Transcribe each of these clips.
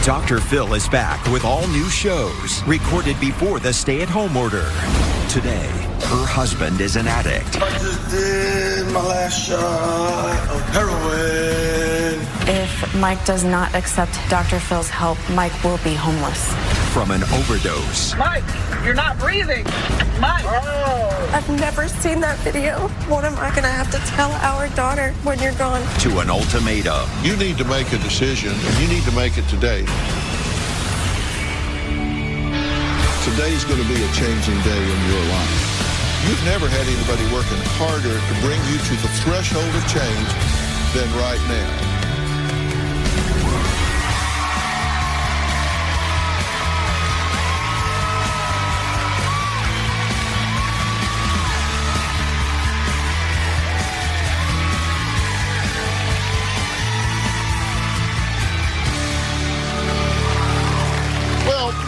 Dr. Phil is back with all new shows recorded before the stay-at-home order. Today, her husband is an addict. I just did my last shot of heroin. If Mike does not accept Dr. Phil's help, Mike will be homeless. From an overdose. Mike, you're not breathing. Mike. Oh. I've never seen that video. What am I going to have to tell our daughter when you're gone? To an ultimatum. You need to make a decision, and you need to make it today. Today's going to be a changing day in your life. You've never had anybody working harder to bring you to the threshold of change than right now.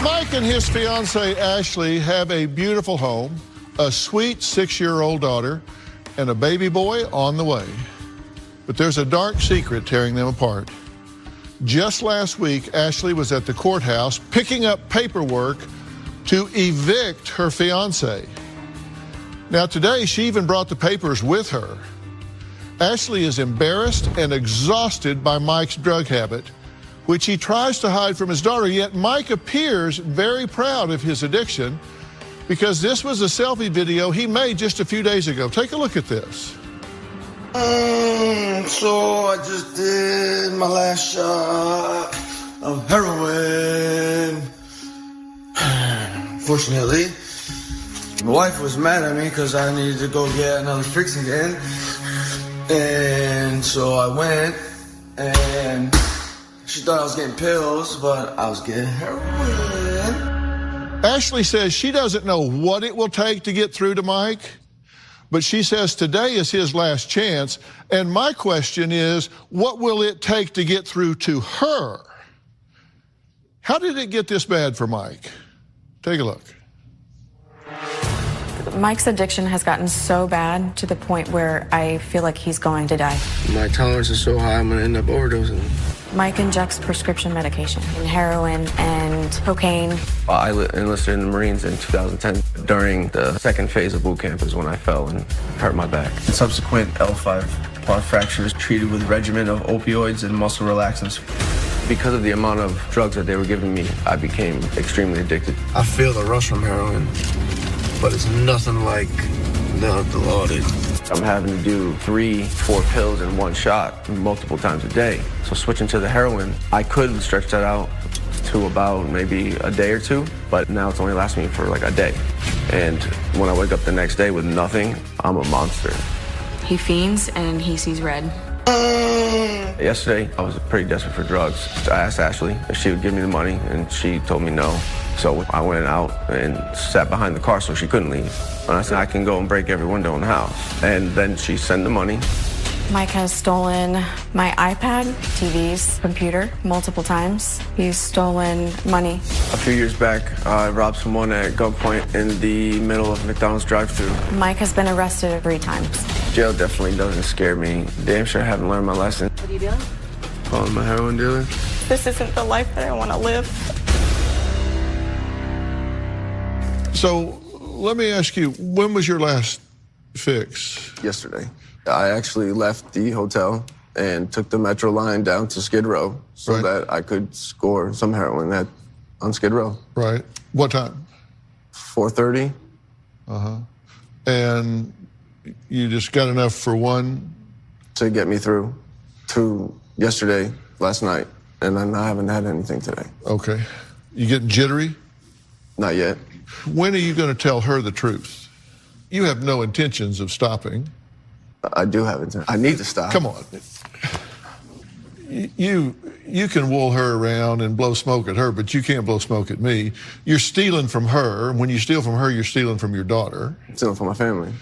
Mike and his fiancée, Ashley, have a beautiful home, a sweet 6-year-old daughter, and a baby boy on the way. But there's a dark secret tearing them apart. Just last week, Ashley was at the courthouse picking up paperwork to evict her fiancé. Now today, she even brought the papers with her. Ashley is embarrassed and exhausted by Mike's drug habit, which he tries to hide from his daughter, yet Mike appears very proud of his addiction because this was a selfie video he made just a few days ago. Take a look at this. So I just did my last shot of heroin. Fortunately, my wife was mad at me because I needed to go get another fix again. And so I went and she thought I was getting pills, but I was getting heroin. Ashley says she doesn't know what it will take to get through to Mike, but she says today is his last chance. And my question is, what will it take to get through to her? How did it get this bad for Mike? Take a look. Mike's addiction has gotten so bad to the point where I feel like he's going to die. My tolerance is so high, I'm going to end up overdosing. Mike injects prescription medication, and heroin and cocaine. I enlisted in the Marines in 2010. During the second phase of boot camp is when I fell and hurt my back. And subsequent L5 quad fractures treated with a regimen of opioids and muscle relaxants. Because of the amount of drugs that they were giving me, I became extremely addicted. I feel the rush from heroin, but it's nothing like the Lauded. I'm having to do 3-4 pills in one shot multiple times a day. So switching to the heroin, I could stretch that out to about maybe a day or two, but now it's only lasting me for like a day. And when I wake up the next day with nothing, I'm a monster. He fiends and he sees red. Yesterday, I was pretty desperate for drugs. I asked Ashley if she would give me the money, and she told me no. So I went out and sat behind the car so she couldn't leave. And I said, I can go and break every window in the house. And then she sent the money. Mike has stolen my iPad, TVs, computer multiple times. He's stolen money. A few years back, I robbed someone at gunpoint in the middle of McDonald's drive-thru. Mike has been arrested 3 times. Jail definitely doesn't scare me. Damn sure I haven't learned my lesson. What are you doing? Calling my heroin dealer. This isn't the life that I want to live. So let me ask you, when was your last fix? Yesterday. I actually left the hotel and took the metro line down to Skid Row so that I could score some heroin on Skid Row. Right. What time? 4:30. And you just got enough for one? To get me through to yesterday, last night, and I haven't had anything today. Okay. You getting jittery? Not yet. When are you going to tell her the truth? You have no intentions of stopping. I do have intentions. I need to stop. Come on. You can wool her around and blow smoke at her, but you can't blow smoke at me. You're stealing from her. When you steal from her, you're stealing from your daughter. Stealing from my family.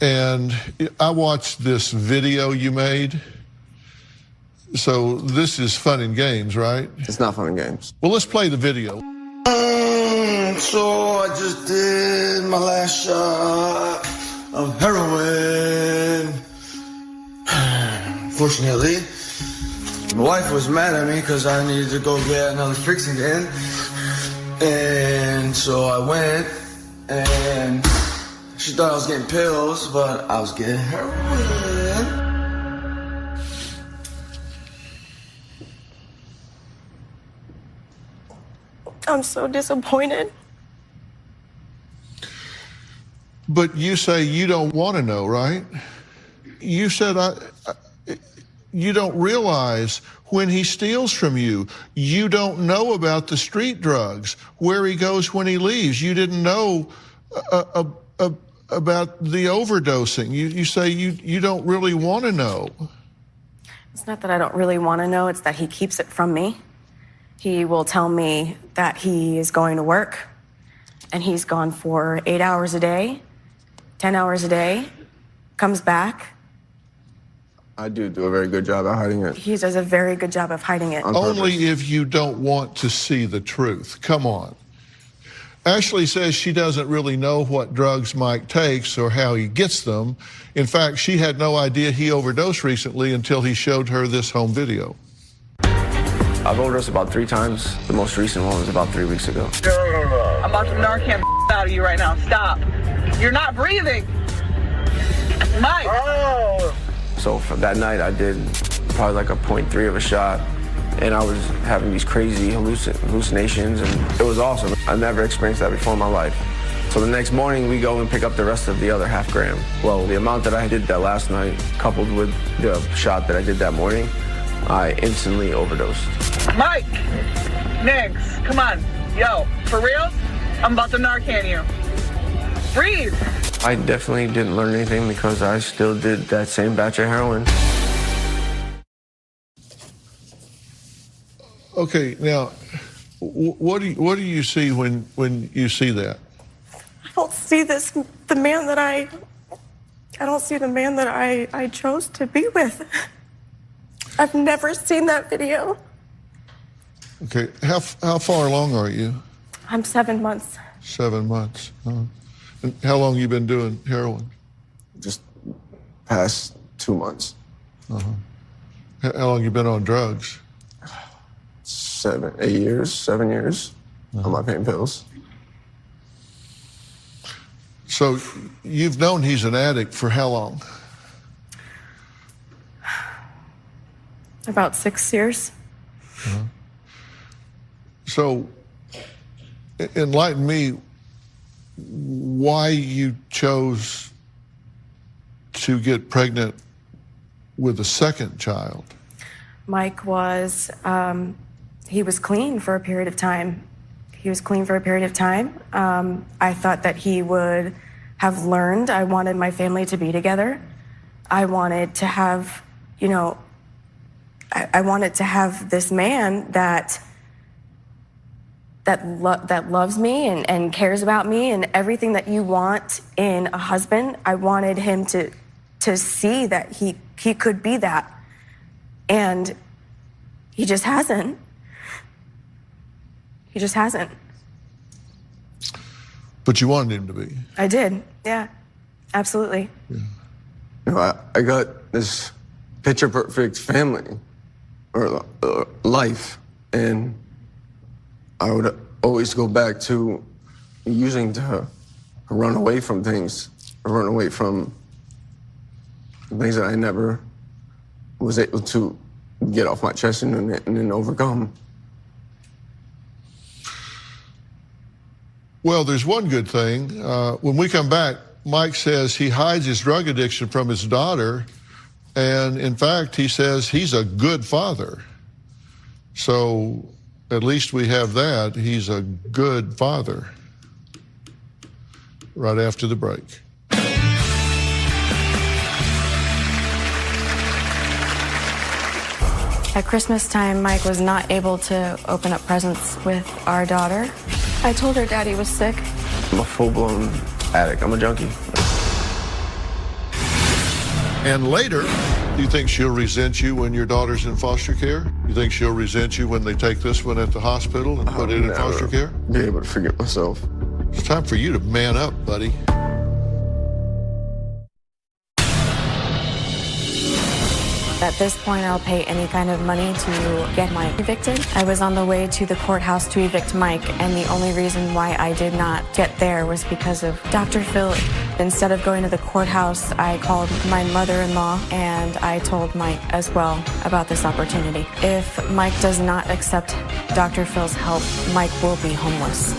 And I watched this video you made. So this is fun and games, right? It's not fun and games. Well, let's play the video. So I just did my last shot of heroin. Fortunately, My wife was mad at me because I needed to go get another fix again. And so I went, and she thought I was getting pills, but I was getting heroin. I'm so disappointed. But you say you don't want to know, right? You said you don't realize when he steals from you. You don't know about the street drugs, where he goes when he leaves. You didn't know about the overdosing. You say you don't really want to know. It's not that I don't really want to know, it's that he keeps it from me. He will tell me that he is going to work, and he's gone for 8 hours a day, 10 hours a day, comes back. I do a very good job at hiding it. He does a very good job of hiding it. Only if you don't want to see the truth. Come on. Ashley says she doesn't really know what drugs Mike takes or how he gets them. In fact, she had no idea he overdosed recently until he showed her this home video. I've overdosed about 3 times. The most recent one was about 3 weeks ago. I'm about to Narcan out of you right now. Stop. You're not breathing. Mike. Oh. So for that night, I did probably like a 0.3 of a shot, and I was having these crazy hallucinations, and it was awesome. I've never experienced that before in my life. So the next morning, we go and pick up the rest of the other ½ gram. Well, the amount that I did that last night, coupled with the shot that I did that morning, I instantly overdosed. Mike. Niggs, come on. Yo, for real? I'm about to Narcan you. Breathe. I definitely didn't learn anything because I still did that same batch of heroin. Okay, now, what do you see when you see that? I don't see the man that I don't see the man that I chose to be with. I've never seen that video. Okay, how far along are you? I'm 7 months. 7 months. And how long you been doing heroin? Just past 2 months. How long you been on drugs? 7 years on my pain pills. So you've known he's an addict for how long? About 6 years. So enlighten me why you chose to get pregnant with a second child. Mike was, he was clean for a period of time. I thought that he would have learned. I wanted my family to be together. I wanted to have, I wanted to have this man that loves me and cares about me and everything that you want in a husband. I wanted him to see that he could be that. And he just hasn't. He just hasn't. But you wanted him to be. I did, yeah, absolutely. Yeah. I got this picture perfect family or life, and I would always go back to using to run away from things, run away from things that I never was able to get off my chest and then overcome. Well, there's one good thing. When we come back, Mike says he hides his drug addiction from his daughter, and in fact, he says he's a good father. So at least we have that. He's a good father. Right after the break. At Christmas time, Mike was not able to open up presents with our daughter. I told her Daddy was sick. I'm a full-blown addict. I'm a junkie. And later, do you think she'll resent you when your daughter's in foster care? You think she'll resent you when they take this one at the hospital and put it in foster care? Be able to forgive myself. It's time for you to man up, buddy. At this point, I'll pay any kind of money to get Mike evicted. I was on the way to the courthouse to evict Mike, and the only reason why I did not get there was because of Dr. Phil. Instead of going to the courthouse, I called my mother-in-law, and I told Mike as well about this opportunity. If Mike does not accept Dr. Phil's help, Mike will be homeless.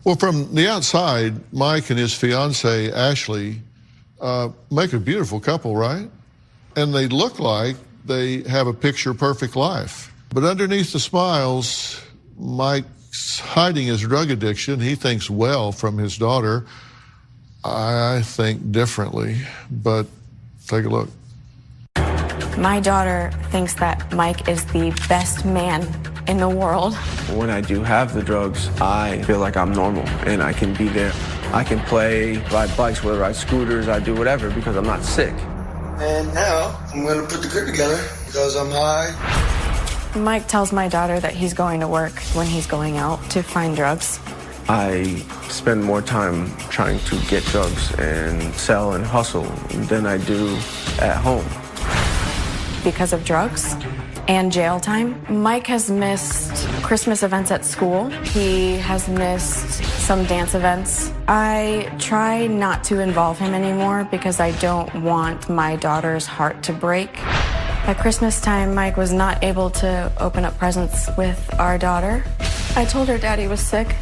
Well, from the outside, Mike and his fiancée, Ashley, make a beautiful couple, right? And they look like they have a picture-perfect life. But underneath the smiles, Mike's hiding his drug addiction. He thinks well from his daughter. I think differently, but take a look. My daughter thinks that Mike is the best man in the world. When I do have the drugs, I feel like I'm normal and I can be there. I can play, ride bikes, whether ride scooters, I do whatever because I'm not sick. And now I'm gonna put the grid together because I'm high. Mike tells my daughter that he's going to work when he's going out to find drugs. I spend more time trying to get drugs and sell and hustle than I do at home. Because of drugs and jail time, Mike has missed Christmas events at school. He has missed some dance events. I try not to involve him anymore because I don't want my daughter's heart to break. At Christmas time, Mike was not able to open up presents with our daughter. I told her Daddy was sick.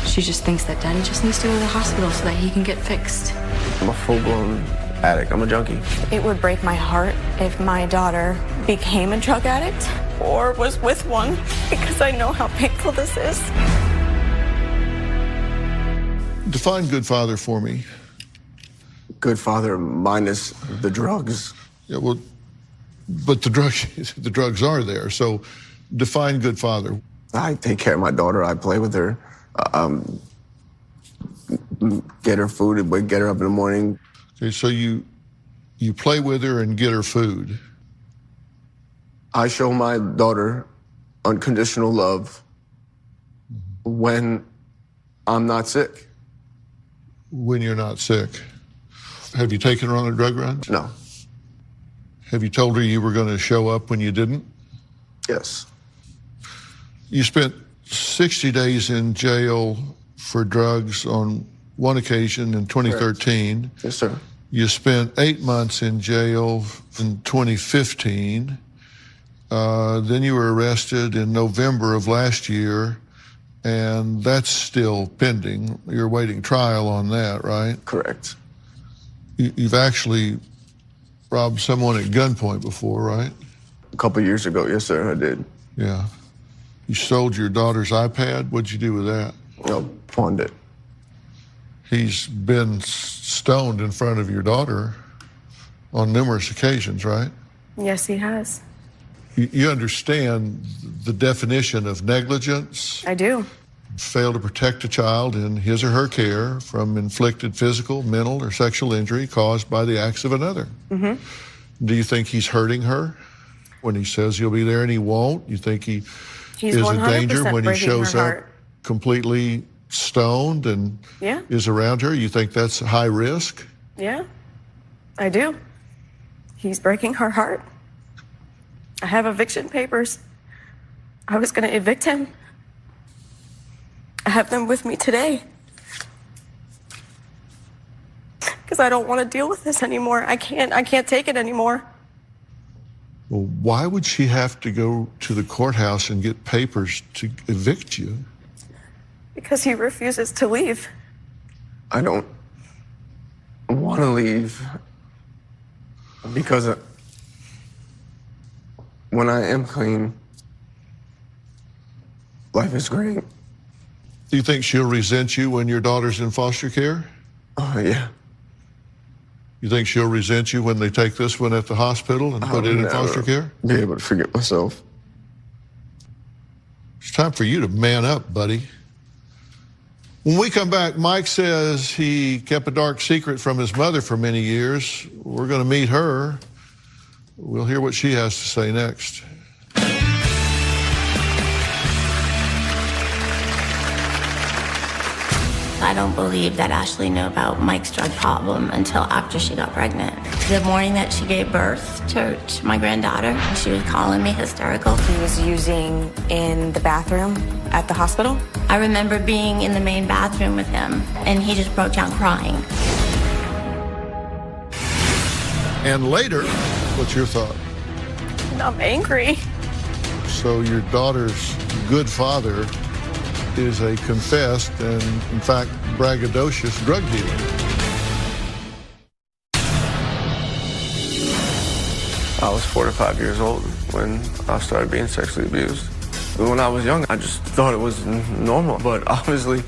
She just thinks that Daddy just needs to go to the hospital so that he can get fixed. I'm a full-blown addict. I'm a junkie. It would break my heart if my daughter became a drug addict or was with one because I know how painful this is. Define good father for me. Good father minus the drugs. Yeah, well, but the drugs are there. So define good father. I take care of my daughter. I play with her. Get her food, get her up in the morning. Okay, so you play with her and get her food. I show my daughter unconditional love when I'm not sick. When you're not sick. Have you taken her on a drug run? No. Have you told her you were going to show up when you didn't? Yes. You spent 60 days in jail for drugs on one occasion in 2013. Correct. Yes, sir. You spent 8 months in jail in 2015. Then you were arrested in November of last year, and that's still pending. You're waiting trial on that, right? Correct. You've actually robbed someone at gunpoint before, right? A couple years ago, yes, sir, I did. Yeah. You sold your daughter's iPad. What'd you do with that? No, pawned it. He's been stoned in front of your daughter on numerous occasions, right? Yes, he has. You understand the definition of negligence? I do. Fail to protect a child in his or her care from inflicted physical, mental, or sexual injury caused by the acts of another. Mm-hmm. Do you think he's hurting her when he says he'll be there and he won't? You think he's is a danger when he shows up completely stoned and is around her? You think that's high risk? Yeah, I do. He's breaking her heart. I have eviction papers. I was going to evict him. I have them with me today. Because I don't want to deal with this anymore. I can't take it anymore. Well, why would she have to go to the courthouse and get papers to evict you? Because he refuses to leave. I don't want to leave because when I am clean, life is great. Do you think she'll resent you when your daughter's in foster care? Oh, yeah. You think she'll resent you when they take this one at the hospital and put it in foster care? Be able to forget myself. It's time for you to man up, buddy. When we come back, Mike says he kept a dark secret from his mother for many years. We're going to meet her. We'll hear what she has to say next. I don't believe that Ashley knew about Mike's drug problem until after she got pregnant. The morning that she gave birth to my granddaughter, she was calling me hysterical. He was using in the bathroom at the hospital. I remember being in the main bathroom with him, and he just broke down crying. And later, what's your thought? I'm angry. So your daughter's good father is a confessed and, in fact, braggadocious drug dealer. I was 4 to 5 years old when I started being sexually abused. When I was young, I just thought it was normal, but obviously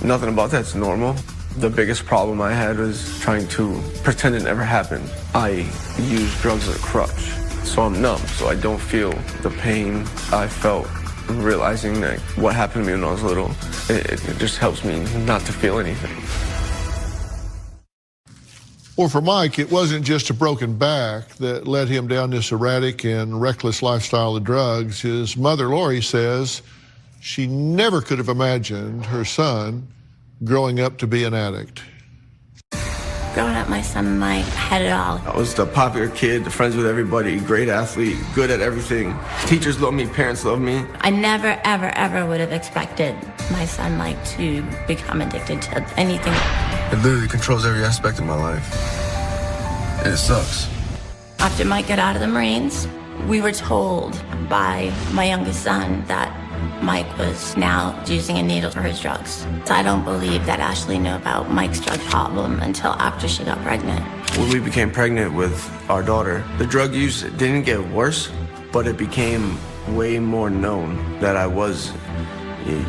nothing about that's normal. The biggest problem I had was trying to pretend it never happened. I use drugs as a crutch, so I'm numb, so I don't feel the pain I felt realizing that what happened to me when I was little. It just helps me not to feel anything. Well, for Mike, it wasn't just a broken back that led him down this erratic and reckless lifestyle of drugs. His mother, Lori, says she never could have imagined her son growing up to be an addict. Growing up, my son Mike had it all. I was the popular kid, friends with everybody, great athlete, good at everything. Teachers love me, parents love me. I never, ever, ever would have expected my son Mike to become addicted to anything. It literally controls every aspect of my life. And it sucks. After Mike got out of the Marines, we were told by my youngest son that Mike was now using a needle for his drugs. So I don't believe that Ashley knew about Mike's drug problem until after she got pregnant. When we became pregnant with our daughter, the drug use didn't get worse, but it became way more known that I was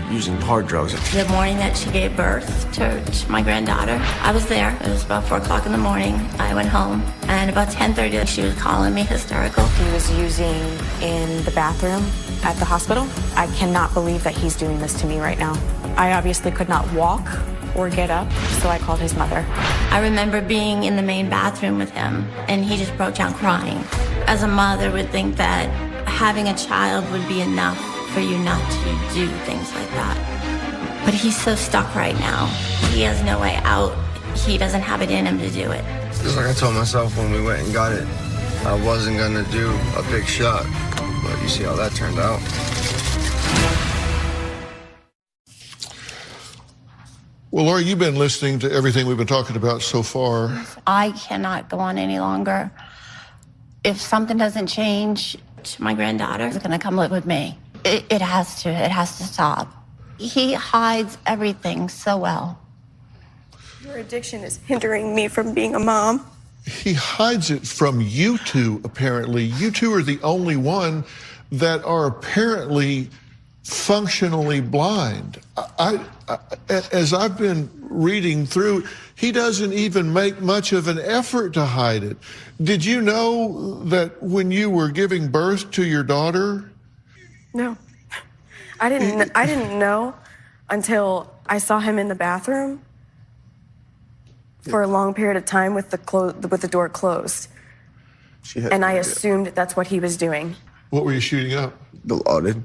using hard drugs. The morning that she gave birth to my granddaughter, I was there. It was about 4 o'clock in the morning. I went home, and about 10:30, she was calling me hysterical. He was using in the bathroom at the hospital. I cannot believe that he's doing this to me right now. I obviously could not walk or get up, so I called his mother. I remember being in the main bathroom with him, and he just broke down crying. As a mother would think that having a child would be enough for you not to do things like that. But he's so stuck right now. He has no way out. He doesn't have it in him to do it. Just like I told myself when we went and got it, I wasn't gonna do a big shot. But you see how that turned out. Well, Lori, you've been listening to everything we've been talking about so far. I cannot go on any longer. If something doesn't change, my granddaughter is gonna come live with me. It has to. It has to stop. He hides everything so well. Your addiction is hindering me from being a mom. He hides it from you two, apparently. You two are the only one that are apparently functionally blind. As I've been reading through, he doesn't even make much of an effort to hide it. Did you know that when you were giving birth to your daughter? No, I didn't know until I saw him in the bathroom for a long period of time with the door closed. And I assumed that's what he was doing. What were you shooting up? The law did.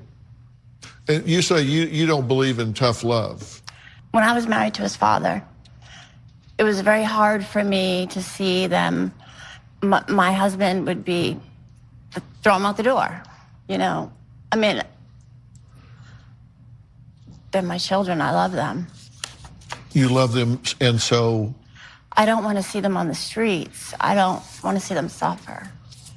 And you say you don't believe in tough love. When I was married to his father, it was very hard for me to see them. My husband would be throw him out the door, you know. I mean, they're my children. I love them. You love them, and so? I don't want to see them on the streets. I don't want to see them suffer.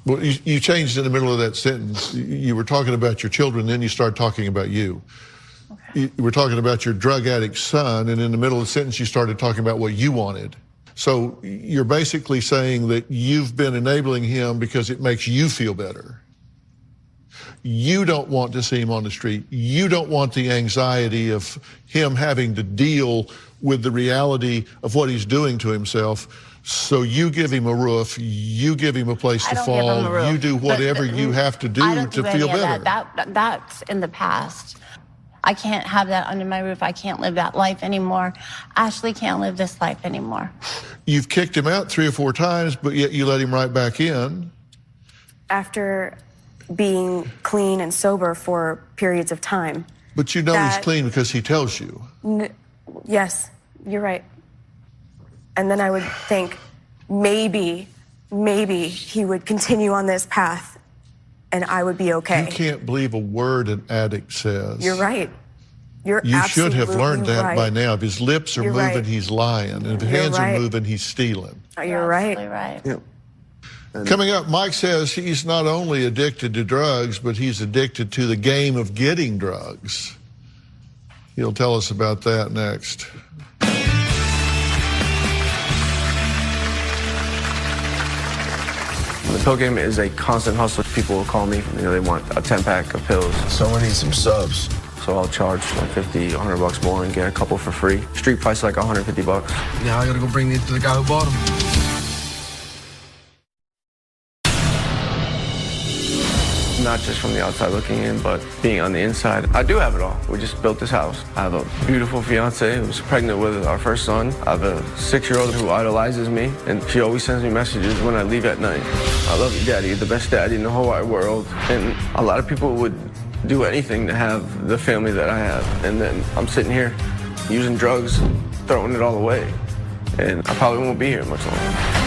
Well, you changed in the middle of that sentence. You were talking about your children, then you started talking about you. Okay. You were talking about your drug addict son, and in the middle of the sentence, you started talking about what you wanted. So you're basically saying that you've been enabling him because it makes you feel better. You don't want to see him on the street. You don't want the anxiety of him having to deal with the reality of what he's doing to himself. So you give him a roof, you give him a place to fall, you do whatever you have to do to feel better. That's in the past. I can't have that under my roof. I can't live that life anymore. Ashley can't live this life anymore. You've kicked him out 3 or 4 times, but yet you let him right back in. After being clean and sober for periods of time. But you know he's clean because he tells you. Yes, You're right. And then I would think maybe he would continue on this path and I would be okay. You can't believe a word an addict says. You're right. You should have learned that right. by now. If his lips are You're moving, right. he's lying. And if his hands are moving, he's stealing. You're right. Right. Yep. Coming up, Mike says he's not only addicted to drugs, but he's addicted to the game of getting drugs. He'll tell us about that next. The pill game is a constant hustle. People will call me, they want a 10-pack of pills. Someone needs some subs. So I'll charge like $50, $100 more and get a couple for free. Street price is like $150. Now I gotta go bring these to the guy who bought them. Not just from the outside looking in, but being on the inside. I do have it all. We just built this house. I have a beautiful fiance who's pregnant with our first son. I have a 6-year-old who idolizes me, and she always sends me messages when I leave at night. I love you, Daddy. You're the best daddy in the whole wide world. And a lot of people would do anything to have the family that I have. And then I'm sitting here using drugs, throwing it all away. And I probably won't be here much longer.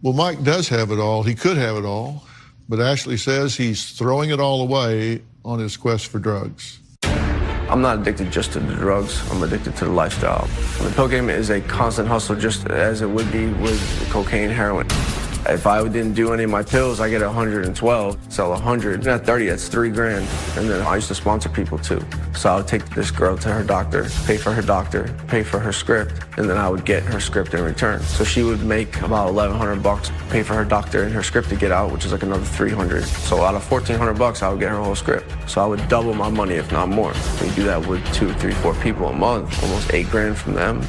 Well, Mike does have it all. He could have it all. But Ashley says he's throwing it all away on his quest for drugs. I'm not addicted just to the drugs. I'm addicted to the lifestyle. The pill game is a constant hustle, just as it would be with cocaine, heroin. If I didn't do any of my pills, I get 112, sell 100. At 30, that's $3,000. And then I used to sponsor people too. So I would take this girl to her doctor, pay for her doctor, pay for her script, and then I would get her script in return. So she would make about $1,100, pay for her doctor and her script to get out, which is like another $300. So out of $1,400, I would get her whole script. So I would double my money, if not more. We do that with 2, 3, 4 people a month, almost $8,000 from them.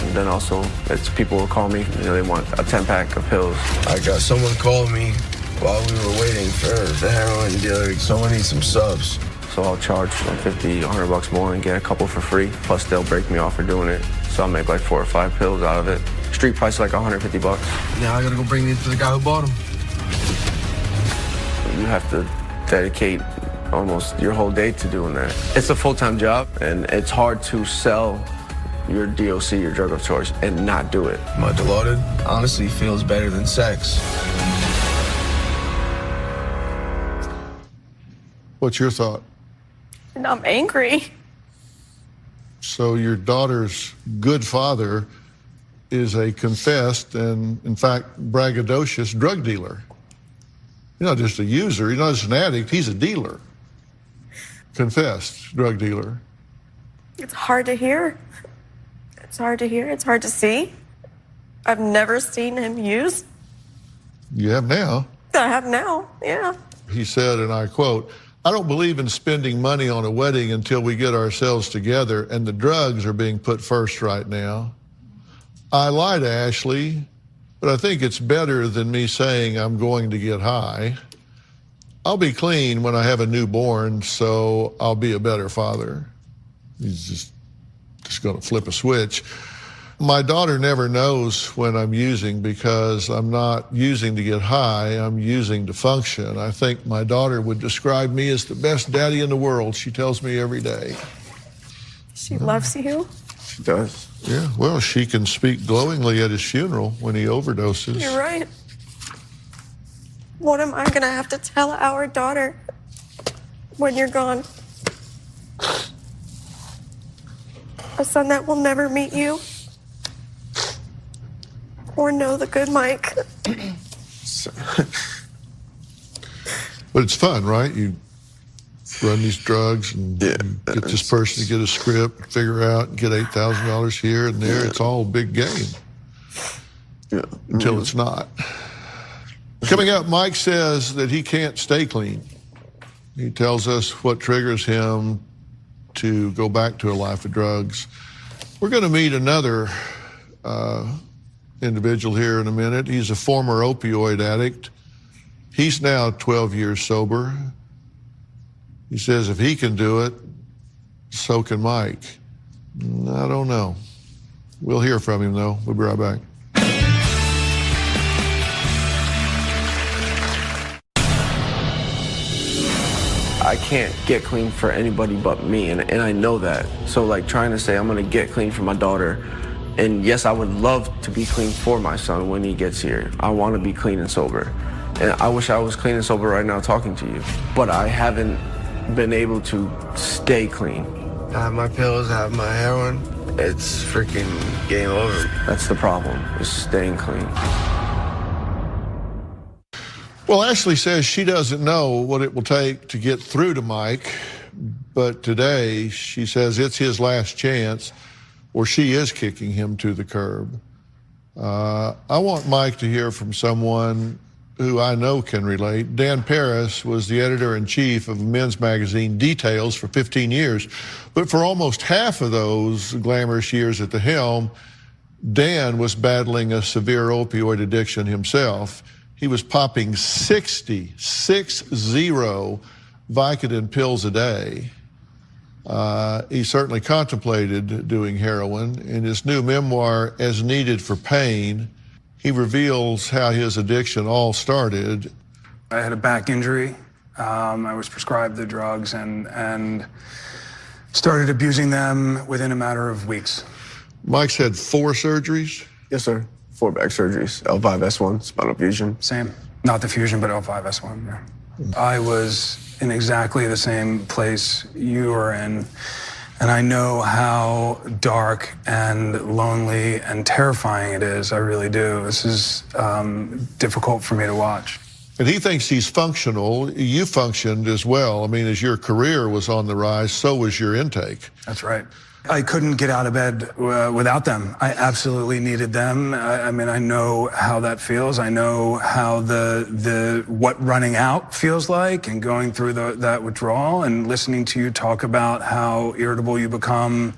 And then also, it's people will call me, they want a 10-pack of pills. I got someone call me while we were waiting for the heroin dealer. Someone needs some subs. So I'll charge like $50, $100 more and get a couple for free. Plus they'll break me off for doing it. So I'll make like 4 or 5 pills out of it. Street price is like $150. Now I gotta go bring these to the guy who bought them. You have to dedicate almost your whole day to doing that. It's a full-time job, and it's hard to sell your DOC, your drug of choice, and not do it. My Dilaudid honestly feels better than sex. What's your thought? And I'm angry. So your daughter's good father is a confessed and, in fact, braggadocious drug dealer. He's not just a user, he's not just an addict, he's a dealer. Confessed drug dealer. It's hard to hear. It's hard to hear. It's hard to see. I've never seen him use. You have now. I have now, yeah. He said, and I quote, "I don't believe in spending money on a wedding until we get ourselves together, and the drugs are being put first right now. I lie to Ashley, but I think it's better than me saying I'm going to get high. I'll be clean when I have a newborn, so I'll be a better father." He's just going to flip a switch. My daughter never knows when I'm using because I'm not using to get high, I'm using to function. I think my daughter would describe me as the best daddy in the world. She tells me every day. She loves you. She does. Yeah, well, she can speak glowingly at his funeral when he overdoses. You're right. What am I going to have to tell our daughter when you're gone? A son that will never meet you or know the good Mike. But it's fun, right? You run these drugs and you get this person to get a script, figure out, get $8,000 here and there. It's all a big game. Yeah. Until it's not. Coming up, Mike says that he can't stay clean. He tells us what triggers him to go back to a life of drugs. We're going to meet another individual here in a minute. He's a former opioid addict. He's now 12 years sober. He says if he can do it, so can Mike. I don't know. We'll hear from him, though. We'll be right back. I can't get clean for anybody but me, and I know that. So like trying to say I'm gonna get clean for my daughter, and yes, I would love to be clean for my son when he gets here. I want to be clean and sober. And I wish I was clean and sober right now talking to you, but I haven't been able to stay clean. I have my pills, I have my heroin. It's freaking game over. That's the problem, is staying clean. Well, Ashley says she doesn't know what it will take to get through to Mike, but today she says it's his last chance, or she is kicking him to the curb. I want Mike to hear from someone who I know can relate. Dan Paris was the editor-in-chief of men's magazine Details for 15 years, but for almost half of those glamorous years at the helm, Dan was battling a severe opioid addiction himself. He was popping 60 Vicodin pills a day. He certainly contemplated doing heroin. In his new memoir, As Needed for Pain, he reveals how his addiction all started. I had a back injury. I was prescribed the drugs and started abusing them within a matter of weeks. Mike's had 4 surgeries? Yes, sir. 4 back surgeries, L5-S1, spinal fusion. Same. Not the fusion, but L5-S1, yeah. I was in exactly the same place you were in, and I know how dark and lonely and terrifying it is. I really do. This is difficult for me to watch. And he thinks he's functional. You functioned as well. I mean, as your career was on the rise, so was your intake. That's right. I couldn't get out of bed without them. I absolutely needed them. I mean, I know how that feels. I know how what running out feels like, and going through that withdrawal, and listening to you talk about how irritable you become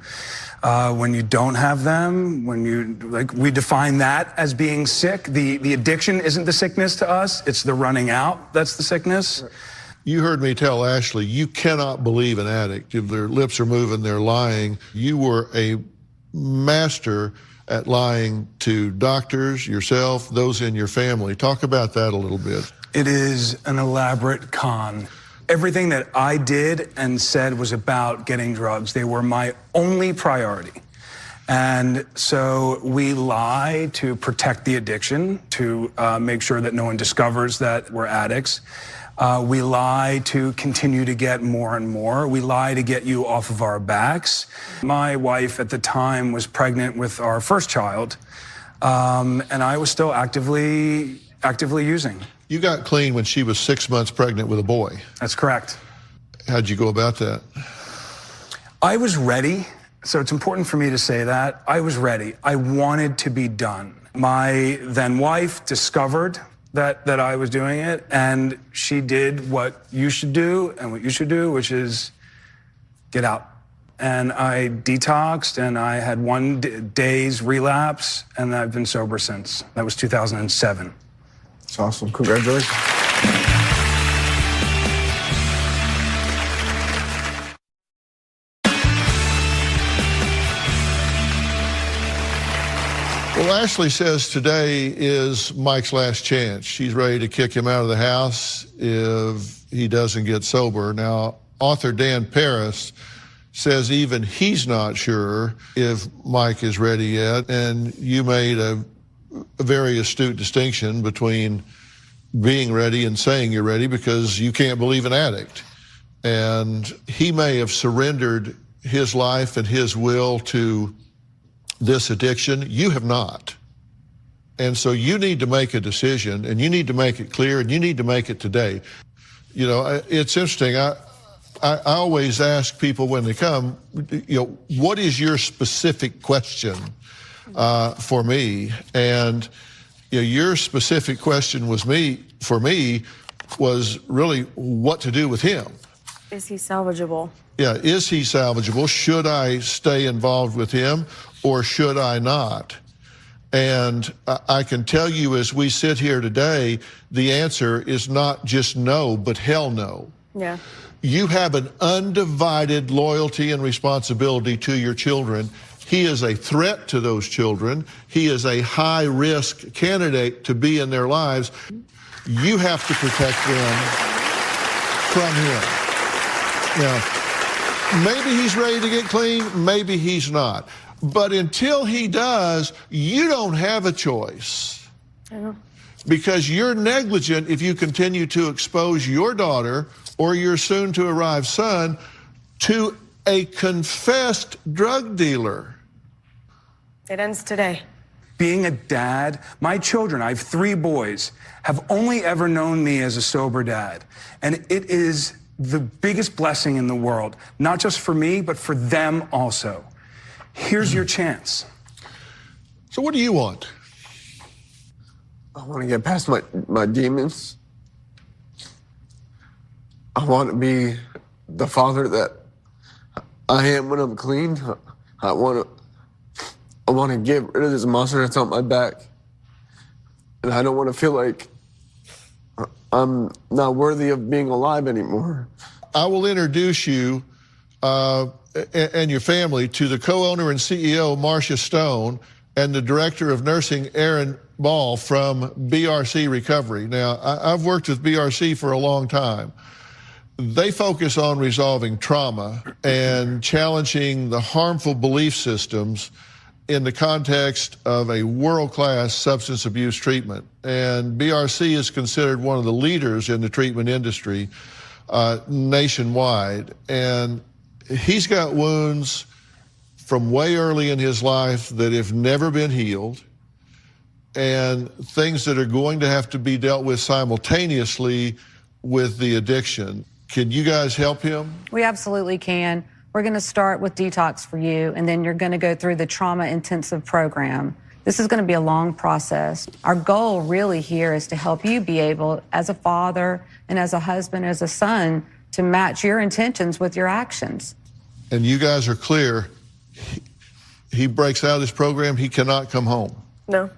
when you don't have them. When you, like, we define that as being sick. The addiction isn't the sickness to us. It's the running out that's the sickness. You heard me tell Ashley, you cannot believe an addict. If their lips are moving, they're lying. You were a master at lying to doctors, yourself, those in your family. Talk about that a little bit. It is an elaborate con. Everything that I did and said was about getting drugs. They were my only priority. And so we lie to protect the addiction, to make sure that no one discovers that we're addicts. We lie to continue to get more and more. We lie to get you off of our backs. My wife at the time was pregnant with our first child, and I was still actively using. You got clean when she was 6 months pregnant with a boy. That's correct. How'd you go about that? I was ready. So it's important for me to say that. I was ready. I wanted to be done. My then wife discovered that I was doing it, and she did what you should do and what you should do, which is get out. And I detoxed, and I had 1 day's relapse, and I've been sober since. That was 2007. That's awesome. Congratulations. Well, Ashley says today is Mike's last chance. She's ready to kick him out of the house if he doesn't get sober. Now, author Dan Paris says even he's not sure if Mike is ready yet, and you made a very astute distinction between being ready and saying you're ready, because you can't believe an addict. And he may have surrendered his life and his will to this addiction. You have not. And so you need to make a decision, and you need to make it clear, and you need to make it today. You know, it's interesting. I always ask people when they come, you know, what is your specific question for me? And you know, your specific question for me was really what to do with him. Is he salvageable? Yeah, is he salvageable? Should I stay involved with him, or should I not? And I can tell you, as we sit here today, the answer is not just no, but hell no. Yeah. You have an undivided loyalty and responsibility to your children. He is a threat to those children. He is a high-risk candidate to be in their lives. You have to protect them from him. Now, maybe he's ready to get clean, maybe he's not. But until he does, you don't have a choice. Because you're negligent if you continue to expose your daughter or your soon-to-arrive son to a confessed drug dealer. It ends today. Being a dad, my children, I have 3 boys, have only ever known me as a sober dad. And it is the biggest blessing in the world, not just for me, but for them also. Here's your chance. So what do you want? I want to get past my demons. I want to be the father that I am when I'm clean. I want to get rid of this monster that's on my back. And I don't want to feel like I'm not worthy of being alive anymore. I will introduce you and your family to the co-owner and CEO, Marcia Stone, and the director of nursing, Aaron Ball, from BRC Recovery. Now, I've worked with BRC for a long time. They focus on resolving trauma and challenging the harmful belief systems in the context of a world-class substance abuse treatment. And BRC is considered one of the leaders in the treatment industry nationwide. And he's got wounds from way early in his life that have never been healed, and things that are going to have to be dealt with simultaneously with the addiction. Can you guys help him? We absolutely can. We're going to start with detox for you, and then you're going to go through the trauma intensive program. This is going to be a long process. Our goal really here is to help you be able, as a father and as a husband, as a son, to match your intentions with your actions. And you guys are clear, he breaks out of this program, he cannot come home. No,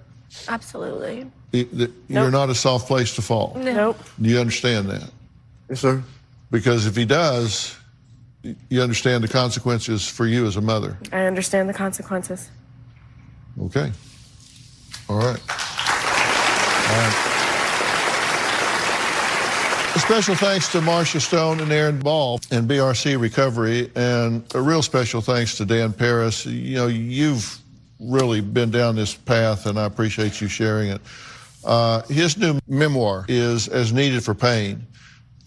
absolutely. You're not a soft place to fall. Nope. Do you understand that? Yes, sir. Because if he does, you understand the consequences for you as a mother. I understand the consequences. Okay. All right. All right. A special thanks to Marcia Stone and Aaron Ball and BRC Recovery, and a real special thanks to Dan Paris. You know, you've really been down this path, and I appreciate you sharing it. His new memoir is As Needed for Pain.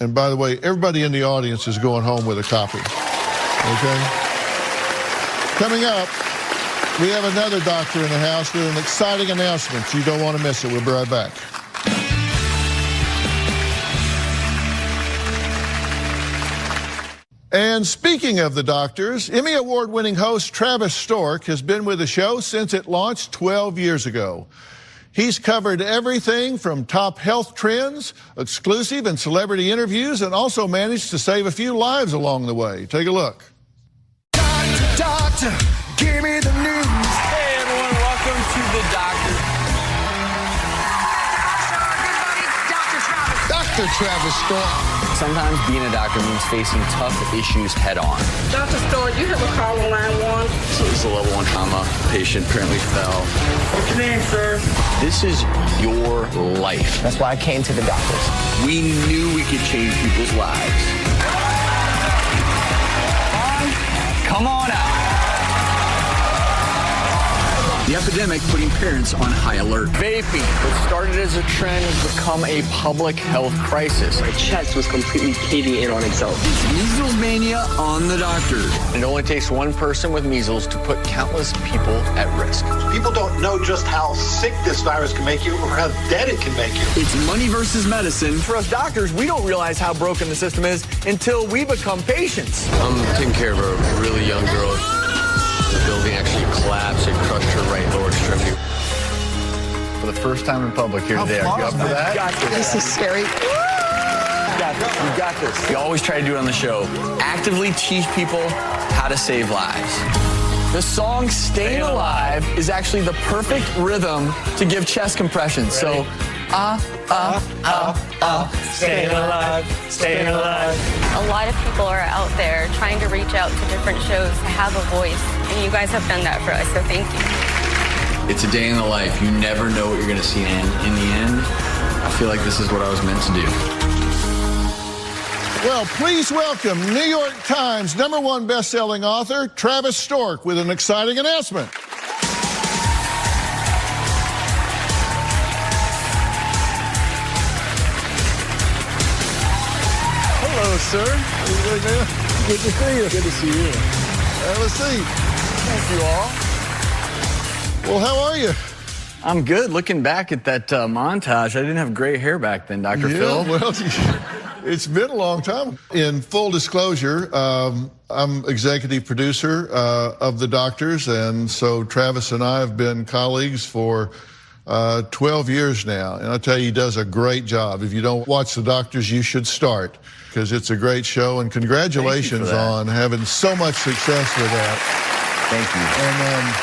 And by the way, everybody in the audience is going home with a copy. Okay? Coming up, we have another doctor in the house with an exciting announcement. You don't want to miss it. We'll be right back. And speaking of the doctors, Emmy Award-winning host Travis Stork has been with the show since it launched 12 years ago. He's covered everything from top health trends, exclusive and celebrity interviews, and also managed to save a few lives along the way. Take a look. Doctor, give me the news. Hey everyone, welcome to The Doctor. Dr. Travis Stork. Sometimes being a doctor means facing tough issues head on. Dr. Stork, you have a call on line 1. So this is a level 1 trauma. Patient apparently fell. What's your name, sir? This is your life. That's why I came to the doctors. We knew we could change people's lives. Come on out. The epidemic putting parents on high alert. Vaping, what started as a trend, has become a public health crisis. My chest was completely caving in on itself. Measles mania on the doctor. It only takes one person with measles to put countless people at risk. People don't know just how sick this virus can make you or how dead it can make you. It's money versus medicine. For us doctors, we don't realize how broken the system is until we become patients. I'm taking care of a really young girl. The building actually collapsed and crushed her right lower extremity. For the first time in public here today, are you up for that? Got this. This is scary. You got this. We always try to do it on the show. Actively teach people how to save lives. The song Staying Alive is actually the perfect rhythm to give chest compressions. So, Staying alive, staying alive. A lot of people are out there trying to reach out to different shows to have a voice, and you guys have done that for us, so thank you. it's a day in the life. You never know what you're going to see. And in the end, I feel like this is what I was meant to do. Well, please welcome New York Times #1 best-selling author Travis Stork with an exciting announcement. Hello, sir. How you doing, man? Good to see you. Good to see you. Have a seat. Thank you all. Well, how are you? I'm good. Looking back at that montage, I didn't have gray hair back then, Dr. Phil. Well, it's been a long time. In full disclosure, I'm executive producer of The Doctors, and so Travis and I have been colleagues for 12 years now. And I tell you, he does a great job. If you don't watch The Doctors, you should start, because it's a great show. And congratulations on having so much success with that. Thank you. And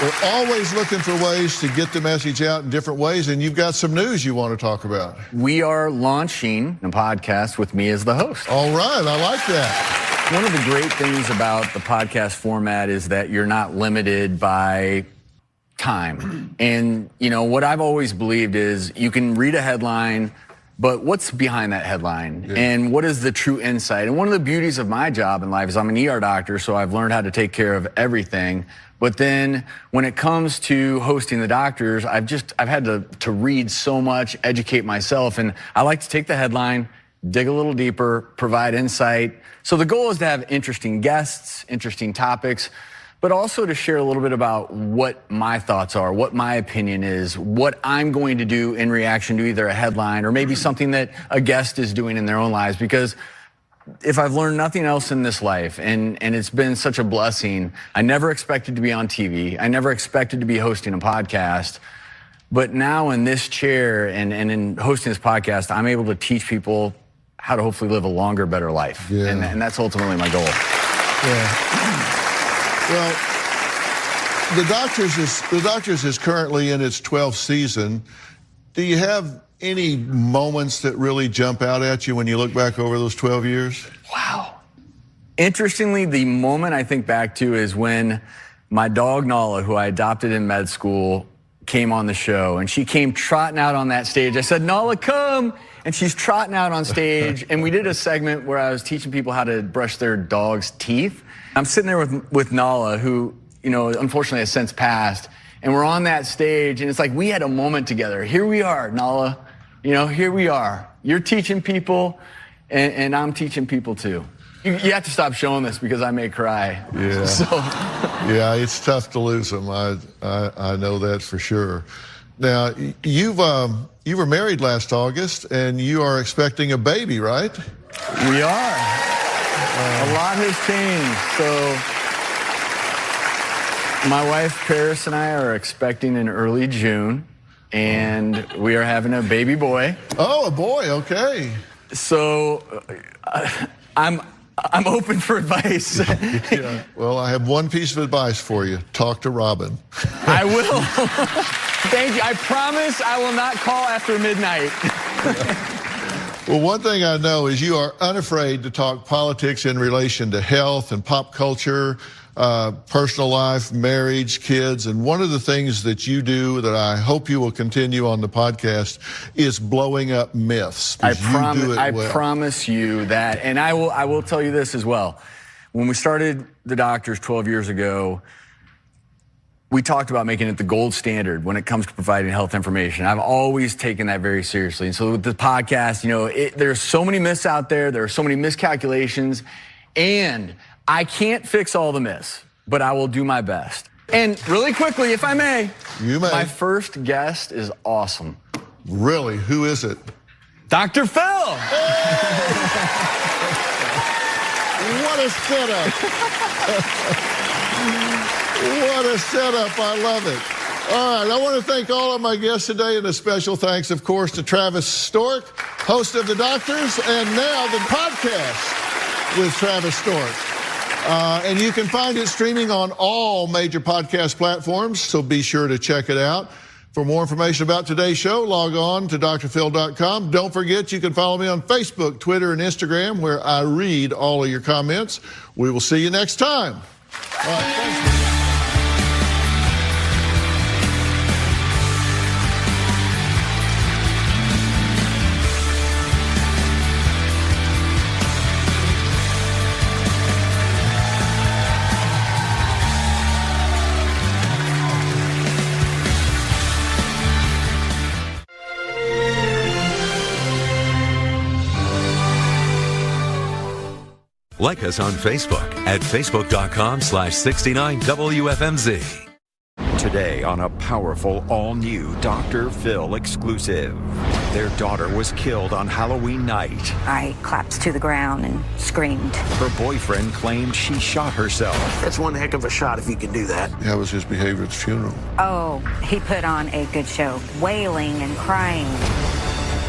we're always looking for ways to get the message out in different ways, and you've got some news you want to talk about. We are launching a podcast with me as the host. All right, I like that. One of the great things about the podcast format is that you're not limited by time. And, you know, what I've always believed is you can read a headline, but what's behind that headline? Yeah. And what is the true insight? And one of the beauties of my job in life is I'm an ER doctor, so I've learned how to take care of everything. But then when it comes to hosting The Doctors, I've had to read so much, educate myself, and I like to take the headline, dig a little deeper, provide insight. So the goal is to have interesting guests, interesting topics, but also to share a little bit about what my thoughts are, what my opinion is, what I'm going to do in reaction to either a headline or maybe something that a guest is doing in their own lives. Because if I've learned nothing else in this life, and it's been such a blessing, I never expected to be on TV. I never expected to be hosting a podcast. But now in this chair and in hosting this podcast, I'm able to teach people how to hopefully live a longer, better life. Yeah. And that's ultimately my goal. Yeah. Well, The Doctors is currently in its 12th season. Do you have any moments that really jump out at you when you look back over those 12 years? Wow. Interestingly, the moment I think back to is when my dog Nala, who I adopted in med school, came on the show, and she came trotting out on that stage. I said, "Nala, come!" And she's trotting out on stage, and we did a segment where I was teaching people how to brush their dog's teeth. I'm sitting there with Nala, who, you know, unfortunately has since passed, and we're on that stage, and it's like we had a moment together. Here we are, Nala. You know, here we are. You're teaching people, and I'm teaching people too. You have to stop showing this because I may cry. Yeah. So. Yeah, it's tough to lose them. I know that for sure. Now, you were married last August, and you are expecting a baby, right? We are. A lot has changed. So, my wife Paris and I are expecting in early June. And we are having a baby boy. Oh, a boy, okay. So I'm open for advice. Yeah. Well, I have one piece of advice for you. Talk to Robin. I will. Thank you. I promise I will not call after midnight. Well, one thing I know is you are unafraid to talk politics in relation to health and pop culture, personal life, marriage, kids. And one of the things that you do that I hope you will continue on the podcast is blowing up myths. I promise you that. And I will tell you this as well. When we started The Doctors 12 years ago, we talked about making it the gold standard when it comes to providing health information. I've always taken that very seriously. And so with the podcast, you know, there's so many myths out there. There are so many miscalculations. And I can't fix all the myths, but I will do my best. And really quickly, if I may. You may. My first guest is awesome. Really? Who is it? Dr. Phil. What a setup. What a setup. I love it. All right, I want to thank all of my guests today, and a special thanks, of course, to Travis Stork, host of The Doctors, and now the podcast with Travis Stork. And you can find it streaming on all major podcast platforms, so be sure to check it out. For more information about today's show, log on to drphil.com. Don't forget, you can follow me on Facebook, Twitter, and Instagram, where I read all of your comments. We will see you next time. All right, thanks. Like us on Facebook at facebook.com/69WFMZ. Today on a powerful, all-new Dr. Phil exclusive. Their daughter was killed on Halloween night. I collapsed to the ground and screamed. Her boyfriend claimed she shot herself. That's one heck of a shot if you can do that. How was his behavior at the funeral? Oh, he put on a good show, wailing and crying.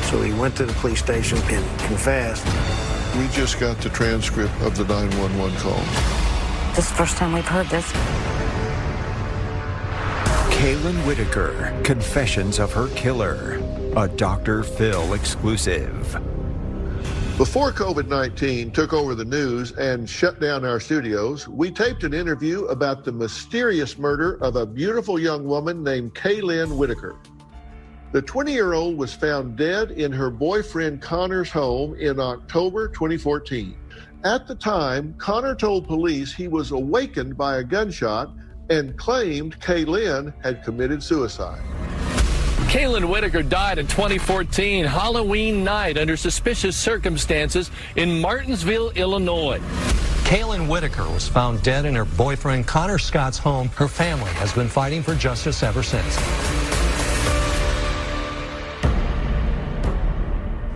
So he went to the police station and confessed. We just got the transcript of the 911 call. This is the first time we've heard this. Kaylin Whitaker, Confessions of Her Killer, a Dr. Phil exclusive. Before COVID-19 took over the news and shut down our studios, we taped an interview about the mysterious murder of a beautiful young woman named Kaylin Whitaker. The 20-year-old was found dead in her boyfriend Connor's home in October 2014. At the time, Connor told police he was awakened by a gunshot and claimed Kaylin had committed suicide. Kaylin Whitaker died in 2014, Halloween night, under suspicious circumstances in Martinsville, Illinois. Kaylin Whitaker was found dead in her boyfriend Connor Scott's home. Her family has been fighting for justice ever since.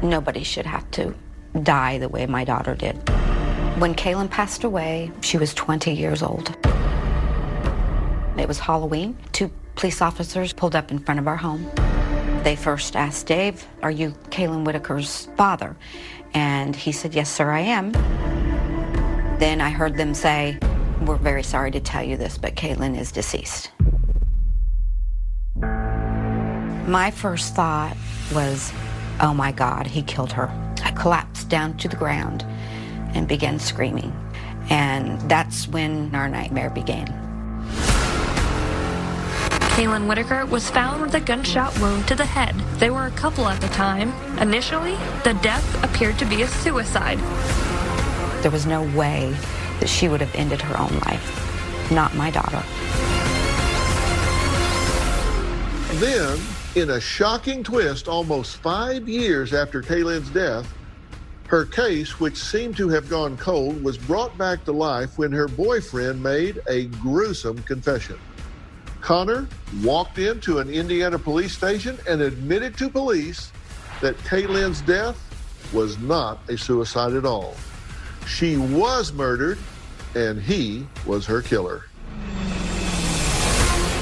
Nobody should have to die the way my daughter did. When Kaylin passed away, she was 20 years old. It was Halloween. 2 police officers pulled up in front of our home. They first asked Dave, "Are you Kaylin Whitaker's father?" And he said, "Yes, sir, I am." Then I heard them say, "We're very sorry to tell you this, but Kaylin is deceased." My first thought was, oh my God, he killed her. I collapsed down to the ground and began screaming. And that's when our nightmare began. Kaylin Whitaker was found with a gunshot wound to the head. They were a couple at the time. Initially, the death appeared to be a suicide. There was no way that she would have ended her own life. Not my daughter. Then, in a shocking twist, almost 5 years after Kaylin's death, her case, which seemed to have gone cold, was brought back to life when her boyfriend made a gruesome confession. Connor walked into an Indiana police station and admitted to police that Kaylin's death was not a suicide at all. She was murdered, and he was her killer.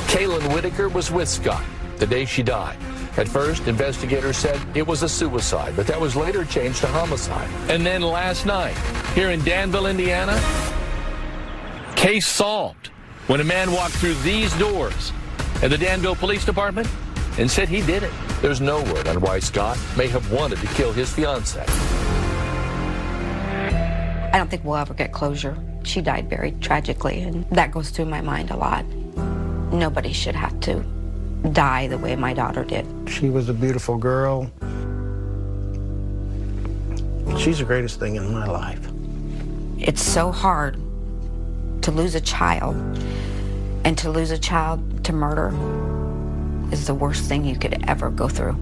Kaylin Whitaker was with Scott the day she died. At first, investigators said it was a suicide, but that was later changed to homicide. And then last night, here in Danville, Indiana, case solved when a man walked through these doors at the Danville Police Department and said he did it. There's no word on why Scott may have wanted to kill his fiancée. I don't think we'll ever get closure. She died very tragically, and that goes through my mind a lot. Nobody should have to die the way my daughter did. She was a beautiful girl. She's the greatest thing in my life. It's so hard to lose a child, and to lose a child to murder is the worst thing you could ever go through.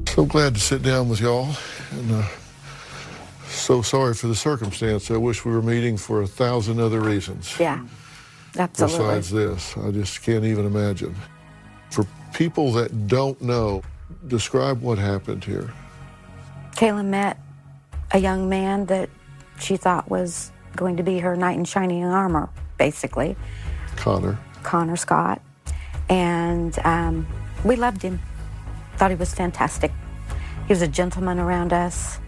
So glad to sit down with y'all, and so sorry for the circumstance. I wish we were meeting for 1,000 other reasons. Yeah, absolutely. Besides this, I just can't even imagine. For people that don't know, describe what happened here. Kaylin met a young man that she thought was going to be her knight in shining armor, basically. Connor Scott. And we loved him. Thought he was fantastic. He was a gentleman around us,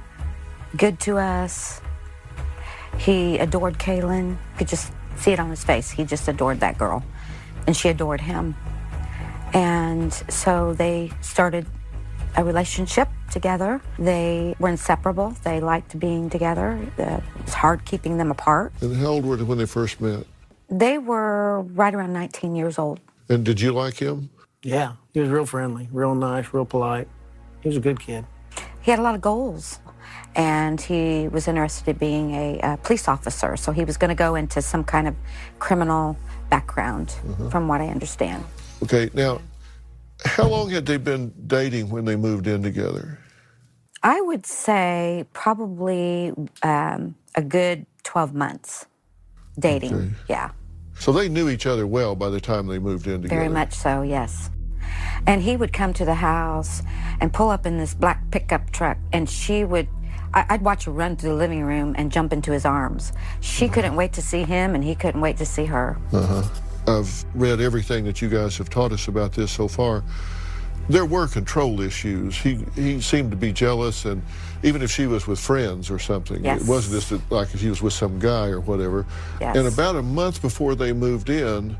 good to us. He adored Kaylin. You could just see it on his face. He just adored that girl. And she adored him. And so they started a relationship together. They were inseparable. They liked being together. It was hard keeping them apart. And how old were they when they first met? They were right around 19 years old. And did you like him? Yeah, he was real friendly, real nice, real polite. He was a good kid. He had a lot of goals, and he was interested in being a police officer, so he was going to go into some kind of criminal background, from what I understand. Okay, now, how long had they been dating when they moved in together? I would say probably a good 12 months dating. Okay. Yeah. So they knew each other well by the time they moved in together. Very much so, yes. And he would come to the house and pull up in this black pickup truck, and I'd watch her run through the living room and jump into his arms. She couldn't wait to see him, and he couldn't wait to see her. I've read everything that you guys have taught us about this so far. There were control issues. He seemed to be jealous, and even if she was with friends or something, yes. It wasn't just like if he was with some guy or whatever. Yes. And about a month before they moved in,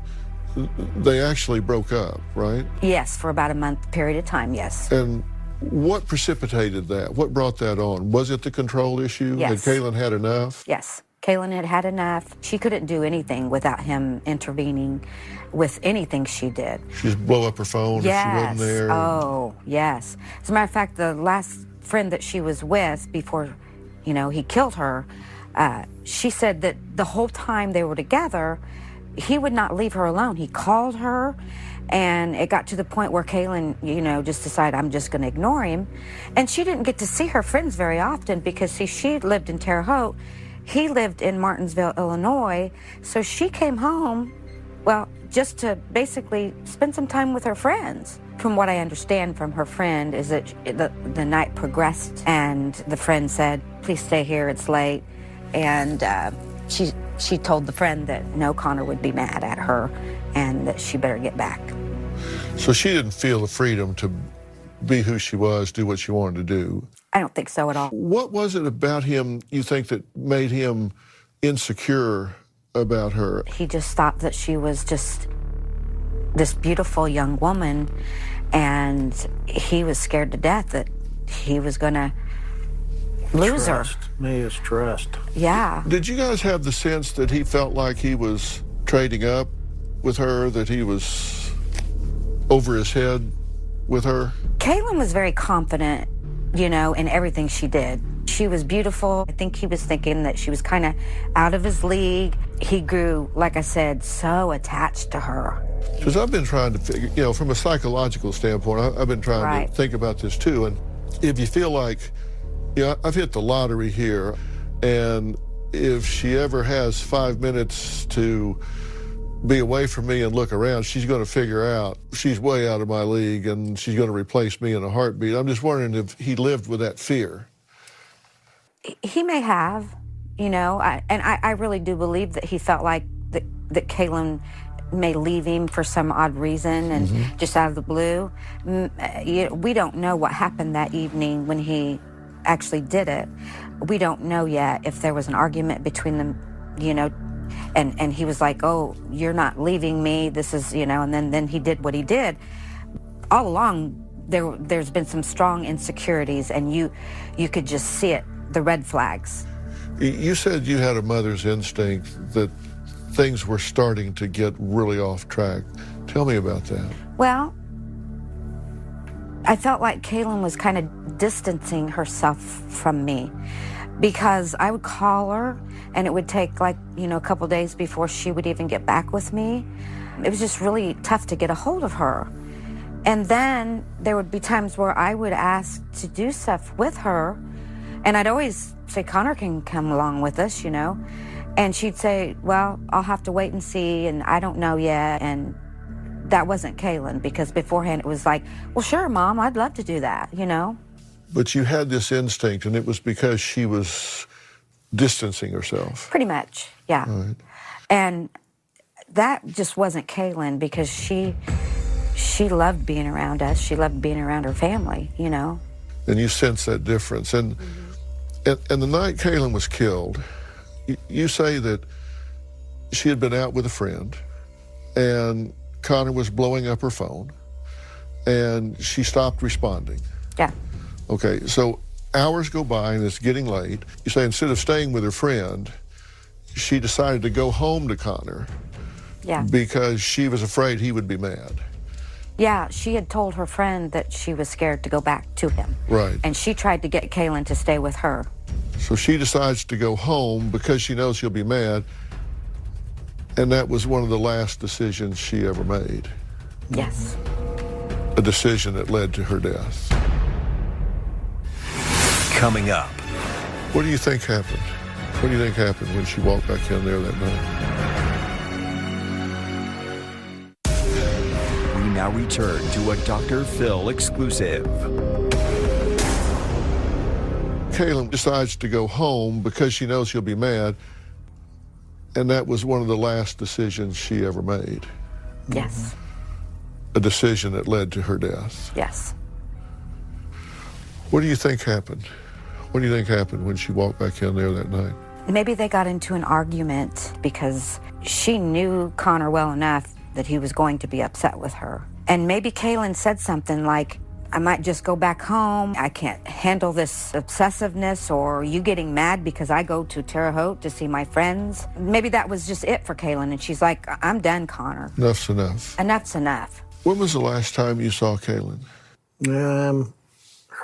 they actually broke up, right? Yes, for about a month period of time, yes. And what precipitated that? What brought that on? Was it the control issue? Yes. Had Kaylin had enough? Yes. Kaylin had had enough. She couldn't do anything without him intervening with anything she did. She'd just blow up her phone yes. if she wasn't there. Oh, yes. As a matter of fact, the last friend that she was with before, he killed her, she said that the whole time they were together, he would not leave her alone. He called her, and it got to the point where Kaylin, just decided, I'm just going to ignore him. And she didn't get to see her friends very often because, see, she lived in Terre Haute. He lived in Martinsville, Illinois. So she came home, just to basically spend some time with her friends. From what I understand from her friend is that the night progressed, and the friend said, please stay here, it's late. And she told the friend that no, Connor would be mad at her and that she better get back. So she didn't feel the freedom to be who she was, do what she wanted to do. I don't think so at all. What was it about him, you think, that made him insecure about her? He just thought that she was just this beautiful young woman, and he was scared to death that he was going to lose her. Me is trust. Yeah. Did you guys have the sense that he felt like he was trading up with her, that he was over his head with her? Kaylin was very confident, in everything she did. She was beautiful. I think he was thinking that she was kind of out of his league. He grew, like I said, so attached to her. Because I've been trying to figure, from a psychological standpoint, I've been trying to think about this too. And if you feel like, I've hit the lottery here, and if she ever has 5 minutes to be away from me and look around, she's going to figure out she's way out of my league and she's going to replace me in a heartbeat. I'm just wondering if he lived with that fear. He may have, I really do believe that he felt like that Kaylin may leave him for some odd reason and just out of the blue. We don't know what happened that evening when he actually did it. We don't know yet if there was an argument between them, and he was like, oh, you're not leaving me, this is, and then he did what he did. All along, there's been some strong insecurities, and you could just see it, the red flags. You said you had a mother's instinct that things were starting to get really off track. Tell me about that. Well, I felt like Kaylin was kind of distancing herself from me, because I would call her and it would take a couple days before she would even get back with me. It was just really tough to get a hold of her. And then there would be times where I would ask to do stuff with her, and I'd always say, Connor can come along with us, and she'd say, well, I'll have to wait and see, and I don't know yet. And that wasn't Kaylin, because beforehand it was like, well, sure, Mom, I'd love to do that, But you had this instinct, and it was because she was distancing herself. Pretty much, yeah. Right. And that just wasn't Kaylin, because she loved being around us. She loved being around her family, And you sense that difference. And the night Kaylin was killed, you say that she had been out with a friend, and Connor was blowing up her phone, and she stopped responding. Yeah. Okay, so hours go by and it's getting late. You say instead of staying with her friend, she decided to go home to Connor. Yeah. Because she was afraid he would be mad. Yeah, she had told her friend that she was scared to go back to him. Right. And she tried to get Kaylin to stay with her. So she decides to go home because she knows he'll be mad. And that was one of the last decisions she ever made. Yes. A decision that led to her death. Coming up. What do you think happened? What do you think happened when she walked back in there that night? We now return to a Dr. Phil exclusive. Kaylin decides to go home because she knows he'll be mad, and that was one of the last decisions she ever made. Yes. A decision that led to her death. Yes. What do you think happened? What do you think happened when she walked back in there that night? Maybe they got into an argument because she knew Connor well enough that he was going to be upset with her. And maybe Kaylin said something like, I might just go back home. I can't handle this obsessiveness, or you getting mad because I go to Terre Haute to see my friends. Maybe that was just it for Kaylin, and she's like, I'm done, Connor. Enough's enough. Enough's enough. When was the last time you saw Kaylin?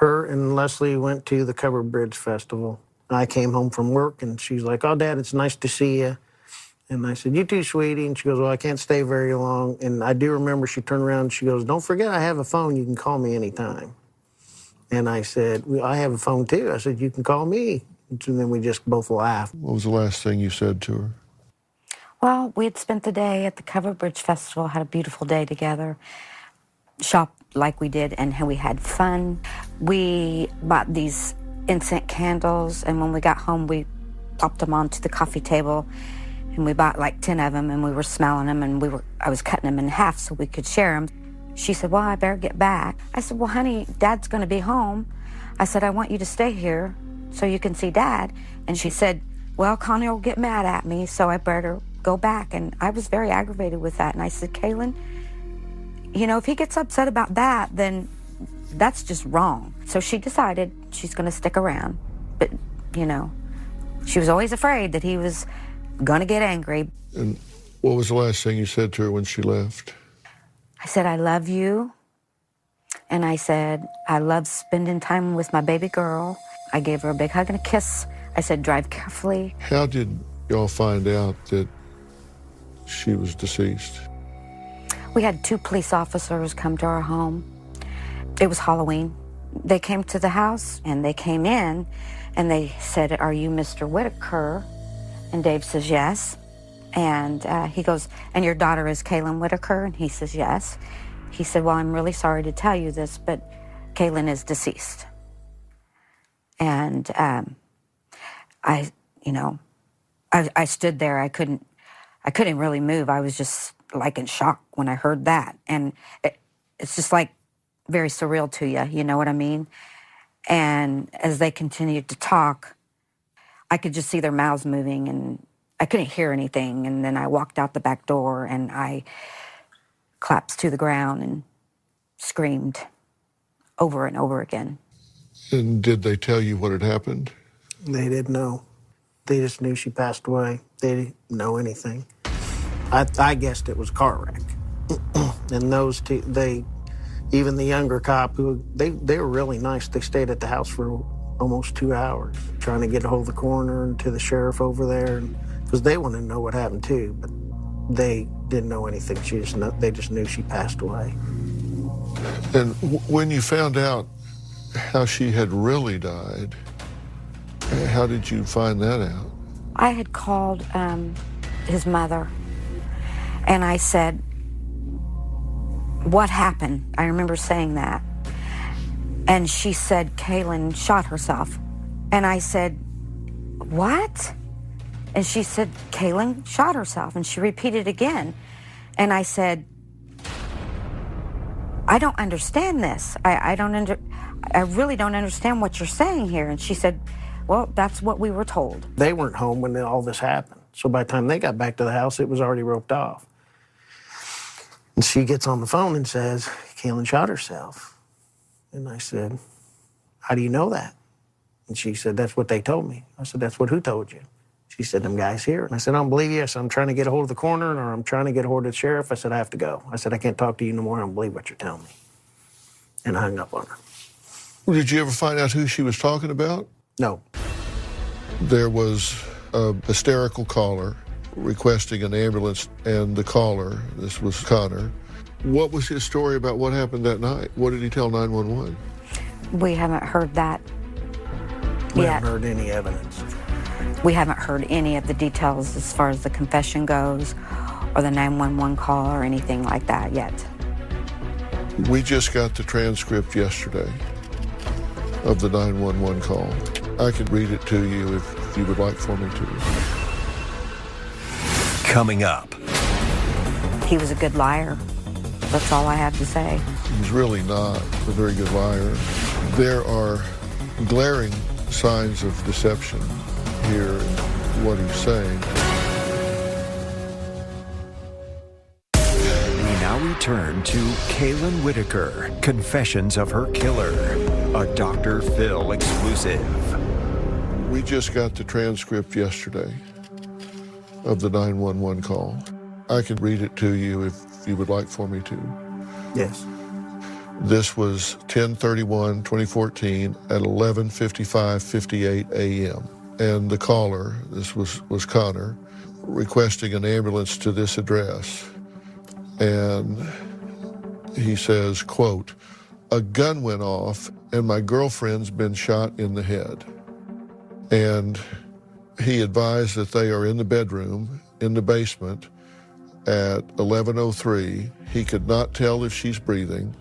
Her and Leslie went to the Covered Bridge Festival. I came home from work, and she's like, oh, Dad, it's nice to see you. And I said, you too, sweetie. And she goes, well, I can't stay very long. And I do remember she turned around and she goes, don't forget I have a phone. You can call me anytime. And I said, well, I have a phone too. I said, you can call me. And then we just both laughed. What was the last thing you said to her? Well, we had spent the day at the Covered Bridge Festival, had a beautiful day together, shopped like we did, and we had fun. We bought these incense candles, and when we got home, we popped them onto the coffee table, and we bought like 10 of them, and we were smelling them, and I was cutting them in half so we could share them. She said, well, I better get back. I said, well, honey, Dad's going to be home. I said, I want you to stay here so you can see Dad. And she said, well, Connie will get mad at me, so I better go back. And I was very aggravated with that. And I said, Kaylin, you know, if he gets upset about that, then that's just wrong. So she decided she's going to stick around. But, you know, she was always afraid that he was going to get angry. And what was the last thing you said to her when she left? I said, I love you. And I said, I love spending time with my baby girl. I gave her a big hug and a kiss. I said, drive carefully. How did y'all find out that she was deceased? We had 2 police officers come to our home. It was Halloween. They came to the house, and they came in, and they said, are you Mr. Whitaker? And Dave says, yes. And he goes, and your daughter is Kaylin Whitaker? And he says, yes. He said, well, I'm really sorry to tell you this, but Kaylin is deceased. And I stood there. I couldn't really move. I was just like in shock when I heard that. And it's just like very surreal to you, you know what I mean? And as they continued to talk, I could just see their mouths moving, and I couldn't hear anything. And then I walked out the back door, and I collapsed to the ground and screamed over and over again. And did they tell you what had happened? They didn't know. They just knew she passed away. They didn't know anything. I guessed it was a car wreck. And those two, even the younger cop, they were really nice. They stayed at the house for almost 2 hours, trying to get a hold of the coroner and to the sheriff over there, because they wanted to know what happened too, but they didn't know anything. They just knew she passed away. And when you found out how she had really died, how did you find that out? I had called his mother, and I said, what happened? I remember saying that. And she said, Kaylin shot herself. And I said, what? And she said, Kaylin shot herself. And she repeated again. And I said, I don't understand this. I really don't understand what you're saying here. And she said, well, that's what we were told. They weren't home when all this happened. So by the time they got back to the house, it was already roped off. And she gets on the phone and says, Kaylin shot herself. And I said, how do you know that? And she said, that's what they told me. I said, that's what who told you? She said, them guys here. And I said, I don't believe you. I said, I'm trying to get a hold of the coroner, or I'm trying to get a hold of the sheriff. I said, I have to go. I said, I can't talk to you no more. I don't believe what you're telling me. And I hung up on her. Well, did you ever find out who she was talking about? No. There was a hysterical caller requesting an ambulance, and the caller, this was Connor. What was his story about what happened that night? What did he tell 911? We haven't heard that We haven't heard any evidence. We haven't heard any of the details as far as the confession goes or the 911 call or anything like that yet. We just got the transcript yesterday of the 911 call. I could read it to you if you would like for me to. Coming up. He was a good liar. That's all I have to say. He's really not a very good liar. There are glaring signs of deception here in what he's saying. We now return to Kaylin Whitaker, Confessions of Her Killer, a Dr. Phil exclusive. We just got the transcript yesterday of the 911 call. I can read it to you if you would like for me to. Yes. This was 10/31/2014 at 11:55:58 a.m. And the caller, this was Connor, requesting an ambulance to this address. And he says, quote, "A gun went off and my girlfriend's been shot in the head." And he advised that they are in the bedroom in the basement at 11:03. He could not tell if she's breathing.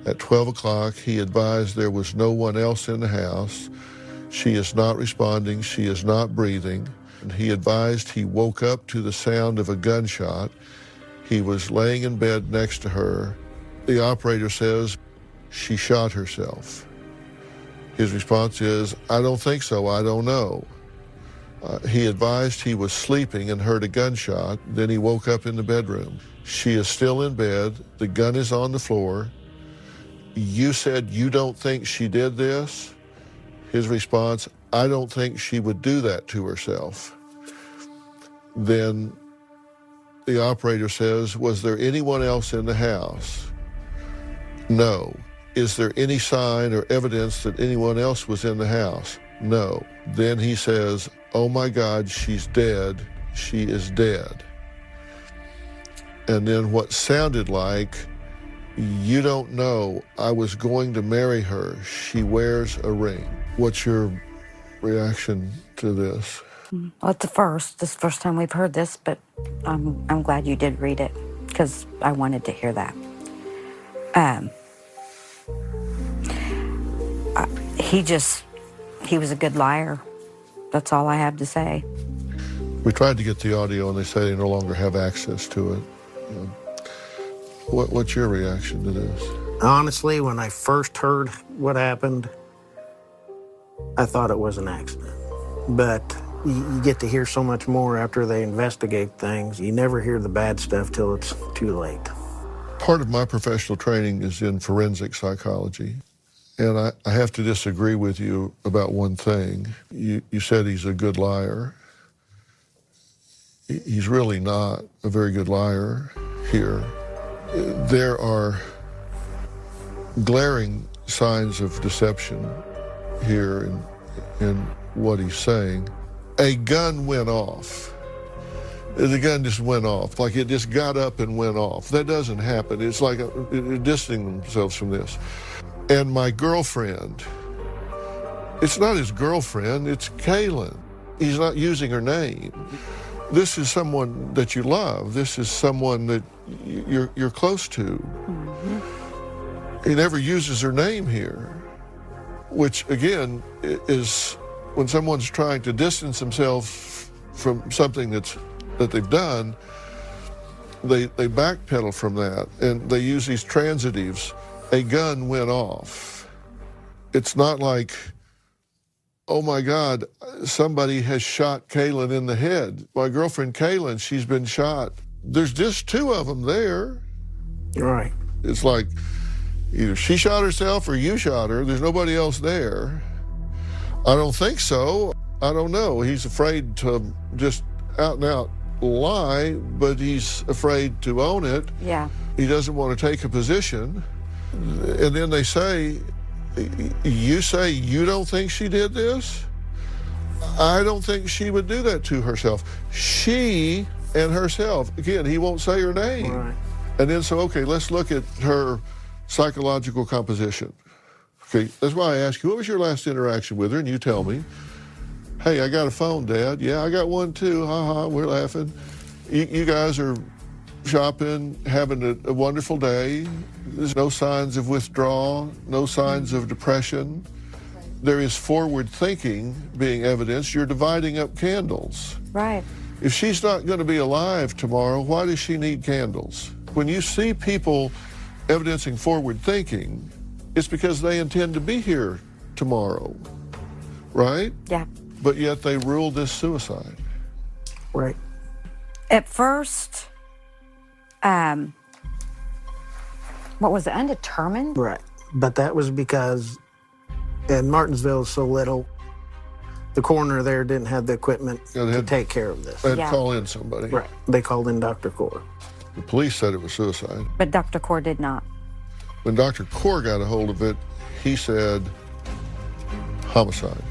At 12 o'clock, he advised there was no one else in the house. She is not responding. She is not breathing. And he advised he woke up to the sound of a gunshot. He was laying in bed next to her. The operator says she shot herself. His response is, "I don't think so. I don't know." He advised he was sleeping and heard a gunshot. Then he woke up in the bedroom. She is still in bed. The gun is on the floor. You said you don't think she did this? His response, "I don't think she would do that to herself." Then the operator says, "Was there anyone else in the house?" No. Is there any sign or evidence that anyone else was in the house? No. Then he says, "Oh my God, she's dead. She is dead." And then what sounded like, "You don't know. I was going to marry her. She wears a ring." What's your reaction to this? Well, it's this is the first time we've heard this, but I'm glad you did read it because I wanted to hear that. He was a good liar. That's all I have to say. We tried to get the audio and they say they no longer have access to it. What's your reaction to this? Honestly, when I first heard what happened, I thought it was an accident. But you get to hear so much more after they investigate things. You never hear the bad stuff till it's too late. Part of my professional training is in forensic psychology. And I have to disagree with you about one thing. You said he's a good liar. He's really not a very good liar here. There are glaring signs of deception here in what he's saying. A gun went off. The gun just went off, like it just got up and went off. That doesn't happen. It's like they're distancing themselves from this. And my girlfriend, it's not his girlfriend, it's Kaylin. He's not using her name. This is someone that you love. This is someone that you're close to. Mm-hmm. He never uses her name here, which again is when someone's trying to distance themselves from something that they've done, they backpedal from that and they use these transitives. A gun went off. It's not like, oh my God, somebody has shot Kaylin in the head. My girlfriend Kaylin, she's been shot. There's just two of them there. Right. It's like either she shot herself or you shot her. There's nobody else there. I don't think so. I don't know. He's afraid to just out and out lie, but he's afraid to own it. Yeah. He doesn't want to take a position. And then they say, you say you don't think she did this? I don't think she would do that to herself. She and herself. Again, he won't say her name. Right. And then so, okay, let's look at her psychological composition. Okay, that's why I ask you, what was your last interaction with her? And you tell me, hey, I got a phone, Dad. Yeah, I got one too. Ha, we're laughing. You guys are shopping, having a wonderful day. There's no signs of withdrawal, no signs of depression. There is forward thinking being evidenced. You're dividing up candles. Right. If she's not going to be alive tomorrow, why does she need candles? When you see people evidencing forward thinking, it's because they intend to be here tomorrow, right? Yeah. But yet they ruled this suicide. Right. At first, what was it, undetermined? Right. But that was because Martinsville is so little, the coroner there didn't have the equipment to take care of this. They had to call in somebody. Right. They called in Dr. Core. The police said it was suicide. But Dr. Core did not. When Dr. Core got a hold of it, he said homicide.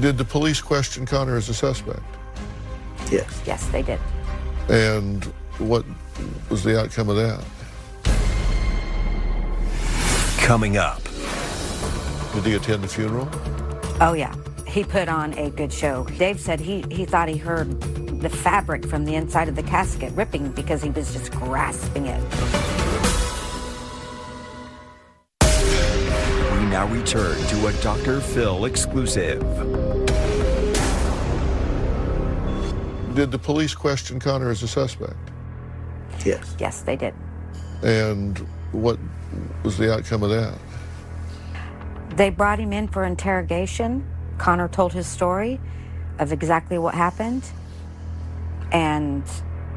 Did the police question Connor as a suspect? Yes. Yes, they did. And what was the outcome of that? Coming up. Did he attend the funeral? Oh, yeah. He put on a good show. Dave said he thought he heard the fabric from the inside of the casket ripping because he was just grasping it. We now return to a Dr. Phil exclusive. Did the police question Connor as a suspect? Yes. Yes, they did. And what was the outcome of that? They brought him in for interrogation. Connor told his story of exactly what happened, and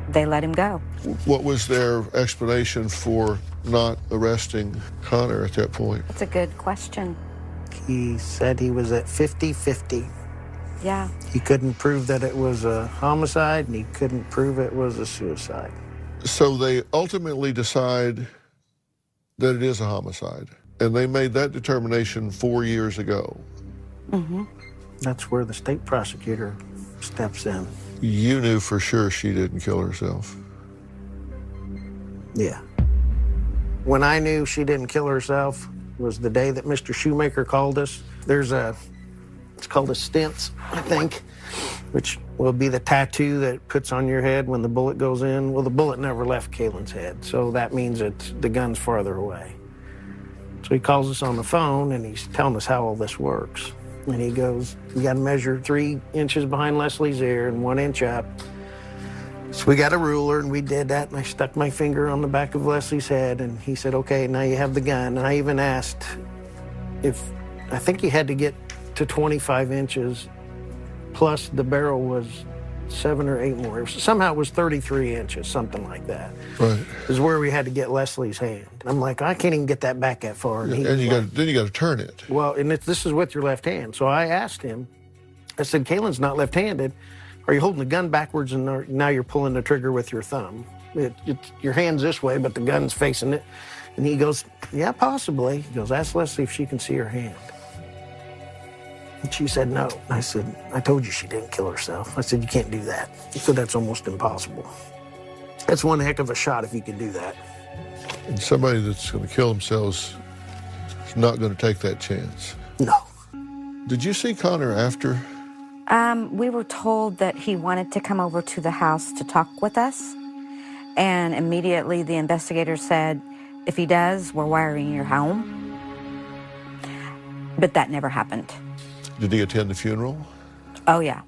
they let him go. What was their explanation for not arresting Connor at that point? That's a good question. He said he was at 50-50. Yeah. He couldn't prove that it was a homicide, and he couldn't prove it was a suicide. So they ultimately decide that it is a homicide, and they made that determination 4 years ago. Mm-hmm. That's where the state prosecutor steps in. You knew for sure she didn't kill herself. Yeah. When I knew she didn't kill herself was the day that Mr. Shoemaker called us. It's called a stents, I think, which will be the tattoo that puts on your head when the bullet goes in. Well, the bullet never left Kaylin's head, so that means the gun's farther away. So he calls us on the phone, and he's telling us how all this works. And he goes, we got to measure 3 inches behind Leslie's ear and 1 inch up. So we got a ruler, and we did that, and I stuck my finger on the back of Leslie's head, and he said, okay, now you have the gun. And I even asked I think you had to get to 25 inches, plus the barrel was 7 or 8 more. Somehow it was 33 inches, something like that. Right. Is where we had to get Leslie's hand. I'm like, I can't even get that back that far. And then you got to turn it. Well, and this is with your left hand. So I asked him, I said, Kaylin's not left-handed. Are you holding the gun backwards and now you're pulling the trigger with your thumb? Your hand's this way, but the gun's facing it. And he goes, yeah, possibly. He goes, ask Leslie if she can see her hand. And she said no. I said, I told you she didn't kill herself. I said, you can't do that. He said, that's almost impossible. That's one heck of a shot if you could do that. And somebody that's going to kill themselves is not going to take that chance. No. Did you see Connor after? We were told that he wanted to come over to the house to talk with us. And immediately the investigator said, if he does, we're wiring your home. But that never happened. Did he attend the funeral? Oh, yeah.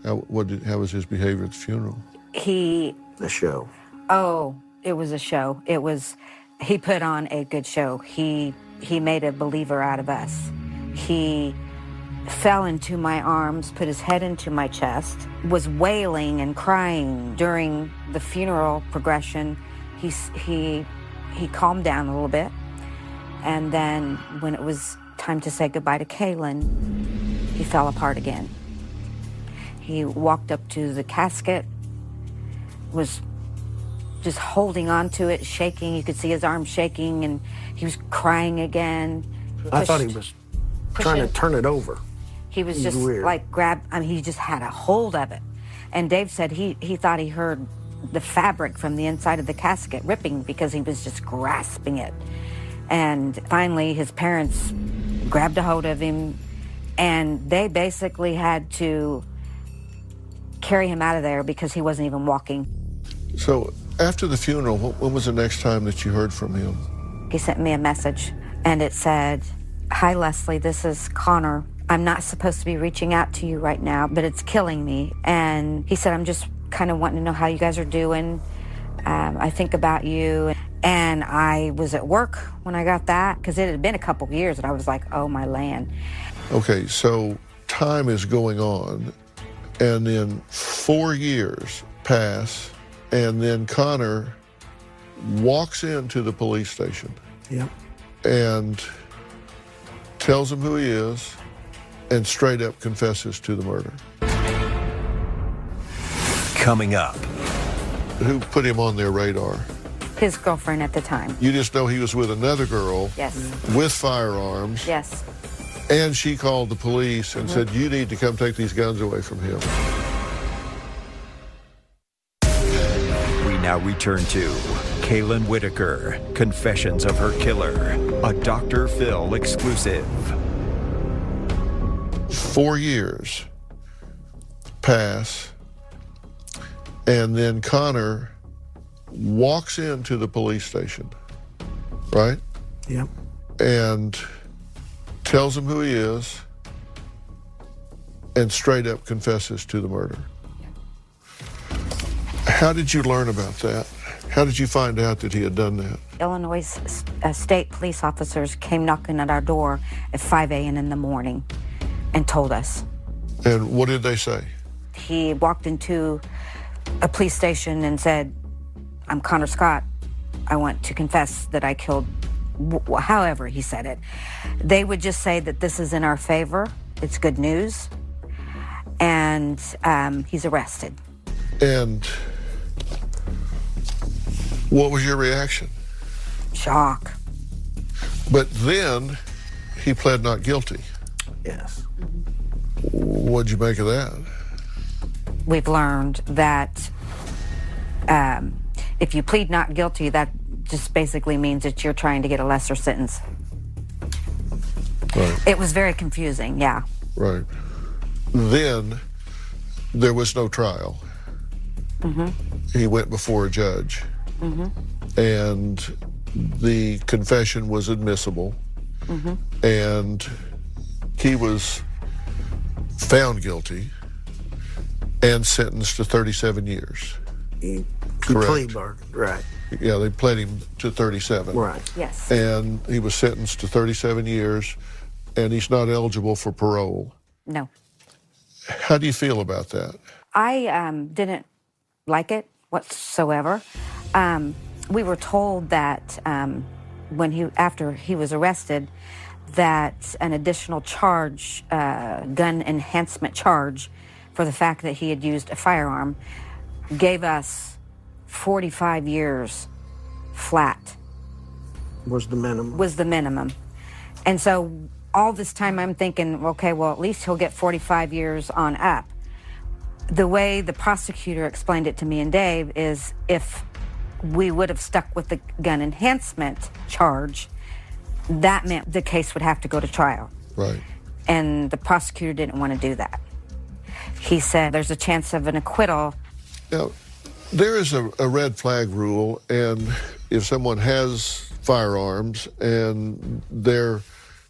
How was his behavior at the funeral? The show. Oh, it was a show. He put on a good show. He made a believer out of us. He fell into my arms, put his head into my chest, was wailing and crying during the funeral progression. He calmed down a little bit. And then when it was time to say goodbye to Kaylin, he fell apart again. He walked up to the casket, was just holding on to it, shaking. You could see his arm shaking, and he was crying again. I thought he was trying to turn it over. He was just weird. He just had a hold of it. And Dave said he thought he heard the fabric from the inside of the casket ripping because he was just grasping it. And finally, his parents grabbed a hold of him, and they basically had to carry him out of there because he wasn't even walking. So after the funeral, when was the next time that you heard from him? He sent me a message, and it said, "Hi, Leslie, this is Connor. I'm not supposed to be reaching out to you right now, but it's killing me." And he said, "I'm just kind of wanting to know how you guys are doing. I think about you." And I was at work when I got that, because it had been a couple years, and I was like, oh, my land. Okay, so time is going on, and then 4 years pass, and then Connor walks into the police station. Yep. And tells him who he is, and straight up confesses to the murder. Coming up. Who put him on their radar? His girlfriend at the time. You just know he was with another girl. Yes. With firearms. Yes. And she called the police and said, you need to come take these guns away from him. We now return to Kaylin Whitaker, Confessions of Her Killer, a Dr. Phil exclusive. 4 years pass, and then Connor walks into the police station, right? Yep. And tells him who he is, and straight up confesses to the murder. How did you learn about that? How did you find out that he had done that? Illinois state police officers came knocking at our door at 5 a.m. in the morning and told us. And what did they say? He walked into a police station and said, "I'm Connor Scott. I want to confess that I killed," however he said it. They would just say that this is in our favor. It's good news. And he's arrested. And what was your reaction? Shock. But then he pled not guilty. Yes. What'd you make of that? We've learned that if you plead not guilty, that just basically means that you're trying to get a lesser sentence. Right. It was very confusing, yeah. Right. Then there was no trial. Mm-hmm. He went before a judge. Mm-hmm. And the confession was admissible. Mm-hmm. And he was found guilty and sentenced to 37 years. He Correct. plea bargained, right. Yeah, they pled him to 37. Right. Yes. And he was sentenced to 37 years, and he's not eligible for parole. No. How do you feel about that? I didn't like it whatsoever. We were told that after he was arrested, that an additional charge, gun enhancement charge, for the fact that he had used a firearm, gave us 45 years flat. Was the minimum. Was the minimum. And so all this time I'm thinking, okay, well, at least he'll get 45 years on up. The way the prosecutor explained it to me and Dave is if we would have stuck with the gun enhancement charge, that meant the case would have to go to trial. Right. And the prosecutor didn't want to do that. He said there's a chance of an acquittal. Now, there is a red flag rule, and if someone has firearms and they're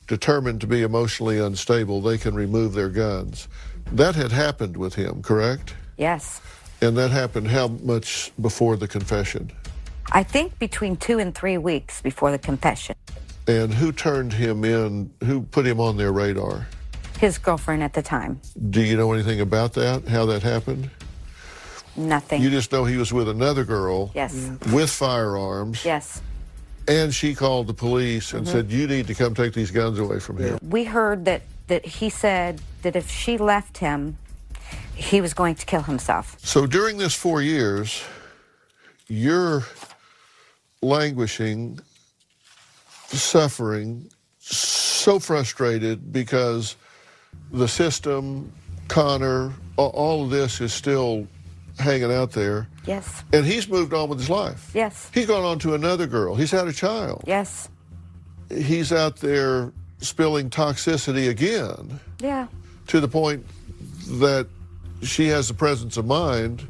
determined to be emotionally unstable, they can remove their guns. That had happened with him, correct? Yes. And that happened how much before the confession? I think between 2 and 3 weeks before the confession. And who turned him in? Who put him on their radar? His girlfriend at the time. Do you know anything about that, how that happened? Nothing. You just know he was with another girl. Yes. With firearms. Yes. And she called the police and said, you need to come take these guns away from him. We heard that he said that if she left him, he was going to kill himself. So during this 4 years, you're languishing, suffering, so frustrated because the system, Connor, all of this is still hanging out there. Yes. And he's moved on with his life. Yes. He's gone on to another girl. He's had a child. Yes. he's out there spilling toxicity again. Yeah. To the point that she has the presence of mind,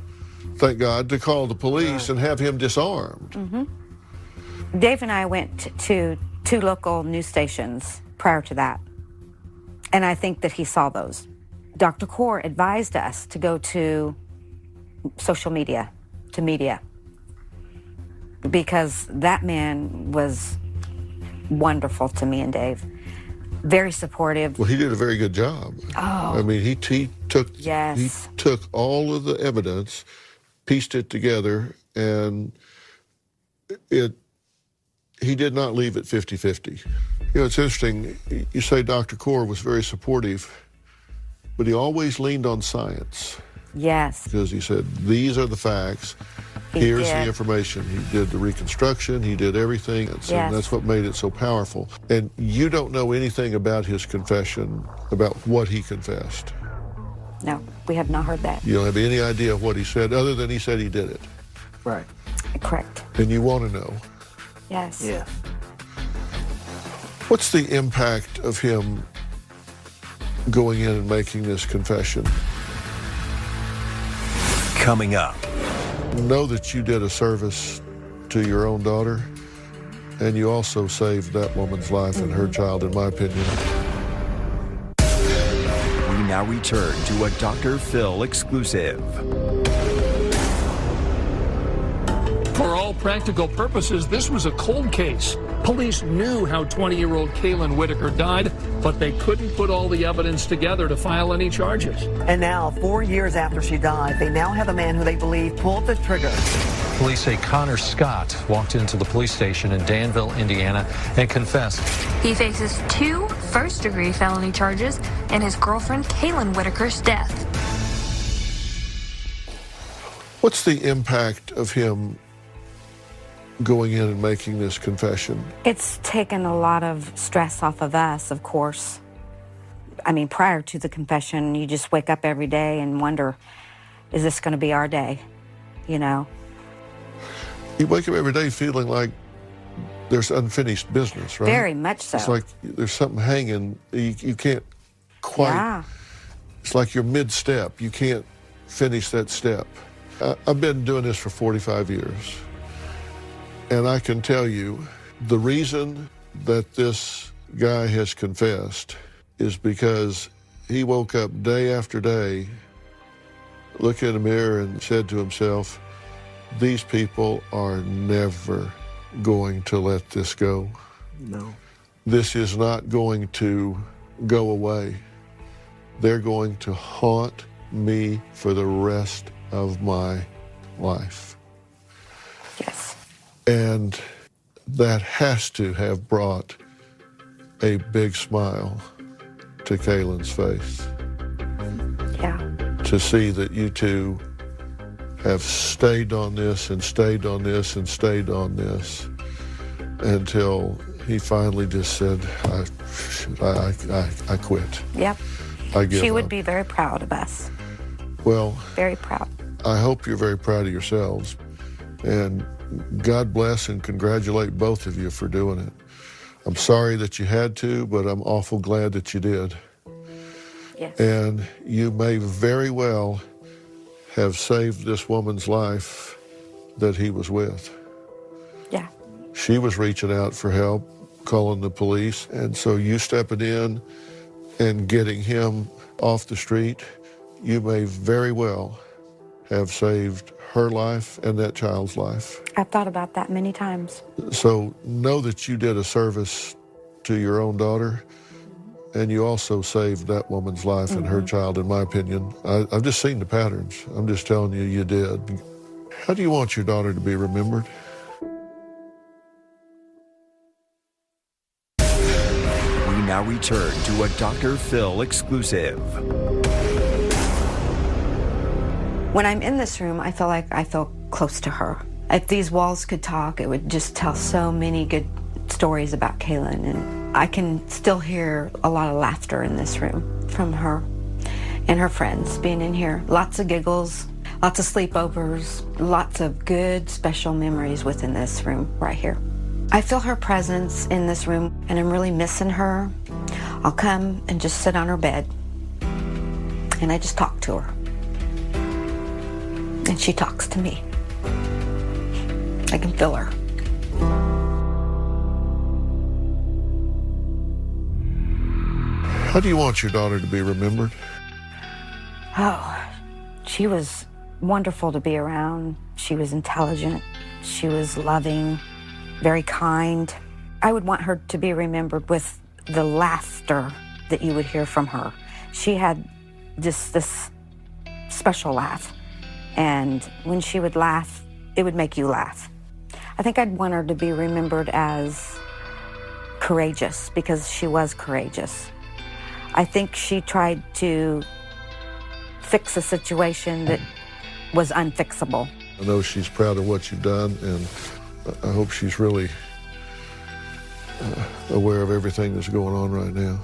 thank God, to call the police and have him disarmed. Mm-hmm. Dave and I went to 2 local news stations prior to that, and I think that he saw those. Dr. Kaur advised us to go to social media, to media, because that man was wonderful to me and Dave. Very supportive. Well, he did a very good job. Oh. I mean, he took all of the evidence, pieced it together, and he did not leave it 50-50. You know, it's interesting. You say Dr. Kaur was very supportive, but he always leaned on science. Yes. Because he said, these are the facts. Here's the information. He did the reconstruction. He did everything. And so that's what made it so powerful. And you don't know anything about his confession, about what he confessed. No, we have not heard that. You don't have any idea of what he said, other than he said he did it. Right. Correct. And you want to know. Yes. Yeah. What's the impact of him going in and making this confession? Coming up. Know that you did a service to your own daughter, and you also saved that woman's life and her child, in my opinion. We now return to a Dr. Phil exclusive. For all practical purposes, this was a cold case. Police knew how 20-year-old Kaylin Whitaker died, but they couldn't put all the evidence together to file any charges. And now, 4 years after she died, they now have a man who they believe pulled the trigger. Police say Connor Scott walked into the police station in Danville, Indiana, and confessed. He faces 2 first-degree felony charges and his girlfriend Kaylin Whitaker's death. What's the impact of him going in and making this confession? It's taken a lot of stress off of us, of course. I mean, prior to the confession, you just wake up every day and wonder, is this going to be our day? You know? You wake up every day feeling like there's unfinished business, right? Very much so. It's like there's something hanging. You can't quite. Yeah. It's like you're mid-step. You can't finish that step. I've been doing this for 45 years. And I can tell you, the reason that this guy has confessed is because he woke up day after day, looked in the mirror and said to himself, these people are never going to let this go. No. This is not going to go away. They're going to haunt me for the rest of my life. Yes. And that has to have brought a big smile to Kaylin's face. Yeah. To see that you two have stayed on this and stayed on this and stayed on this until he finally just said, I quit. Yep. I give She up. would be very proud of us. Well, very proud. I hope you're very proud of yourselves. And God bless and congratulate both of you for doing it. I'm sorry that you had to, but I'm awful glad that you did. Yes. And you may very well have saved this woman's life that he was with. Yeah. She was reaching out for help, calling the police, and so you stepping in and getting him off the street, you may very well have saved her life and that child's life. I've thought about that many times. So know that you did a service to your own daughter, and you also saved that woman's life and her child, in my opinion. I've just seen the patterns. I'm just telling you, you did. How do you want your daughter to be remembered? We now return to a Dr. Phil exclusive. When I'm in this room, I feel like I feel close to her. If these walls could talk, it would just tell so many good stories about Kaylin. And I can still hear a lot of laughter in this room from her and her friends being in here. Lots of giggles, lots of sleepovers, lots of good, special memories within this room right here. I feel her presence in this room. and I'm really missing her, I'll come and just sit on her bed and I just talk to her. And she talks to me. I can feel her. How do you want your daughter to be remembered? Oh, she was wonderful to be around. She was intelligent. She was loving, very kind. I would want her to be remembered with the laughter that you would hear from her. She had just this special laugh. And when she would laugh, it would make you laugh. I think I'd want her to be remembered as courageous, because she was courageous. I think she tried to fix a situation that was unfixable. I know she's proud of what you've done, and I hope she's really aware of everything that's going on right now.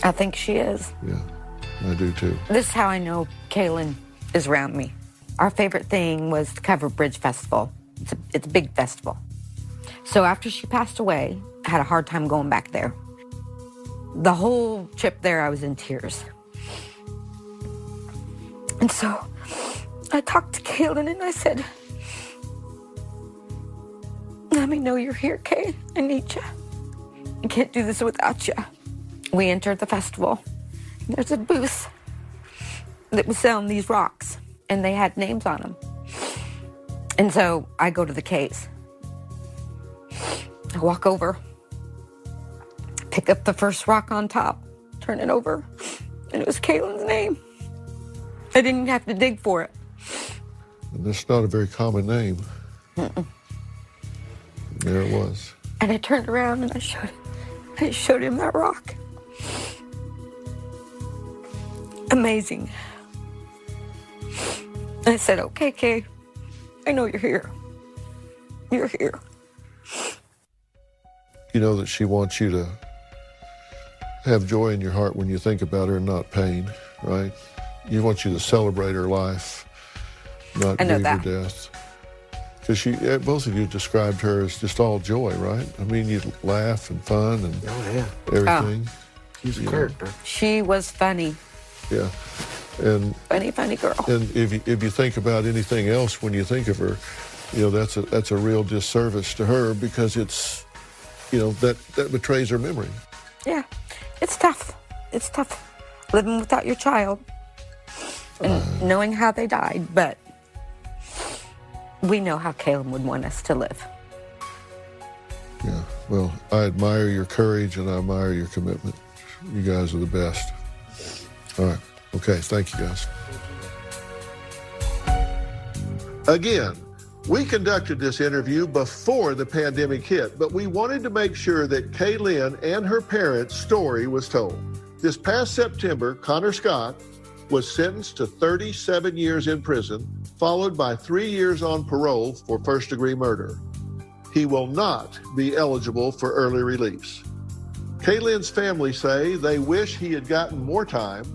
I think she is. Yeah, I do too. This is how I know Kaylin is around me. Our favorite thing was the Cover Bridge Festival. It's a big festival. So after she passed away, I had a hard time going back there. The whole trip there, I was in tears. And so I talked to Kaylin and I said, let me know you're here, Kay. I need you. I can't do this without you. We entered the festival. There's a booth that was selling these rocks, and they had names on them. And so I go to the case. I walk over, pick up the first rock on top, turn it over, and it was Kaylin's name. I didn't have to dig for it. And that's not a very common name. Mm-mm. There it was. And I turned around and I showed him that rock. Amazing. I said, okay, Kay, I know you're here. You're here. You know that she wants you to have joy in your heart when you think about her and not pain, right? You want you to celebrate her life, not grieve her death. Because both of you described her as just all joy, right? I mean, you laugh and fun and everything. Oh, she's a character. She was funny. Yeah. And funny girl. And if you think about anything else when you think of her, you know, that's a real disservice to her, because it's, you know, that betrays her memory. Yeah, it's tough. It's tough living without your child and knowing how they died, but we know how Kaylin would want us to live. Yeah, well, I admire your courage and I admire your commitment. You guys are the best. All right. Okay, thank you, guys. Again, we conducted this interview before the pandemic hit, but we wanted to make sure that Kaylin and her parents' story was told. This past September, Connor Scott was sentenced to 37 years in prison, followed by 3 years on parole for first-degree murder. He will not be eligible for early release. Kaylin's family say they wish he had gotten more time,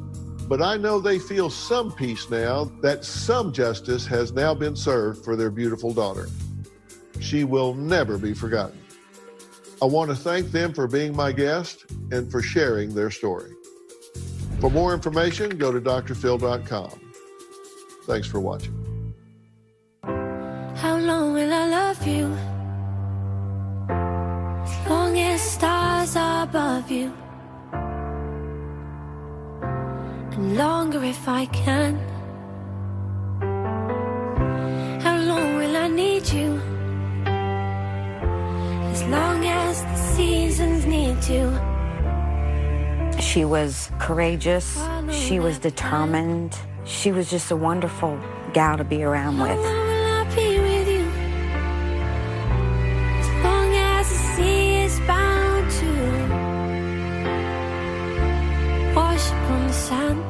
but I know they feel some peace now that some justice has now been served for their beautiful daughter. She will never be forgotten. I want to thank them for being my guest and for sharing their story. For more information, go to drphil.com. Thanks for watching. How long will I love you? As long as stars are above you. And longer if I can. How long will I need you? As long as the seasons need to. She was courageous. She was determined. She was just a wonderful gal to be around with. How long will I be with you? As long as the sea is bound to wash upon the sand.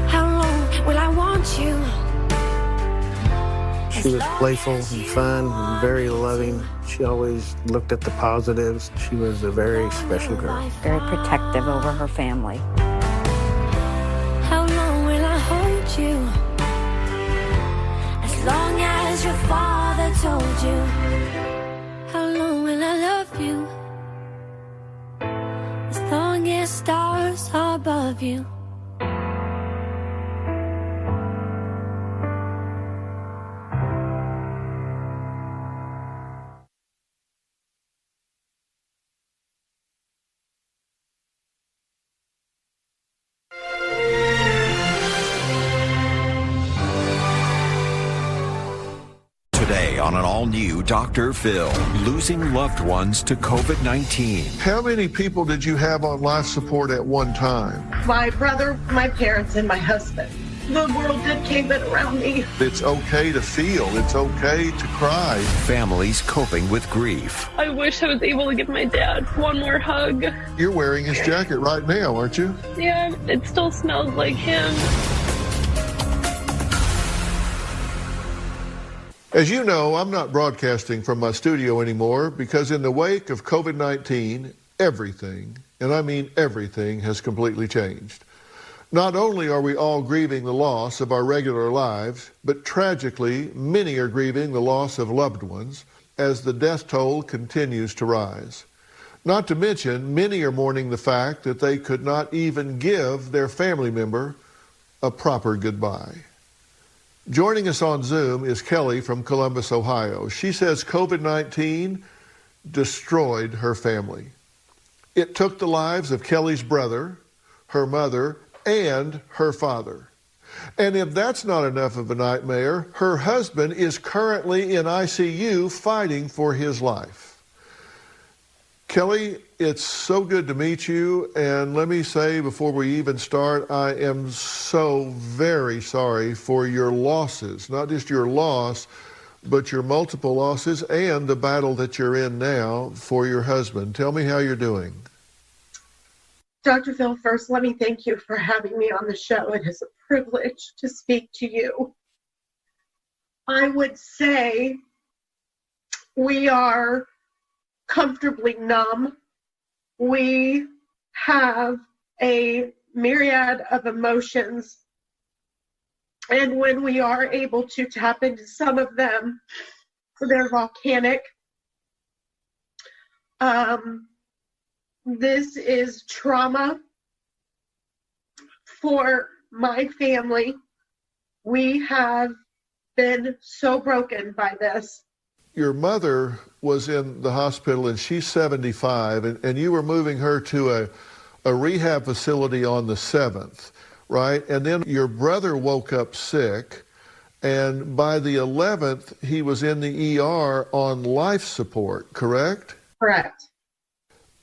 How long will I want you? She was playful and fun and very loving. She always looked at the positives. She was a very special girl. Very protective over her family. How long will I hold you? As long as your father told you. How long you. As long as stars are above you. Today on an all-new Dr. Phil, losing loved ones to COVID-19. How many people did you have on life support at one time? My brother, my parents, and my husband. The world did cave in around me. It's okay to feel. It's okay to cry. Families coping with grief. I wish I was able to give my dad one more hug. You're wearing his jacket right now, aren't you? Yeah, it still smells like him. As you know, I'm not broadcasting from my studio anymore because in the wake of COVID-19, everything, and I mean everything, has completely changed. Not only are we all grieving the loss of our regular lives, but tragically, many are grieving the loss of loved ones as the death toll continues to rise. Not to mention, many are mourning the fact that they could not even give their family member a proper goodbye. Joining us on Zoom is Kelly from Columbus, Ohio. She says COVID-19 destroyed her family. It took the lives of Kelly's brother, her mother, and her father. And if that's not enough of a nightmare, her husband is currently in ICU fighting for his life. Kelly, it's so good to meet you, and let me say before we even start, I am so very sorry for your losses, not just your loss, but your multiple losses and the battle that you're in now for your husband. Tell me how you're doing. Dr. Phil, first, let me thank you for having me on the show. It is a privilege to speak to you. I would say we are comfortably numb. We have a myriad of emotions, and when we are able to tap into some of them, they're volcanic. This is trauma for my family. We have been so broken by this. Your mother was in the hospital and she's 75, and you were moving her to a rehab facility on the 7th, right? And then your brother woke up sick, and by the 11th, he was in the ER on life support, correct? Correct.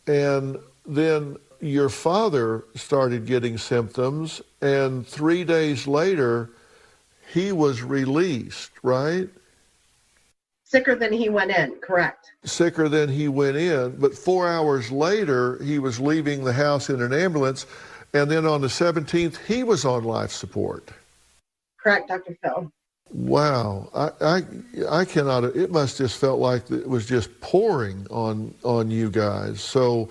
And then your father started getting symptoms, and 3 days later, he was released, right? Sicker than he went in, correct. Sicker than he went in, but 4 hours later, he was leaving the house in an ambulance, and then on the 17th, he was on life support. Correct, Dr. Phil. Wow, I cannot, it must just felt like it was just pouring on you guys. So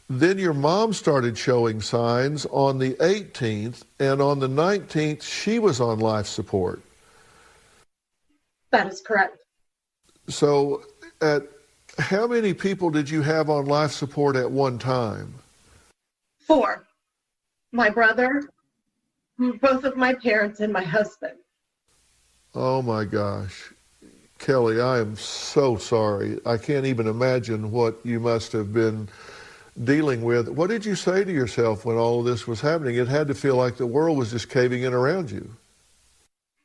then your mom started showing signs on the 18th, and on the 19th, she was on life support. That is correct. So how many people did you have on life support at one time? 4. My brother, both of my parents, and my husband. Oh my gosh. Kelly, I am so sorry. I can't even imagine what you must have been dealing with. What did you say to yourself when all of this was happening? It had to feel like the world was just caving in around you.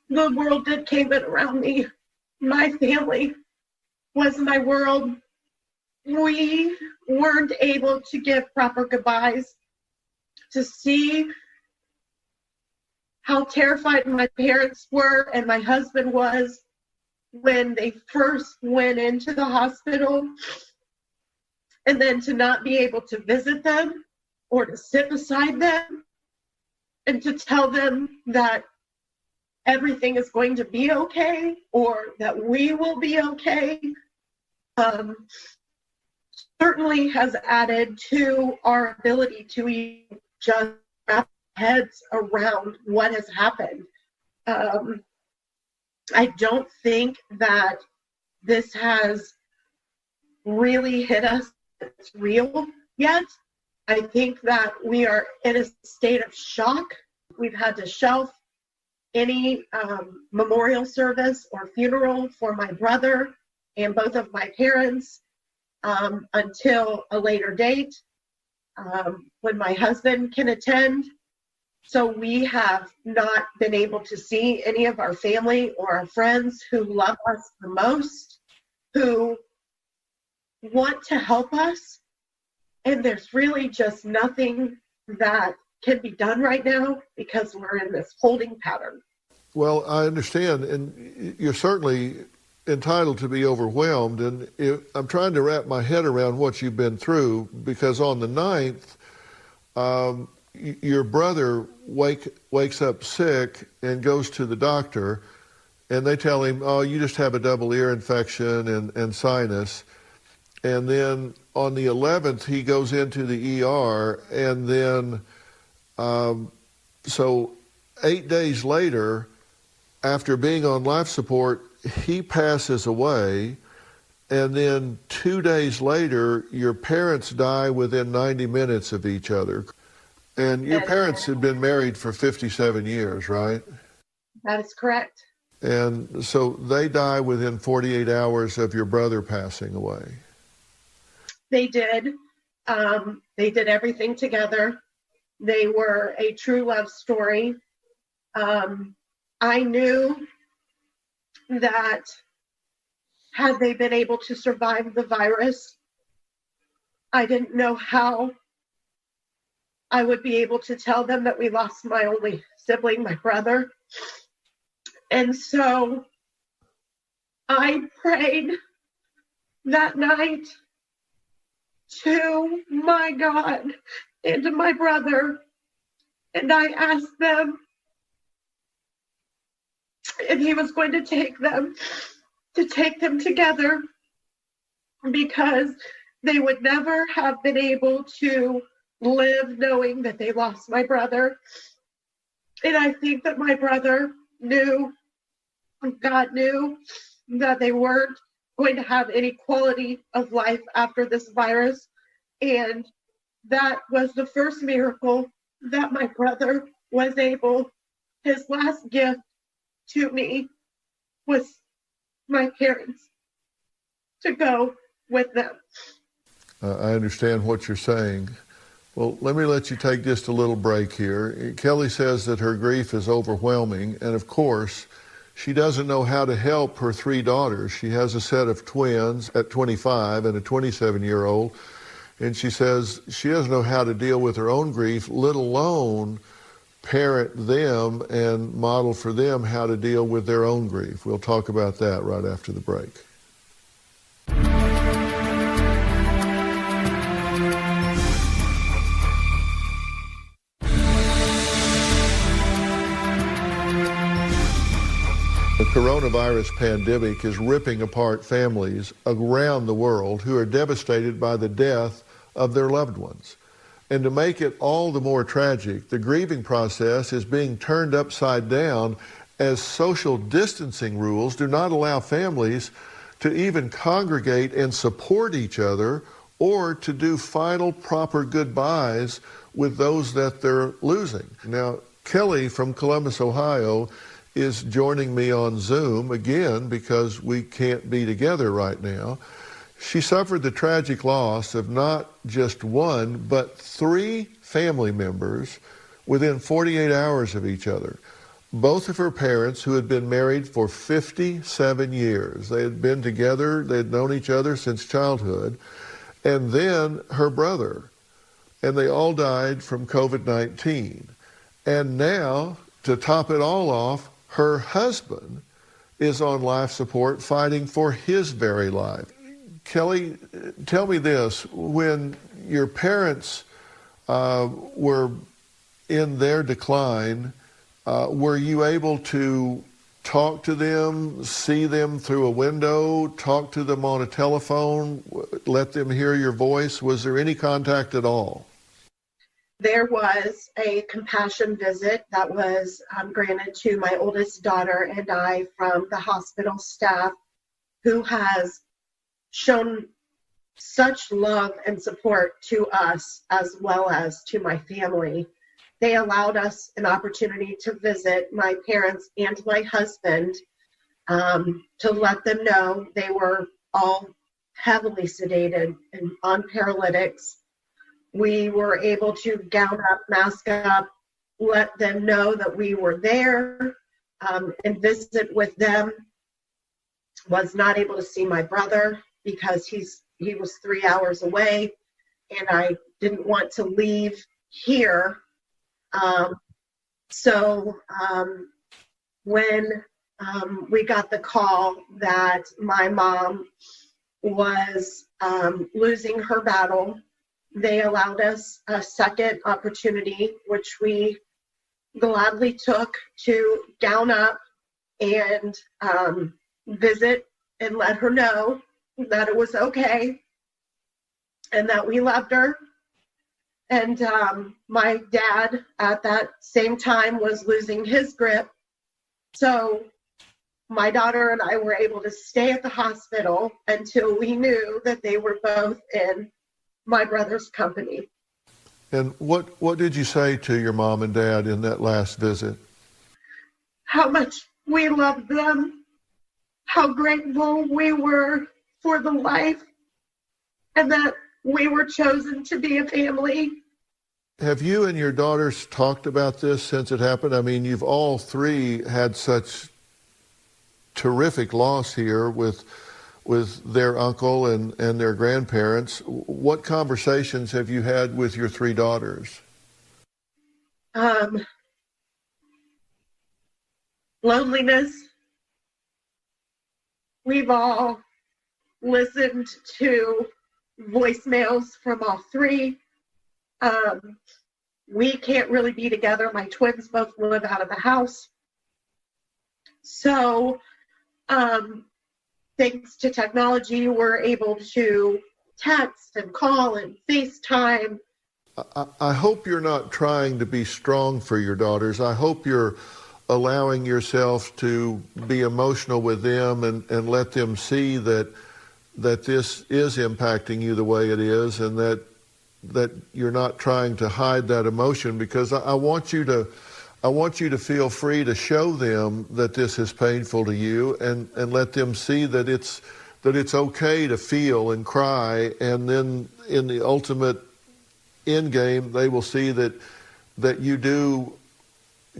The world did cave in around me. My family was my world. We weren't able to give proper goodbyes. To see how terrified my parents were and my husband was when they first went into the hospital, and then to not be able to visit them or to sit beside them and to tell them that everything is going to be okay or that we will be okay, certainly has added to our ability to even just wrap heads around what has happened. I don't think that this has really hit us it's real yet. I think that we are in a state of shock. We've had to shelf any memorial service or funeral for my brother and both of my parents until a later date when my husband can attend. So we have not been able to see any of our family or our friends who love us the most, who want to help us. And there's really just nothing that can be done right now because we're in this holding pattern. Well, I understand, and you're certainly entitled to be overwhelmed, and I'm trying to wrap my head around what you've been through, because on the 9th, your brother wakes up sick and goes to the doctor, and they tell him, oh, you just have a double ear infection and sinus. And then on the 11th, he goes into the ER, and then so 8 days later, after being on life support, he passes away, and then 2 days later, your parents die within 90 minutes of each other. And your parents had been married for 57 years, right? That is correct. And so they die within 48 hours of your brother passing away. They did. They did everything together. They were a true love story. I knew that had they been able to survive the virus, I didn't know how I would be able to tell them that we lost my only sibling, my brother. And so I prayed that night to my God and to my brother, and I asked them if he was going to take them together, because they would never have been able to live knowing that they lost my brother. And I think that my brother knew, God knew, that they weren't going to have any quality of life after this virus. And that was the first miracle that my brother was able, his last gift to me was my parents, to go with them. I understand what you're saying. Well, let me let you take just a little break here. Kelly says that her grief is overwhelming, and of course, she doesn't know how to help her 3 daughters. She has a set of twins at 25 and a 27-year-old, and she says she doesn't know how to deal with her own grief, let alone parent them and model for them how to deal with their own grief. We'll talk about that right after the break. The coronavirus pandemic is ripping apart families around the world who are devastated by the death of their loved ones. And to make it all the more tragic, the grieving process is being turned upside down as social distancing rules do not allow families to even congregate and support each other or to do final proper goodbyes with those that they're losing. Now, Kelly from Columbus, Ohio, is joining me on Zoom again because we can't be together right now. She suffered the tragic loss of not just one, but 3 family members within 48 hours of each other. Both of her parents, who had been married for 57 years. They had been together, they had known each other since childhood. And then her brother. And they all died from COVID-19. And now, to top it all off, her husband is on life support fighting for his very life. Kelly, tell me this, when your parents were in their decline, were you able to talk to them, see them through a window, talk to them on a telephone, let them hear your voice? Was there any contact at all? There was a compassion visit that was granted to my oldest daughter and I from the hospital staff, who has shown such love and support to us as well as to my family. They allowed us an opportunity to visit my parents and my husband, to let them know they were all heavily sedated and on paralytics. We were able to gown up, mask up, let them know that we were there, and visit with them. Was not able to see my brother because he was 3 hours away, and I didn't want to leave here. So when we got the call that my mom was losing her battle, they allowed us a second opportunity, which we gladly took, to gown up and visit and let her know that it was okay and that we loved her. And my dad at that same time was losing his grip. So my daughter and I were able to stay at the hospital until we knew that they were both in my brother's company. And what did you say to your mom and dad in that last visit? How much we loved them, how grateful we were for the life, and that we were chosen to be a family. Have you and your daughters talked about this since it happened? I mean, you've all three had such terrific loss here with their uncle and their grandparents. What conversations have you had with your three daughters? Loneliness. We've all listened to voicemails from all three. We can't really be together. My twins both live out of the house. So, thanks to technology, we're able to text and call and FaceTime. I hope you're not trying to be strong for your daughters. I hope you're allowing yourself to be emotional with them and let them see that this is impacting you the way it is, and that you're not trying to hide that emotion, because I want you to feel free to show them that this is painful to you, and let them see that it's okay to feel and cry, and then in the ultimate end game they will see that you do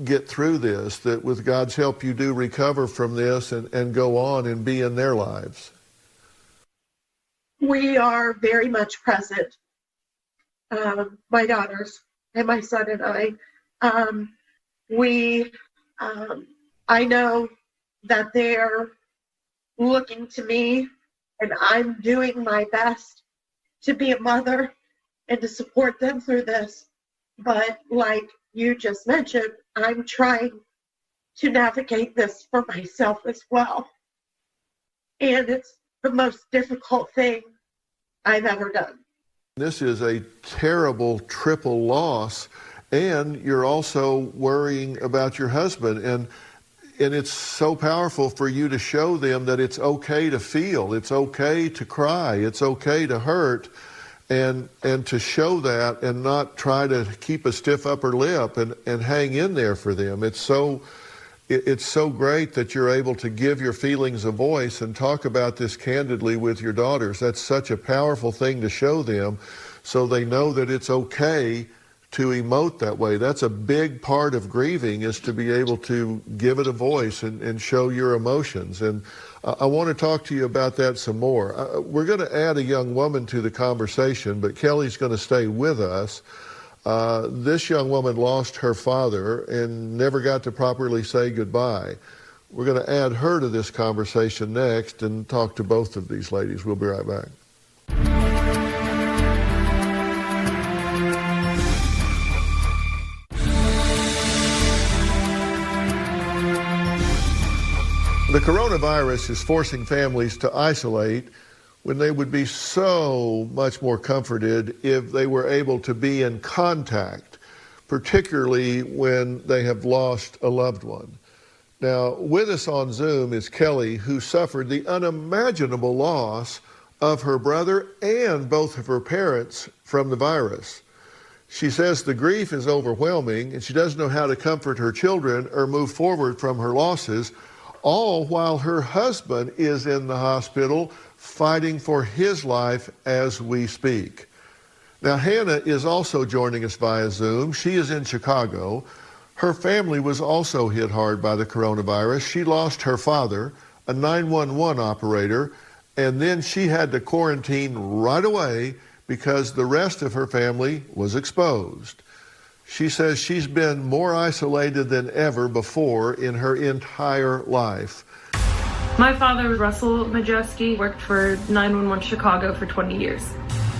get through this, that with God's help you do recover from this and go on and be in their lives. We are very much present, my daughters and my son and I. I know that they're looking to me, and I'm doing my best to be a mother and to support them through this. But like you just mentioned, I'm trying to navigate this for myself as well. And it's the most difficult thing I've ever done. This is a terrible triple loss, and you're also worrying about your husband, and it's so powerful for you to show them that it's okay to feel, it's okay to cry, it's okay to hurt, and to show that and not try to keep a stiff upper lip and hang in there for them. It's so great that you're able to give your feelings a voice and talk about this candidly with your daughters. That's such a powerful thing to show them, so they know that it's okay to emote that way. That's a big part of grieving, is to be able to give it a voice and show your emotions. And I want to talk to you about that some more. We're going to add a young woman to the conversation, but Kelly's going to stay with us. This young woman lost her father and never got to properly say goodbye. We're going to add her to this conversation next and talk to both of these ladies. We'll be right back. The coronavirus is forcing families to isolate when they would be so much more comforted if they were able to be in contact, particularly when they have lost a loved one. Now, with us on Zoom is Kelly, who suffered the unimaginable loss of her brother and both of her parents from the virus. She says the grief is overwhelming and she doesn't know how to comfort her children or move forward from her losses, all while her husband is in the hospital fighting for his life as we speak. Now, Hannah is also joining us via Zoom. She is in Chicago. Her family was also hit hard by the coronavirus. She lost her father, a 911 operator, and then she had to quarantine right away because the rest of her family was exposed. She says she's been more isolated than ever before in her entire life. My father, Russell Majeski, worked for 911 Chicago for 20 years.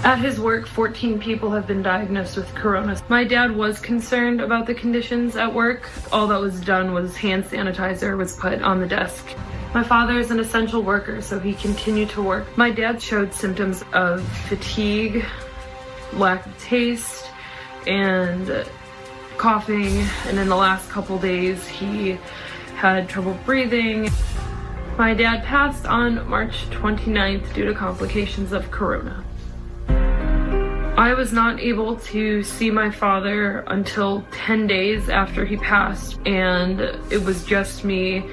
At his work, 14 people have been diagnosed with corona. My dad was concerned about the conditions at work. All that was done was hand sanitizer was put on the desk. My father is an essential worker, so he continued to work. My dad showed symptoms of fatigue, lack of taste, and coughing. And in the last couple days, he had trouble breathing. My dad passed on March 29th due to complications of corona. I was not able to see my father until 10 days after he passed, and it was just me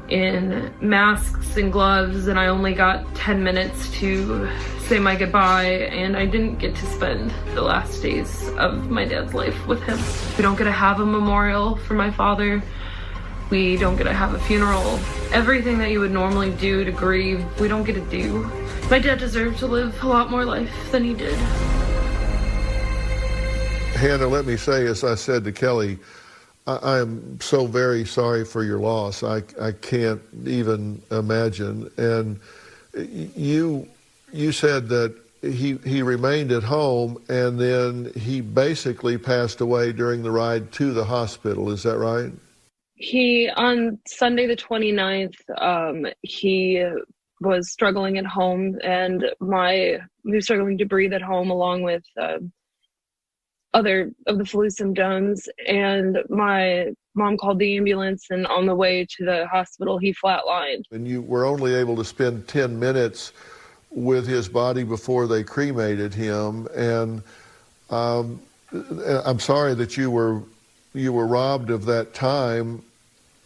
in masks and gloves, and I only got 10 minutes to say my goodbye, and I didn't get to spend the last days of my dad's life with him. We don't get to have a memorial for my father. We don't get to have a funeral. Everything that you would normally do to grieve, we don't get to do. My dad deserved to live a lot more life than he did. Hannah, let me say, as I said to Kelly, I am so very sorry for your loss. I can't even imagine. And you said that he remained at home and then he basically passed away during the ride to the hospital. Is that right? On Sunday the 29th, he was struggling at home, and he was struggling to breathe at home along with other of the flu symptoms, and my mom called the ambulance, and on the way to the hospital he flatlined. And you were only able to spend 10 minutes with his body before they cremated him, and I'm sorry that you were robbed of that time.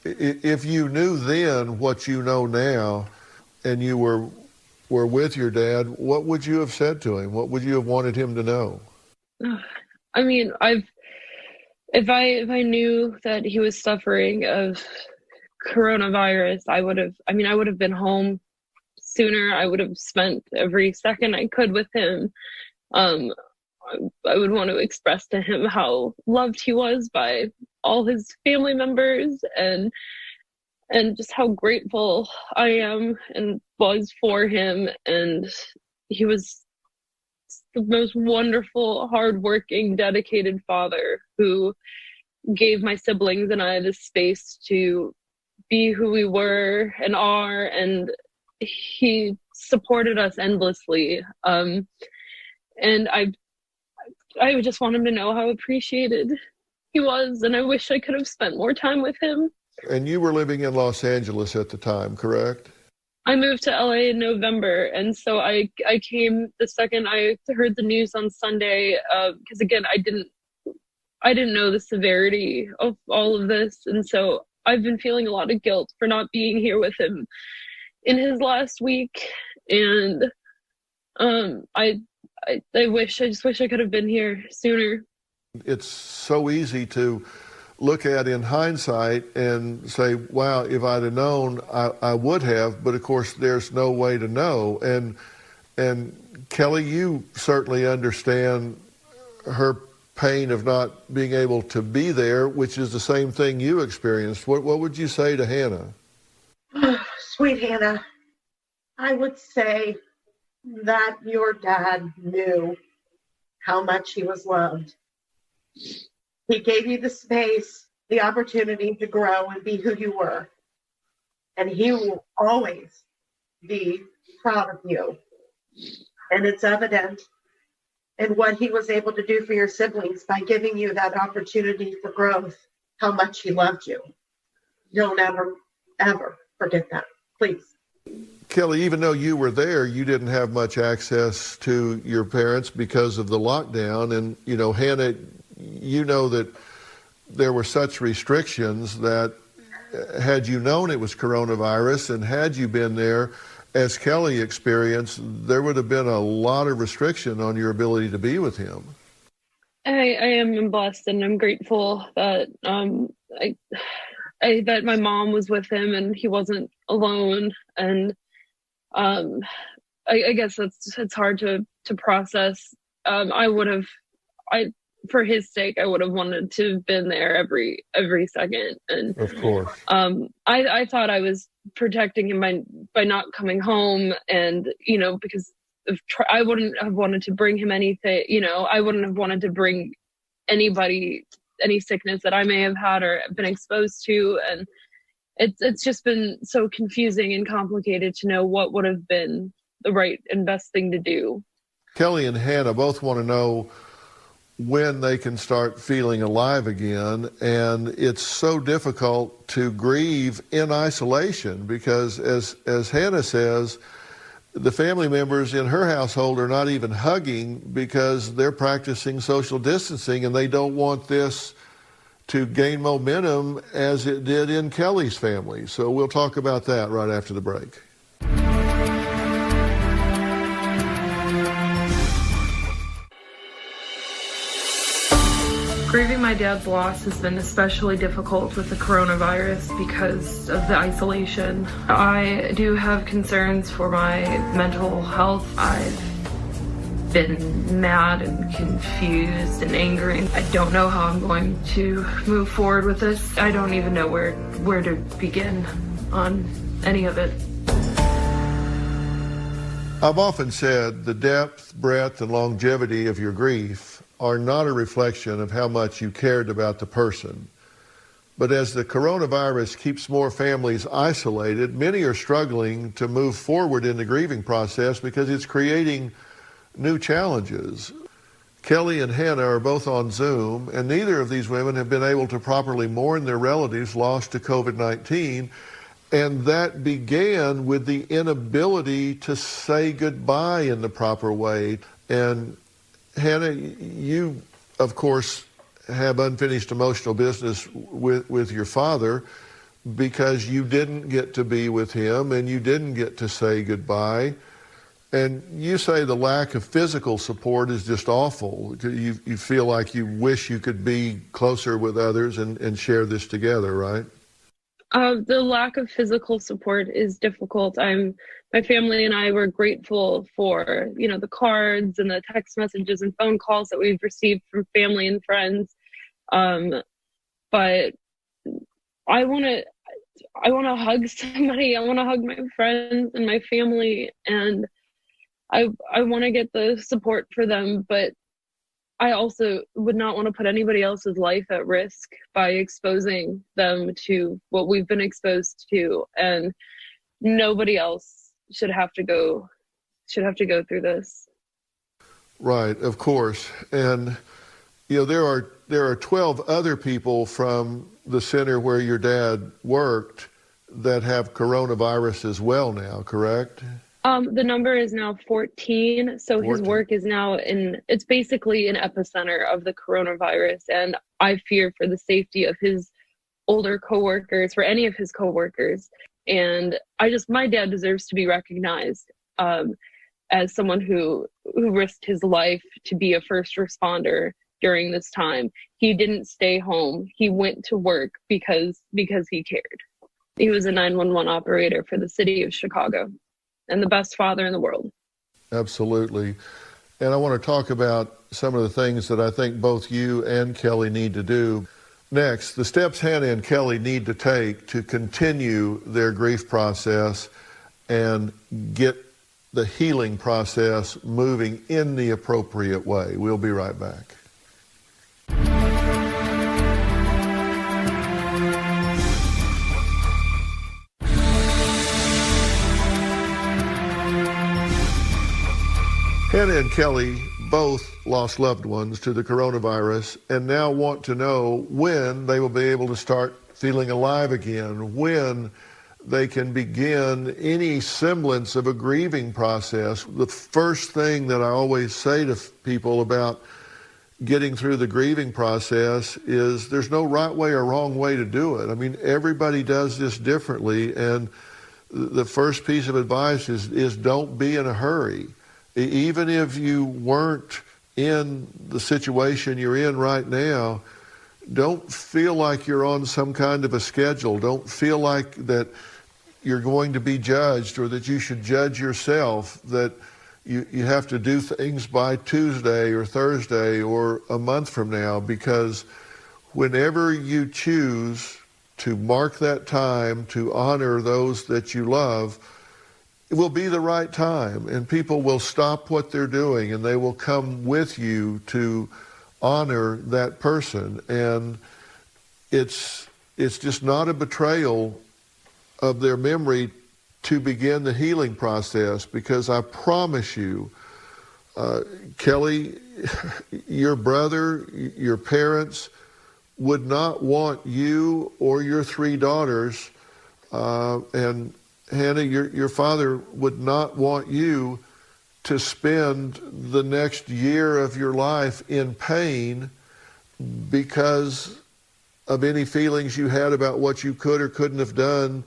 If you knew then what you know now, and you were with your dad, what would you have said to him? What would you have wanted him to know? I mean, if I knew that he was suffering of coronavirus, I would have been home sooner. I would have spent every second I could with him. I would want to express to him how loved he was by all his family members, and just how grateful I am and was for him. And he was the most wonderful, hardworking, dedicated father who gave my siblings and I the space to be who we were and are, and he supported us endlessly. And I just want him to know how appreciated he was, and I wish I could have spent more time with him. And you were living in Los Angeles at the time, correct? I moved to LA in November, and so I came the second I heard the news on Sunday, because again, I didn't know the severity of all of this, and so I've been feeling a lot of guilt for not being here with him in his last week, and I just wish I could have been here sooner. It's so easy to look at in hindsight and say, wow, if I'd have known, I would have, but of course there's no way to know. And Kelly, you certainly understand her pain of not being able to be there, which is the same thing you experienced. What would you say to Hannah? Sweet Hannah, I would say that your dad knew how much he was loved. He gave you the space, the opportunity to grow and be who you were. And he will always be proud of you. And it's evident in what he was able to do for your siblings by giving you that opportunity for growth, how much he loved you. Don't ever, ever forget that, please. Kelly, even though you were there, you didn't have much access to your parents because of the lockdown. And, you know, Hannah, you know that there were such restrictions that had you known it was coronavirus and had you been there, as Kelly experienced, there would have been a lot of restriction on your ability to be with him. I am blessed and I'm grateful that that my mom was with him and he wasn't alone. And I guess it's hard to process. For his sake, I would have wanted to have been there every second. And of course, I thought I was protecting him by not coming home, and you know, because I wouldn't have wanted to bring him anything. You know, I wouldn't have wanted to bring anybody any sickness that I may have had or been exposed to, and it's just been so confusing and complicated to know what would have been the right and best thing to do. Kelly and Hannah both want to know when they can start feeling alive again, and it's so difficult to grieve in isolation because, as Hannah says, the family members in her household are not even hugging because they're practicing social distancing, and they don't want this to gain momentum as it did in Kelly's family. So we'll talk about that right after the break. Grieving my dad's loss has been especially difficult with the coronavirus because of the isolation. I do have concerns for my mental health. I've been mad and confused and angry. I don't know how I'm going to move forward with this. I don't even know where to begin on any of it. I've often said the depth, breadth, and longevity of your grief are not a reflection of how much you cared about the person. But as the coronavirus keeps more families isolated, many are struggling to move forward in the grieving process because it's creating new challenges. Kelly and Hannah are both on Zoom, and neither of these women have been able to properly mourn their relatives lost to COVID-19, and that began with the inability to say goodbye in the proper way. And Hannah, you, of course, have unfinished emotional business with your father because you didn't get to be with him and you didn't get to say goodbye. And you say the lack of physical support is just awful. You feel like you wish you could be closer with others and share this together, right? The lack of physical support is difficult. My family and I were grateful for, you know, the cards and the text messages and phone calls that we've received from family and friends. But I want to hug somebody. I want to hug my friends and my family, and I want to get the support for them, but I also would not want to put anybody else's life at risk by exposing them to what we've been exposed to, and nobody else should have to go through this. Right, of course. And you know, there are 12 other people from the center where your dad worked that have coronavirus as well now, correct? The number is now 14. So 14. His work is now it's basically an epicenter of the coronavirus. And I fear for the safety of his older coworkers, for any of his coworkers. And my dad deserves to be recognized as someone who risked his life to be a first responder during this time. He didn't stay home. He went to work because he cared. He was a 911 operator for the city of Chicago and the best father in the world. Absolutely. And I want to talk about some of the things that I think both you and Kelly need to do. Next, the steps Hannah and Kelly need to take to continue their grief process and get the healing process moving in the appropriate way. We'll be right back. Hannah and Kelly both lost loved ones to the coronavirus and now want to know when they will be able to start feeling alive again, when they can begin any semblance of a grieving process. The first thing that I always say to people about getting through the grieving process is there's no right way or wrong way to do it. I mean, everybody does this differently, and the first piece of advice is don't be in a hurry. Even if you weren't in the situation you're in right now, don't feel like you're on some kind of a schedule. Don't feel like that you're going to be judged or that you should judge yourself, that you have to do things by Tuesday or Thursday or a month from now, because whenever you choose to mark that time to honor those that you love, it will be the right time, and people will stop what they're doing and they will come with you to honor that person. And it's just not a betrayal of their memory to begin the healing process, because I promise you, Kelly, your brother, your parents would not want you or your 3 daughters, and Hannah, your father would not want you to spend the next year of your life in pain because of any feelings you had about what you could or couldn't have done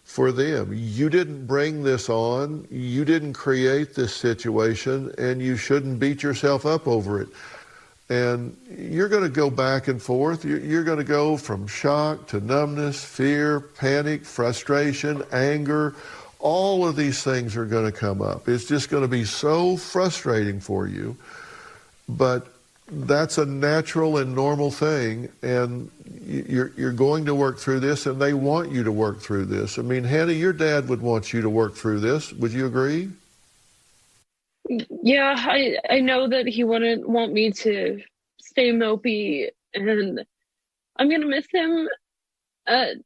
for them. You didn't bring this on, you didn't create this situation, and you shouldn't beat yourself up over it. And you're going to go back and forth. You're going to go from shock to numbness, fear, panic, frustration, anger. All of these things are going to come up. It's just going to be so frustrating for you. But that's a natural and normal thing, and you're going to work through this, and they want you to work through this. I mean, Hannah, your dad would want you to work through this. Would you agree? Yeah, I know that he wouldn't want me to stay mopey, and I'm going to miss him at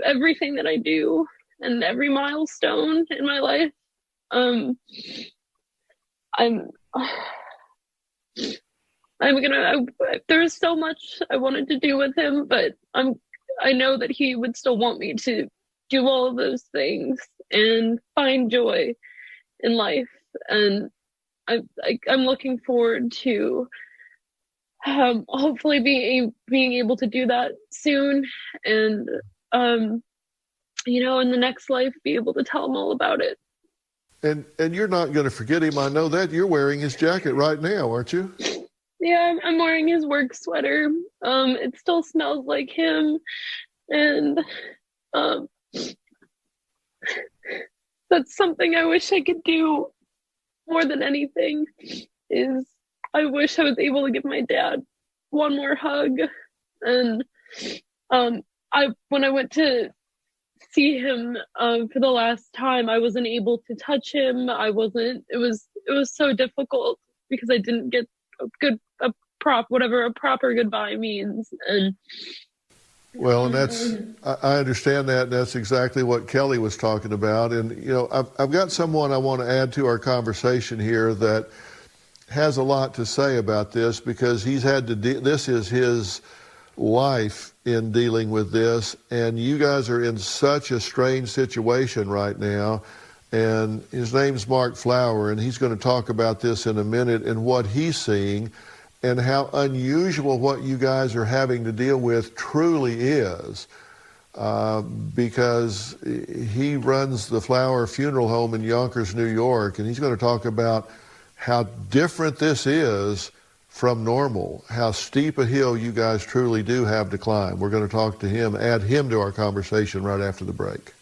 everything that I do and every milestone in my life. There's so much I wanted to do with him, but I know that he would still want me to do all of those things and find joy in life. And I'm looking forward to hopefully being able to do that soon, and in the next life be able to tell him all about it. And you're not going to forget him. I know that. You're wearing his jacket right now, aren't you? Yeah, I'm wearing his work sweater. It still smells like him, and that's something I wish I could do more than anything. Is I wish I was able to give my dad one more hug. And when I went to see him for the last time, I wasn't able to touch him. It was so difficult because I didn't get a proper goodbye means. And well, and I understand that, and that's exactly what Kelly was talking about. And I've got someone I want to add to our conversation here that has a lot to say about this, because he's had to this is his life in dealing with this, and you guys are in such a strange situation right now. And his name's Mark Flower, and he's going to talk about this in a minute and what he's seeing and how unusual what you guys are having to deal with truly is, because he runs the Flower Funeral Home in Yonkers, New York, and he's going to talk about how different this is from normal, how steep a hill you guys truly do have to climb. We're going to talk to him, add him to our conversation right after the break.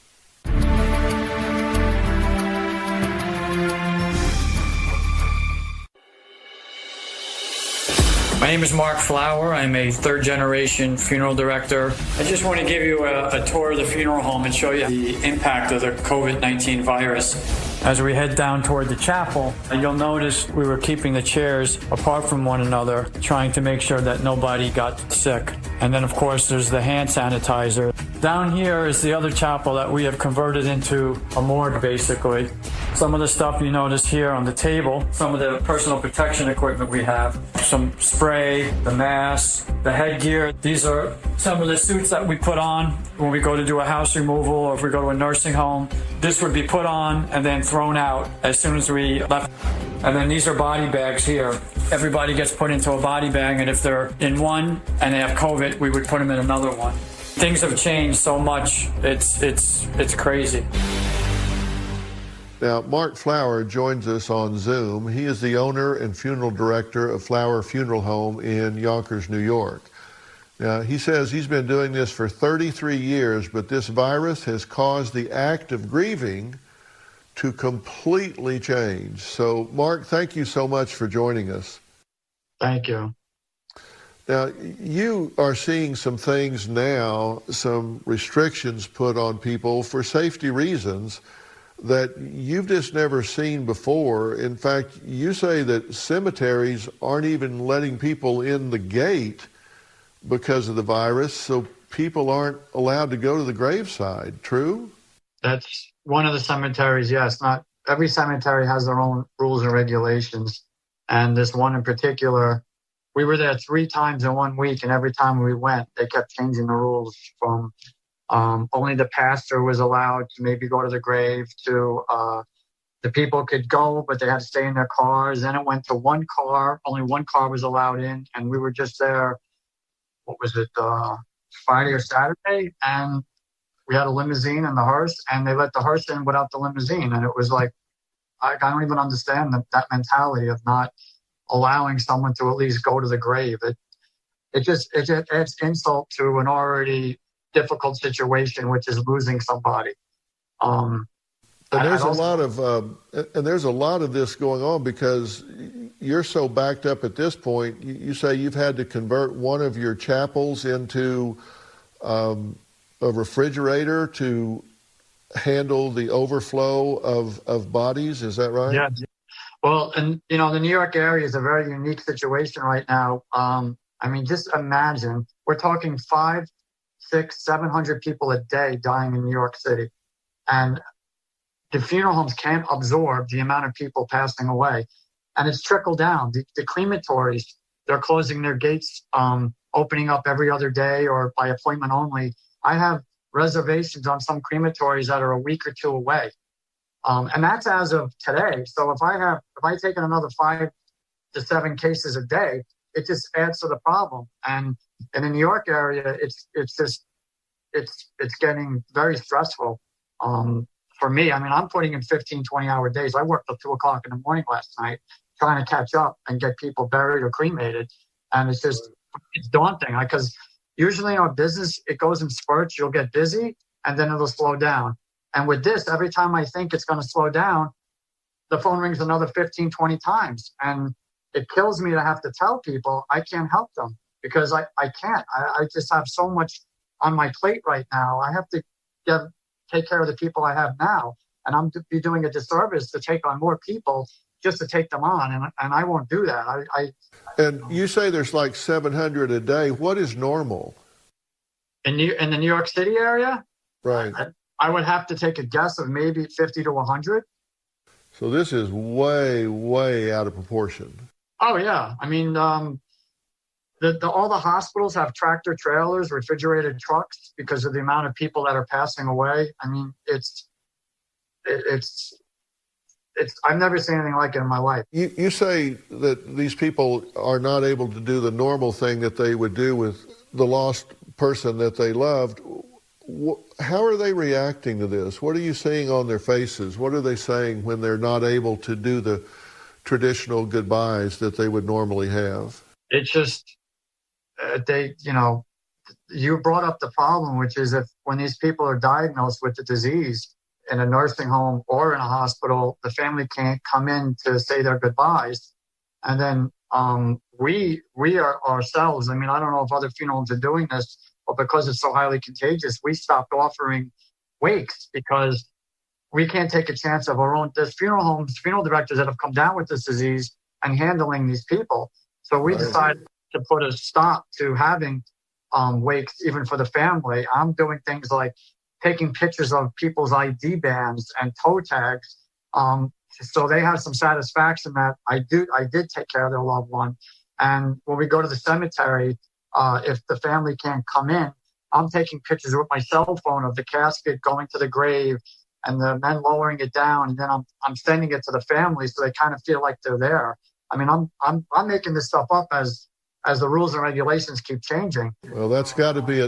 My name is Mark Flower. I'm a third-generation funeral director. I just want to give you a tour of the funeral home and show you the impact of the COVID-19 virus. As we head down toward the chapel, you'll notice we were keeping the chairs apart from one another, trying to make sure that nobody got sick. And then, of course, there's the hand sanitizer. Down here is the other chapel that we have converted into a morgue, basically. Some of the stuff you notice here on the table, some of the personal protection equipment we have, some spray, the mask, the headgear. These are some of the suits that we put on when we go to do a house removal or if we go to a nursing home. This would be put on and then thrown out as soon as we left. And then these are body bags here. Everybody gets put into a body bag, and if they're in one and they have COVID, we would put them in another one. Things have changed so much. It's crazy. Now, Mark Flower joins us on Zoom. He is the owner and funeral director of Flower Funeral Home in Yonkers, New York. Now, he says he's been doing this for 33 years, but this virus has caused the act of grieving to completely change. So, Mark, thank you so much for joining us. Thank you. Now, you are seeing some things now, some restrictions put on people for safety reasons that you've just never seen before. In fact, you say that cemeteries aren't even letting people in the gate because of the virus, so people aren't allowed to go to the graveside. True? That's one of the cemeteries, yes. Not every cemetery has their own rules and regulations. And this one in particular, we were there 3 times in 1 week, and every time we went, they kept changing the rules from only the pastor was allowed to maybe go to the grave to the people could go, but they had to stay in their cars. Then it went to 1 car, only 1 car was allowed in, and we were just there, what was it, Friday or Saturday, and we had a limousine and the hearse, and they let the hearse in without the limousine. And it was like, I don't even understand that mentality of not allowing someone to at least go to the grave. It adds insult to an already difficult situation, which is losing somebody. And there's a lot of this going on because you're so backed up at this point. You say you've had to convert one of your chapels into a refrigerator to handle the overflow of bodies. Is that right? Yeah. Well, and the New York area is a very unique situation right now. I mean, just imagine we're talking 500, 600, 700 people a day dying in New York City, and the funeral homes can't absorb the amount of people passing away, and it's trickled down. The crematories, they're closing their gates, opening up every other day or by appointment only. I have reservations on some crematories that are a week or 2 away. And that's as of today. So if I take in another 5 to 7 cases a day, it just adds to the problem. And in the New York area, it's getting very stressful. For me, I mean, I'm putting in 15, 20-hour days. I worked till 2 o'clock in the morning last night trying to catch up and get people buried or cremated. And it's daunting because usually in our business, it goes in spurts. You'll get busy and then it'll slow down. And with this, every time I think it's going to slow down, the phone rings another 15, 20 times. And it kills me to have to tell people I can't help them because I can't. I just have so much on my plate right now. I have to take care of the people I have now. And I'm be doing a disservice to take on more people just to take them on. And I won't do that. And you say there's like 700 a day. What is normal? In the New York City area? Right. I would have to take a guess of maybe 50 to 100. So this is way, way out of proportion. Oh, yeah. I mean, all the hospitals have tractor trailers, refrigerated trucks because of the amount of people that are passing away. I mean, it's I've never seen anything like it in my life. You say that these people are not able to do the normal thing that they would do with the lost person that they loved. How are they reacting to this? What are you seeing on their faces? What are they saying when they're not able to do the traditional goodbyes that they would normally have? It's just, you brought up the problem, which is when these people are diagnosed with the disease in a nursing home or in a hospital, the family can't come in to say their goodbyes. And then we are ourselves, I mean, I don't know if other funeral homes are doing this, but because it's so highly contagious, we stopped offering wakes because we can't take a chance of our own. There's funeral directors that have come down with this disease and handling these people. So we decided to put a stop to having wakes even for the family. I'm doing things like taking pictures of people's ID bands and toe tags So they have some satisfaction that I did take care of their loved one. And when we go to the cemetery, if the family can't come in, I'm taking pictures with my cell phone of the casket going to the grave and the men lowering it down, and then I'm sending it to the family so they kind of feel like they're there. I mean, I'm making this stuff up as the rules and regulations keep changing. Well, that's got to be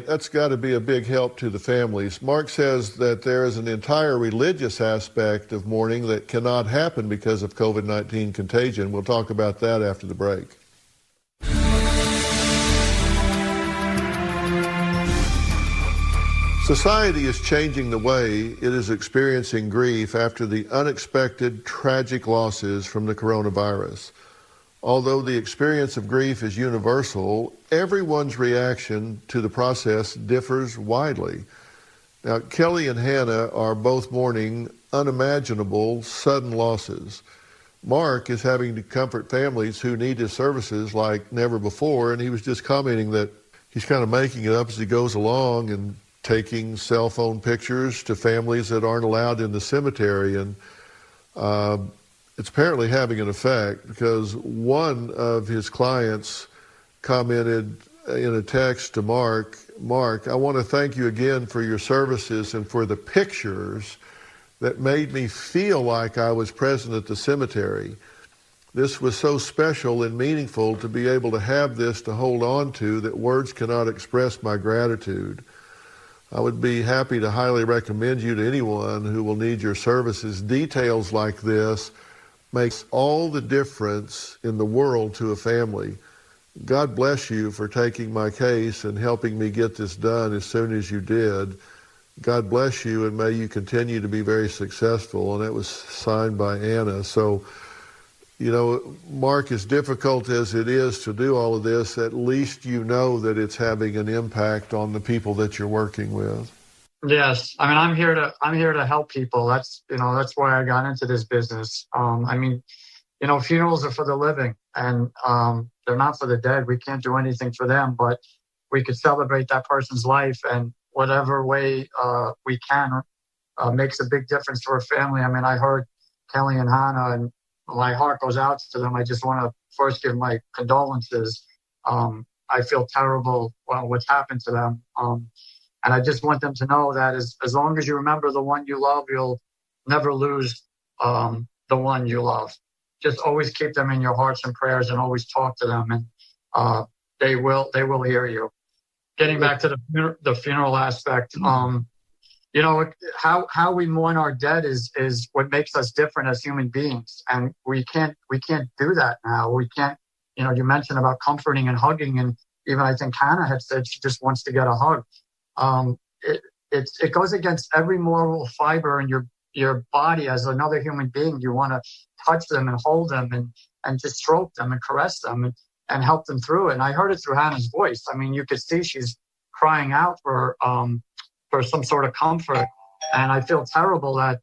a big help to the families. Mark says that there is an entire religious aspect of mourning that cannot happen because of COVID-19 contagion. We'll talk about that after the break. Society is changing the way it is experiencing grief after the unexpected, tragic losses from the coronavirus. Although the experience of grief is universal, everyone's reaction to the process differs widely. Now, Kelly and Hannah are both mourning unimaginable, sudden losses. Mark is having to comfort families who need his services like never before, and he was just commenting that he's kind of making it up as he goes along and taking cell phone pictures to families that aren't allowed in the cemetery. And it's apparently having an effect, because one of his clients commented in a text to Mark, I want to thank you again for your services and for the pictures that made me feel like I was present at the cemetery. This was so special and meaningful to be able to have this to hold on to that words cannot express my gratitude. I would be happy to highly recommend you to anyone who will need your services. Details like this makes all the difference in the world to a family. God bless you for taking my case and helping me get this done as soon as you did. God bless you, and may you continue to be very successful. And that was signed by Anna. So, you know, Mark, as difficult as it is to do all of this, at least you know that it's having an impact on the people that you're working with. Yes, I mean, I'm here to help people. That's why I got into this business. I mean, you know, funerals are for the living, and they're not for the dead. We can't do anything for them, but we could celebrate that person's life, and whatever way we can makes a big difference for a family. I mean, I heard Kelly and Hannah, and my heart goes out to them. I just want to first give my condolences. I feel terrible what's happened to them. And I just want them to know that as long as you remember the one you love, you'll never lose the one you love. Just always keep them in your hearts and prayers, and always talk to them, and they will hear you. Getting back to the funeral aspect, you know, how we mourn our dead is what makes us different as human beings, and we can't do that now. We can't. You know, you mentioned about comforting and hugging, and even I think Hannah had said she just wants to get a hug. It goes against every moral fiber in your body as another human being. You want to touch them and hold them and just stroke them and caress them and help them through it. And I heard it through Hannah's voice. I mean, you could see she's crying out for some sort of comfort. And I feel terrible that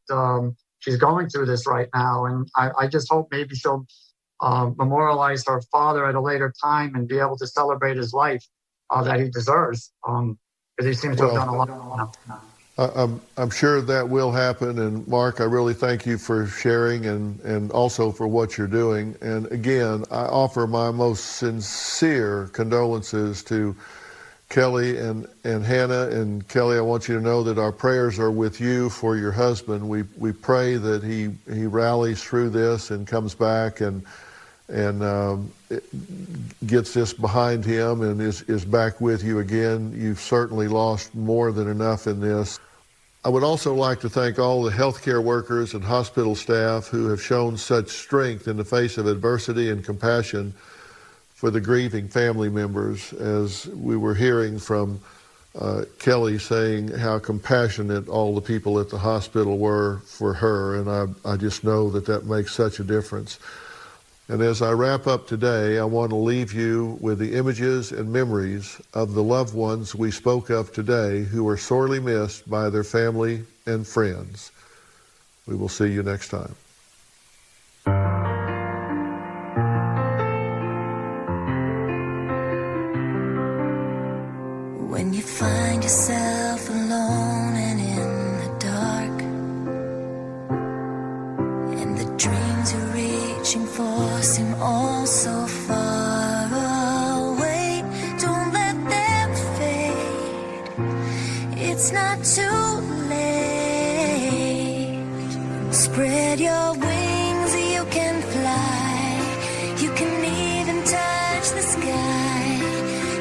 she's going through this right now. And I just hope maybe she'll memorialize her father at a later time and be able to celebrate his life that he deserves. Because he seems to have done a lot. I'm sure that will happen. And Mark, I really thank you for sharing and also for what you're doing. And again, I offer my most sincere condolences to Kelly and Hannah. And Kelly, I want you to know that our prayers are with you for your husband. We pray that he rallies through this and comes back and gets this behind him and is back with you again. You've certainly lost more than enough in this. I would also like to thank all the healthcare workers and hospital staff who have shown such strength in the face of adversity and compassion for the grieving family members, as we were hearing from Kelly saying how compassionate all the people at the hospital were for her, and I just know that makes such a difference. And as I wrap up today, I want to leave you with the images and memories of the loved ones we spoke of today who are sorely missed by their family and friends. We will see you next time. When you find yourself alone and in the dark, it's not too late. Spread your wings, you can fly. You can even touch the sky.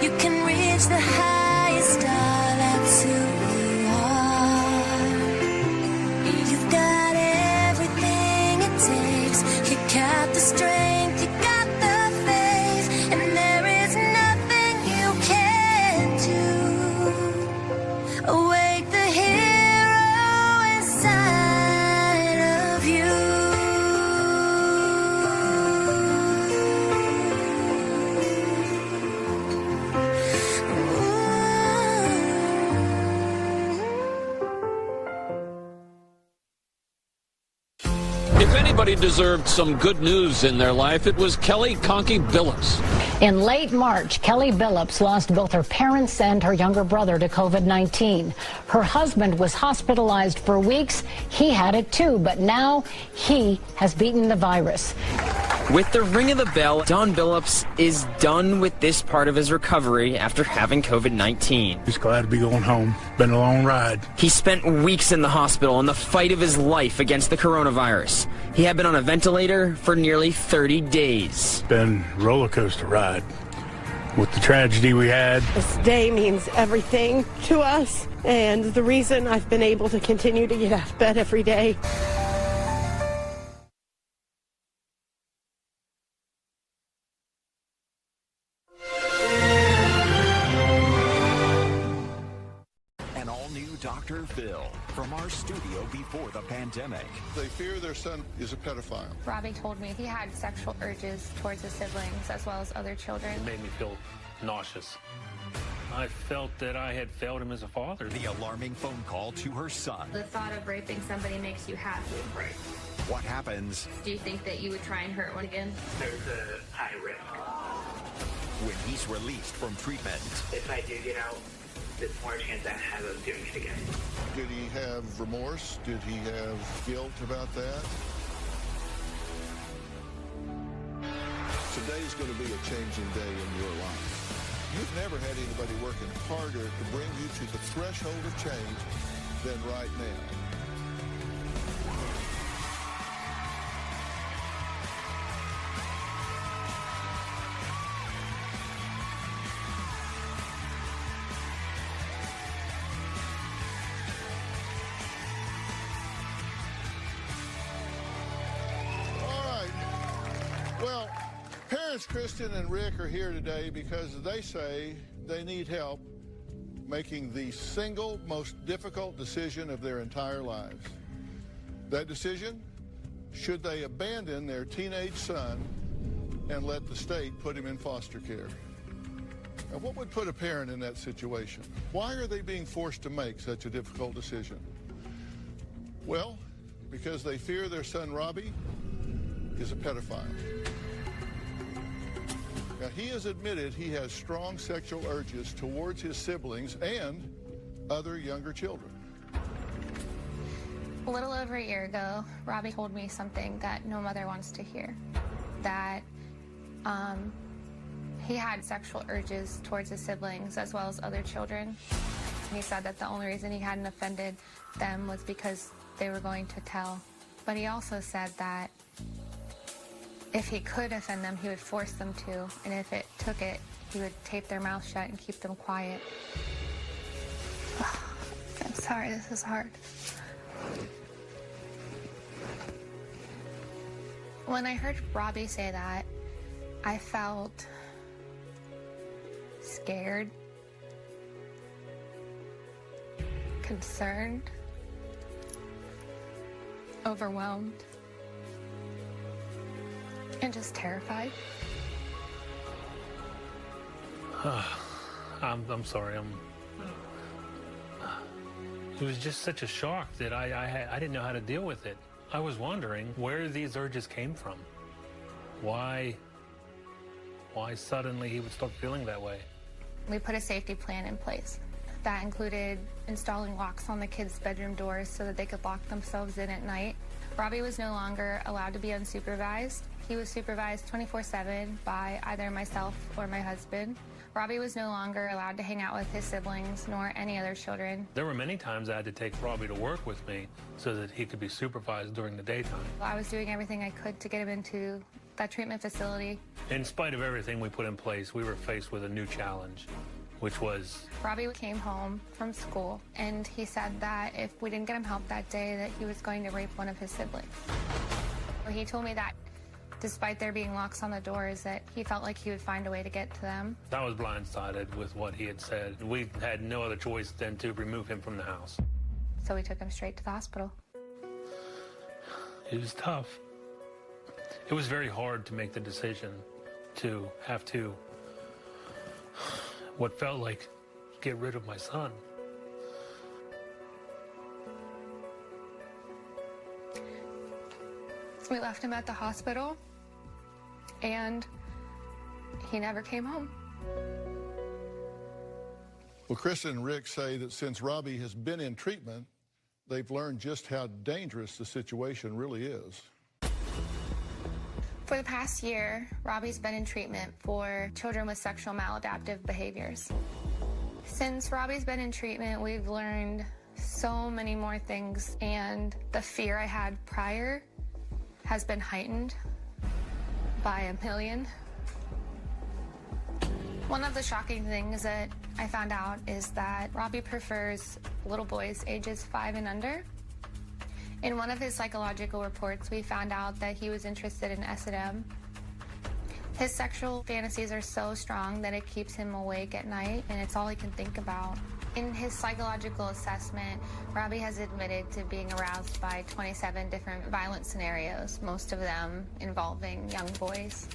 You can reach the highest star, that's who you are. You've got everything it takes. You got the strength, you got the faith, and there is nothing you can't do. Awake the hero inside of you. If anybody deserved some good news in their life, it was Kelly Conkey Billups. In late March, Kelly Billups lost both her parents and her younger brother to COVID-19. Her husband was hospitalized for weeks. He had it too, but now he has beaten the virus. With the ring of the bell, Don Billups is done with this part of his recovery after having COVID-19. Just glad to be going home. Been a long ride. He spent weeks in the hospital in the fight of his life against the coronavirus. He had been on a ventilator for nearly 30 days. Been a roller coaster ride. With the tragedy we had. This day means everything to us, and the reason I've been able to continue to get out of bed every day. Dr. Phil from our studio before the pandemic. They fear their son is a pedophile. Robbie told me he had sexual urges towards his siblings as well as other children. It made me feel nauseous. I felt that I had failed him as a father. The alarming phone call to her son. The thought of raping somebody makes you happy. Right. What happens? Do you think that you would try and hurt one again? There's a high risk. When he's released from treatment. If I do get out, there's more chance I have of doing it again. Did he have remorse? Did he have guilt about that? Today's going to be a changing day in your life. You've never had anybody working harder to bring you to the threshold of change than right now. Well, parents Kristen and Rick are here today because they say they need help making the single most difficult decision of their entire lives. That decision, should they abandon their teenage son and let the state put him in foster care? Now, what would put a parent in that situation? Why are they being forced to make such a difficult decision? Well, because they fear their son Robbie is a pedophile. Now, he has admitted he has strong sexual urges towards his siblings and other younger children. A little over a year ago, Robbie told me something that no mother wants to hear. That he had sexual urges towards his siblings as well as other children. He said that the only reason he hadn't offended them was because they were going to tell. But he also said that if he could offend them, he would force them to, and if it took it, he would tape their mouth shut and keep them quiet. I'm sorry, this is hard. When I heard Robbie say that, I felt scared, concerned, overwhelmed, and just terrified. I'm sorry. It was just such a shock that I didn't know how to deal with it. I was wondering where these urges came from. Why suddenly he would start feeling that way. We put a safety plan in place. That included installing locks on the kids' bedroom doors so that they could lock themselves in at night. Robbie was no longer allowed to be unsupervised. He was supervised 24/7 by either myself or my husband. Robbie was no longer allowed to hang out with his siblings nor any other children. There were many times I had to take Robbie to work with me so that he could be supervised during the daytime. I was doing everything I could to get him into that treatment facility. In spite of everything we put in place, we were faced with a new challenge, which was... Robbie came home from school, and he said that if we didn't get him help that day, that he was going to rape one of his siblings. He told me that despite there being locks on the doors, that he felt like he would find a way to get to them. I was blindsided with what he had said. We had no other choice than to remove him from the house. So we took him straight to the hospital. It was tough. It was very hard to make the decision to have to, what felt like, get rid of my son. We left him at the hospital, and he never came home. Well, Kristen and Rick say that since Robbie has been in treatment, they've learned just how dangerous the situation really is. For the past year, Robbie's been in treatment for children with sexual maladaptive behaviors. Since Robbie's been in treatment, we've learned so many more things, and the fear I had prior has been heightened by a million. One of the shocking things that I found out is that Robbie prefers little boys ages 5 and under. In one of his psychological reports, we found out that he was interested in S&M. His sexual fantasies are so strong that it keeps him awake at night, and it's all he can think about. In his psychological assessment, Robbie has admitted to being aroused by 27 different violent scenarios, most of them involving young boys.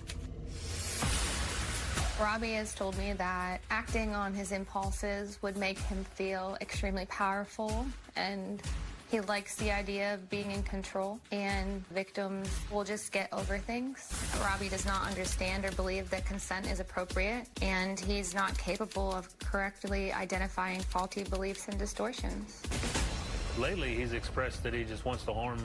Robbie has told me that acting on his impulses would make him feel extremely powerful, and he likes the idea of being in control, and victims will just get over things. Robbie does not understand or believe that consent is appropriate, and he's not capable of correctly identifying faulty beliefs and distortions. Lately, he's expressed that he just wants to harm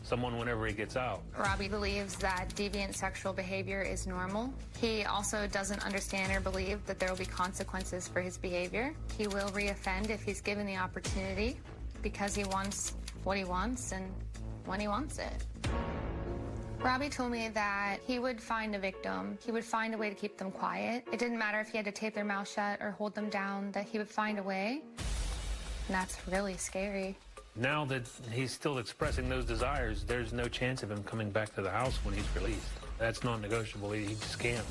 someone whenever he gets out. Robbie believes that deviant sexual behavior is normal. He also doesn't understand or believe that there will be consequences for his behavior. He will reoffend if he's given the opportunity, because he wants what he wants and when he wants it. Robbie told me that he would find a victim. He would find a way to keep them quiet. It didn't matter if he had to tape their mouth shut or hold them down, that he would find a way. And that's really scary. Now that he's still expressing those desires, there's no chance of him coming back to the house when he's released. That's non-negotiable. He just can't.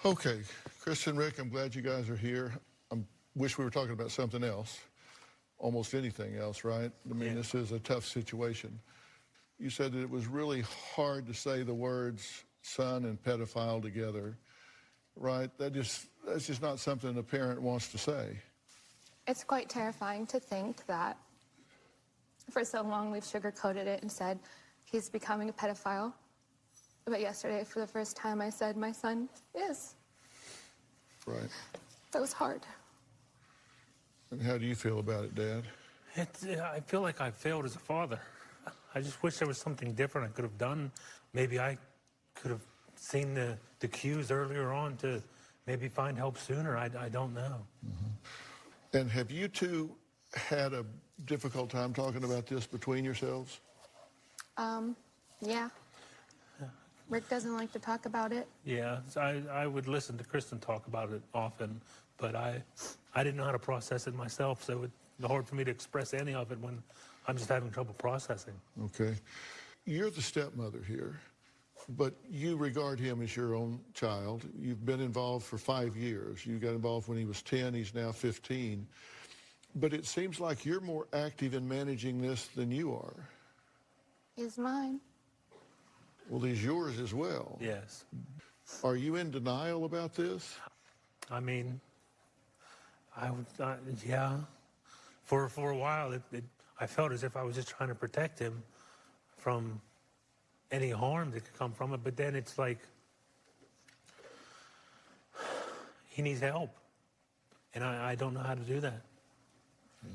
Okay, Kristen, Rick, I'm glad you guys are here. I wish we were talking about something else, almost anything else, right? I mean, This is a tough situation. You said that it was really hard to say the words son and pedophile together, right? That's just not something a parent wants to say. It's quite terrifying to think that for so long we've sugarcoated it and said he's becoming a pedophile. But yesterday, for the first time, I said my son is. Right. That was hard. And how do you feel about it, Dad? I feel like I failed as a father. I just wish there was something different I could have done. Maybe I could have seen the cues earlier on to maybe find help sooner. I don't know. Mm-hmm. And have you two had a difficult time talking about this between yourselves? Yeah. Rick doesn't like to talk about it. Yeah, I would listen to Kristen talk about it often, but I didn't know how to process it myself, so it's hard for me to express any of it when I'm just having trouble processing. Okay. You're the stepmother here, but you regard him as your own child. You've been involved for 5 years. You got involved when he was 10, he's now 15. But it seems like you're more active in managing this than you are. He's mine. Well, he's yours as well. Yes. Are you in denial about this? I mean, yeah. For a while, I felt as if I was just trying to protect him from any harm that could come from it. But then it's like, he needs help. And I don't know how to do that. Yeah.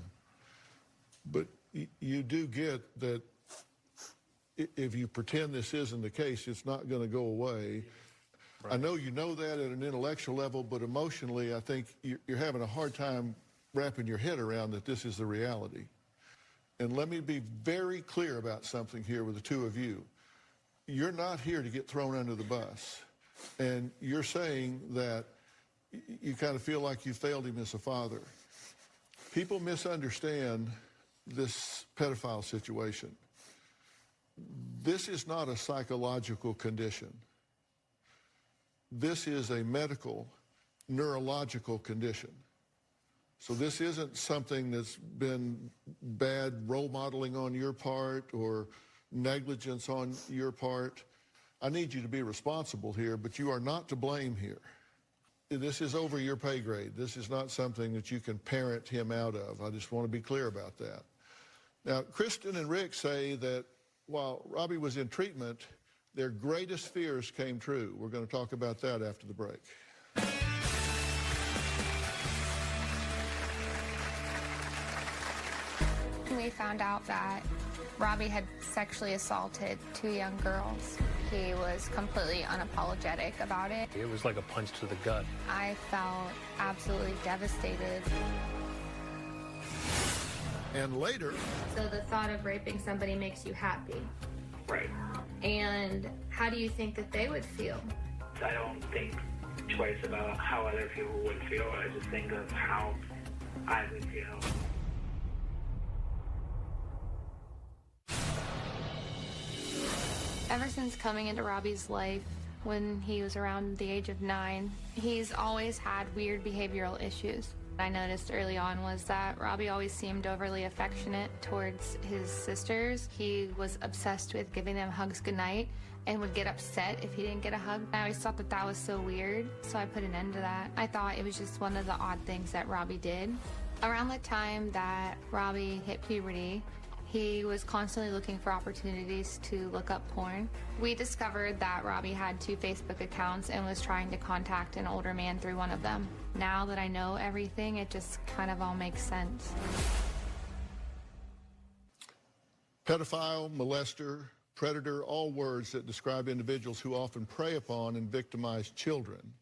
But you do get that if you pretend this isn't the case, it's not going to go away. I know you know that at an intellectual level, but emotionally, I think you're having a hard time wrapping your head around that this is the reality. And let me be very clear about something here with the two of you. You're not here to get thrown under the bus. And you're saying that you kind of feel like you failed him as a father. People misunderstand this pedophile situation. This is not a psychological condition. This is a medical, neurological condition. So this isn't something that's been bad role modeling on your part or negligence on your part. I need you to be responsible here, but you are not to blame here. This is over your pay grade. This is not something that you can parent him out of. I just want to be clear about that. Now, Kristen and Rick say that while Robbie was in treatment, their greatest fears came true. We're going to talk about that after the break. We found out that Robbie had sexually assaulted 2 young girls. He was completely unapologetic about it. It was like a punch to the gut. I felt absolutely devastated. And later... So the thought of raping somebody makes you happy. Right. And how do you think that they would feel? I don't think twice about how other people would feel. I just think of how I would feel. Ever since coming into Robbie's life when he was around the age of 9, he's always had weird behavioral issues. I noticed early on was that Robbie always seemed overly affectionate towards his sisters. He was obsessed with giving them hugs goodnight and would get upset if he didn't get a hug. I always thought that that was so weird, so I put an end to that. I thought it was just one of the odd things that Robbie did. Around the time that Robbie hit puberty, he was constantly looking for opportunities to look up porn. We discovered that Robbie had 2 Facebook accounts and was trying to contact an older man through one of them. Now that I know everything, it just kind of all makes sense. Pedophile, molester, predator, all words that describe individuals who often prey upon and victimize children.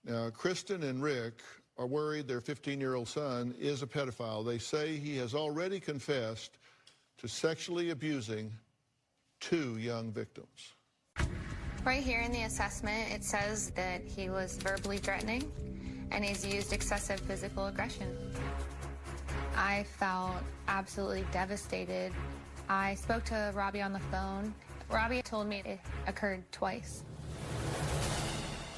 Now, Kristen and Rick are worried their 15-year-old son is a pedophile. They say he has already confessed to sexually abusing 2 young victims. Right here in the assessment, it says that he was verbally threatening and he's used excessive physical aggression. I felt absolutely devastated. I spoke to Robbie on the phone. Robbie told me it occurred twice.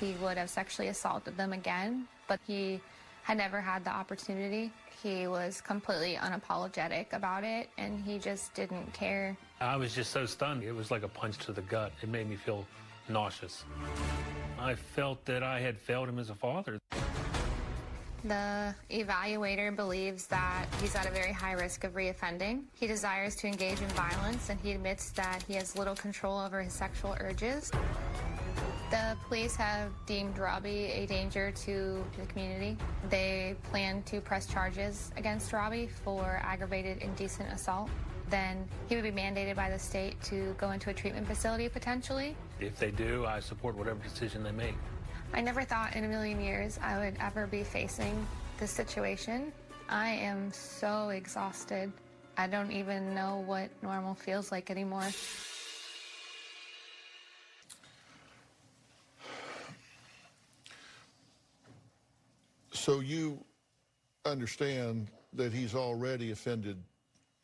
He would have sexually assaulted them again, but he had never had the opportunity. He was completely unapologetic about it, and he just didn't care. I was just so stunned. It was like a punch to the gut. It made me feel nauseous. I felt that I had failed him as a father. The evaluator believes that he's at a very high risk of reoffending. He desires to engage in violence, and he admits that he has little control over his sexual urges. The police have deemed Robbie a danger to the community. They plan to press charges against Robbie for aggravated indecent assault. Then he would be mandated by the state to go into a treatment facility potentially. If they do, I support whatever decision they make. I never thought in a million years I would ever be facing this situation. I am so exhausted. I don't even know what normal feels like anymore. So you understand that he's already offended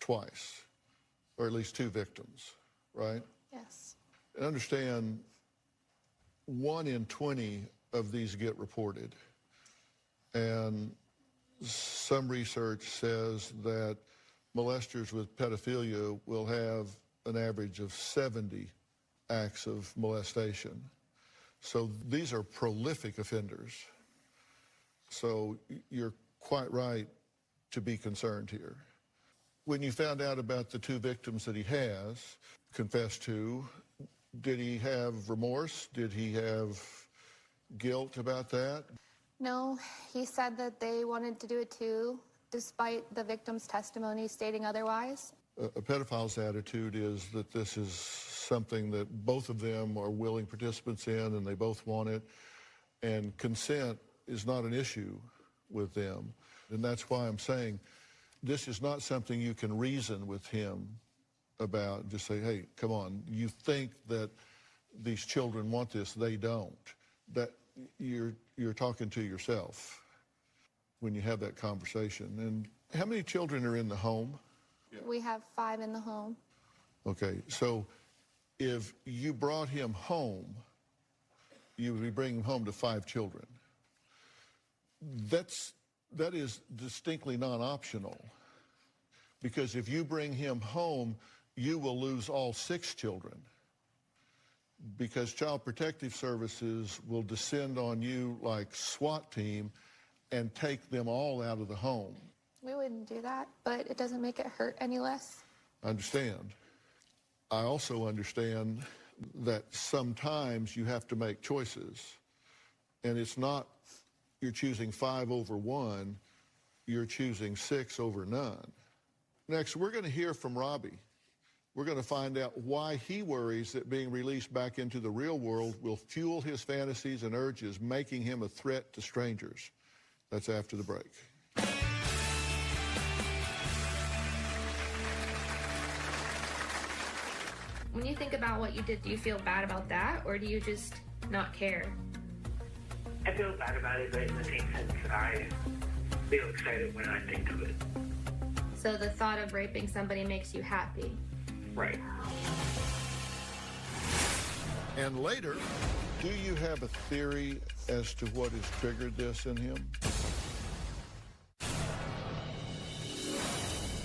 twice, or at least 2 victims, right? Yes. And understand 1 in 20 of these get reported. And some research says that molesters with pedophilia will have an average of 70 acts of molestation. So these are prolific offenders. So you're quite right to be concerned here. When you found out about the 2 victims that he has confessed to, did he have remorse? Did he have guilt about that? No, he said that they wanted to do it too, despite the victim's testimony stating otherwise. A pedophile's attitude is that this is something that both of them are willing participants in and they both want it. And consent is not an issue with them. And that's why I'm saying this is not something you can reason with him about. Just say, hey, come on, you think that these children want this, they don't. That you're talking to yourself when you have that conversation. And how many children are in the home? We have 5 in the home. Okay, so if you brought him home, you would be bringing him home to 5 children. That is distinctly non-optional, because if you bring him home, you will lose all 6 children, because Child Protective Services will descend on you like SWAT team and take them all out of the home. We wouldn't do that, but it doesn't make it hurt any less. I understand. I also understand that sometimes you have to make choices, and it's not you're choosing 5 over 1, you're choosing 6 over none. Next, we're going to hear from Robbie. We're going to find out why he worries that being released back into the real world will fuel his fantasies and urges, making him a threat to strangers. That's after the break. When you think about what you did, do you feel bad about that, or do you just not care? I feel bad about it, but in the same sense, I feel excited when I think of it. So the thought of raping somebody makes you happy? Right. And later, do you have a theory as to what has triggered this in him?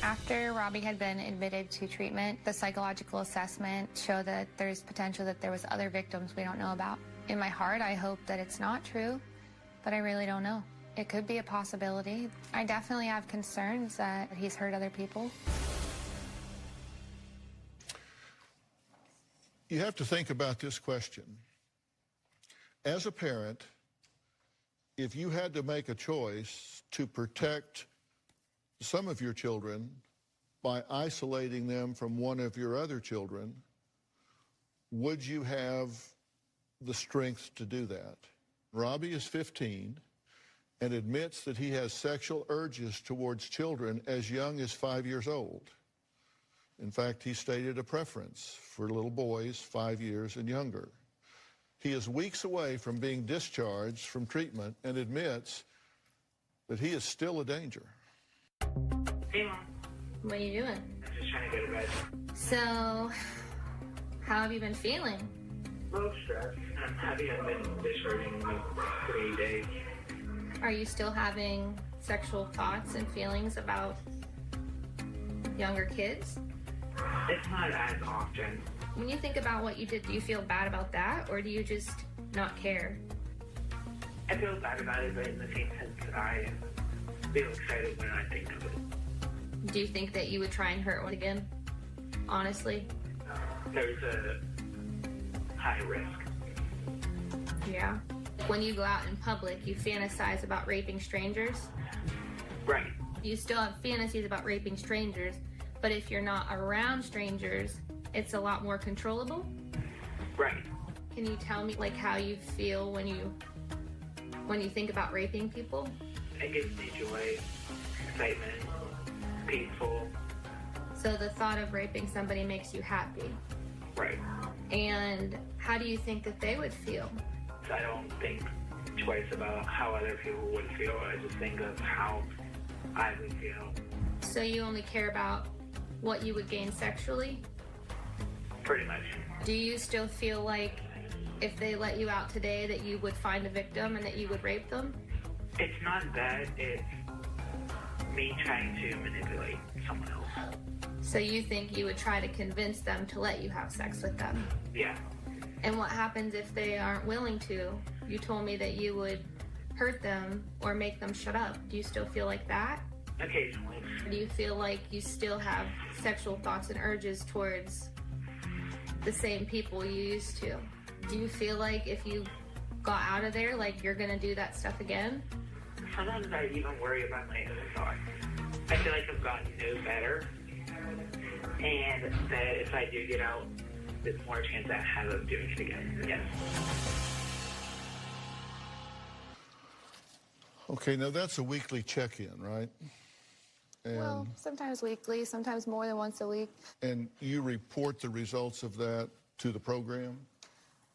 After Robbie had been admitted to treatment, the psychological assessment showed that there's potential that there was other victims we don't know about. In my heart, I hope that it's not true, but I really don't know. It could be a possibility. I definitely have concerns that he's hurt other people. You have to think about this question. As a parent, if you had to make a choice to protect some of your children by isolating them from one of your other children, would you have the strength to do that? Robbie is 15 and admits that he has sexual urges towards children as young as 5 years old. In fact, he stated a preference for little boys 5 years and younger. He is weeks away from being discharged from treatment and admits that he is still a danger. Hey, Mom. What are you doing? I'm just trying to go to bed. So, how have you been feeling? A little stressed. I'm happy I've been discharged in like 3 days. Are you still having sexual thoughts and feelings about younger kids? It's not as often. When you think about what you did, do you feel bad about that, or do you just not care? I feel bad about it, but in the same sense, I feel excited when I think of it. Do you think that you would try and hurt one again? Honestly? There's a high risk. Yeah. When you go out in public, you fantasize about raping strangers? Right. You still have fantasies about raping strangers, but if you're not around strangers, it's a lot more controllable? Right. Can you tell me like how you feel when you think about raping people? It gives me joy, excitement, peaceful. So the thought of raping somebody makes you happy? Right. And how do you think that they would feel? I don't think twice about how other people would feel. I just think of how I would feel. So you only care about what you would gain sexually? Pretty much. Do you still feel like if they let you out today that you would find a victim and that you would rape them? It's not that, it's me trying to manipulate someone else. So you think you would try to convince them to let you have sex with them? Yeah. And what happens if they aren't willing to? You told me that you would hurt them or make them shut up. Do you still feel like that? Occasionally. Do you feel like you still have sexual thoughts and urges towards the same people you used to? Do you feel like if you got out of there, like you're gonna do that stuff again? Sometimes I even worry about my own thoughts. I feel like I've gotten no better, and that if I do get out, there's more chance I have of doing it again. Yes. Okay, now that's a weekly check-in, right? And, well, sometimes weekly, sometimes more than once a week. And you report the results of that to the program?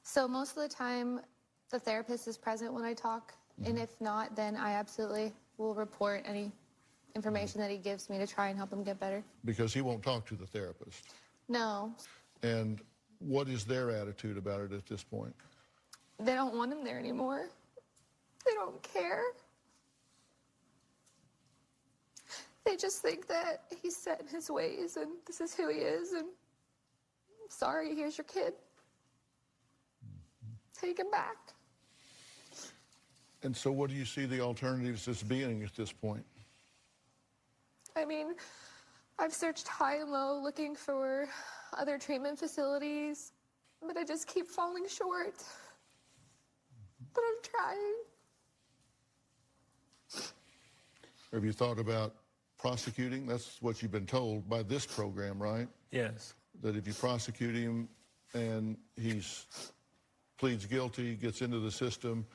So most of the time, the therapist is present when I talk, and if not, then I absolutely will report any information that he gives me to try and help him get better. Because he won't talk to the therapist. No. And what is their attitude about it at this point? They don't want him there anymore. They don't care. They just think that he's set in his ways and this is who he is, and sorry, here's your kid. Take him back. And so what do you see the alternatives as being at this point? I mean, I've searched high and low looking for other treatment facilities, but I just keep falling short. But I'm trying. Have you thought about prosecuting? That's what you've been told by this program, right? Yes. That if you prosecute him and he pleads guilty, gets into the system,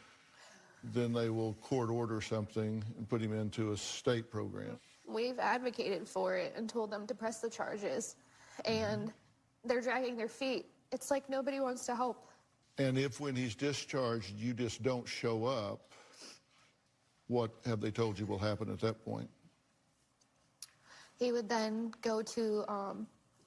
then they will court order something and put him into a state program. We've advocated for it and told them to press the charges, and they're dragging their feet. It's like nobody wants to help. And if when he's discharged, you just don't show up, what have they told you will happen at that point? He would then go to,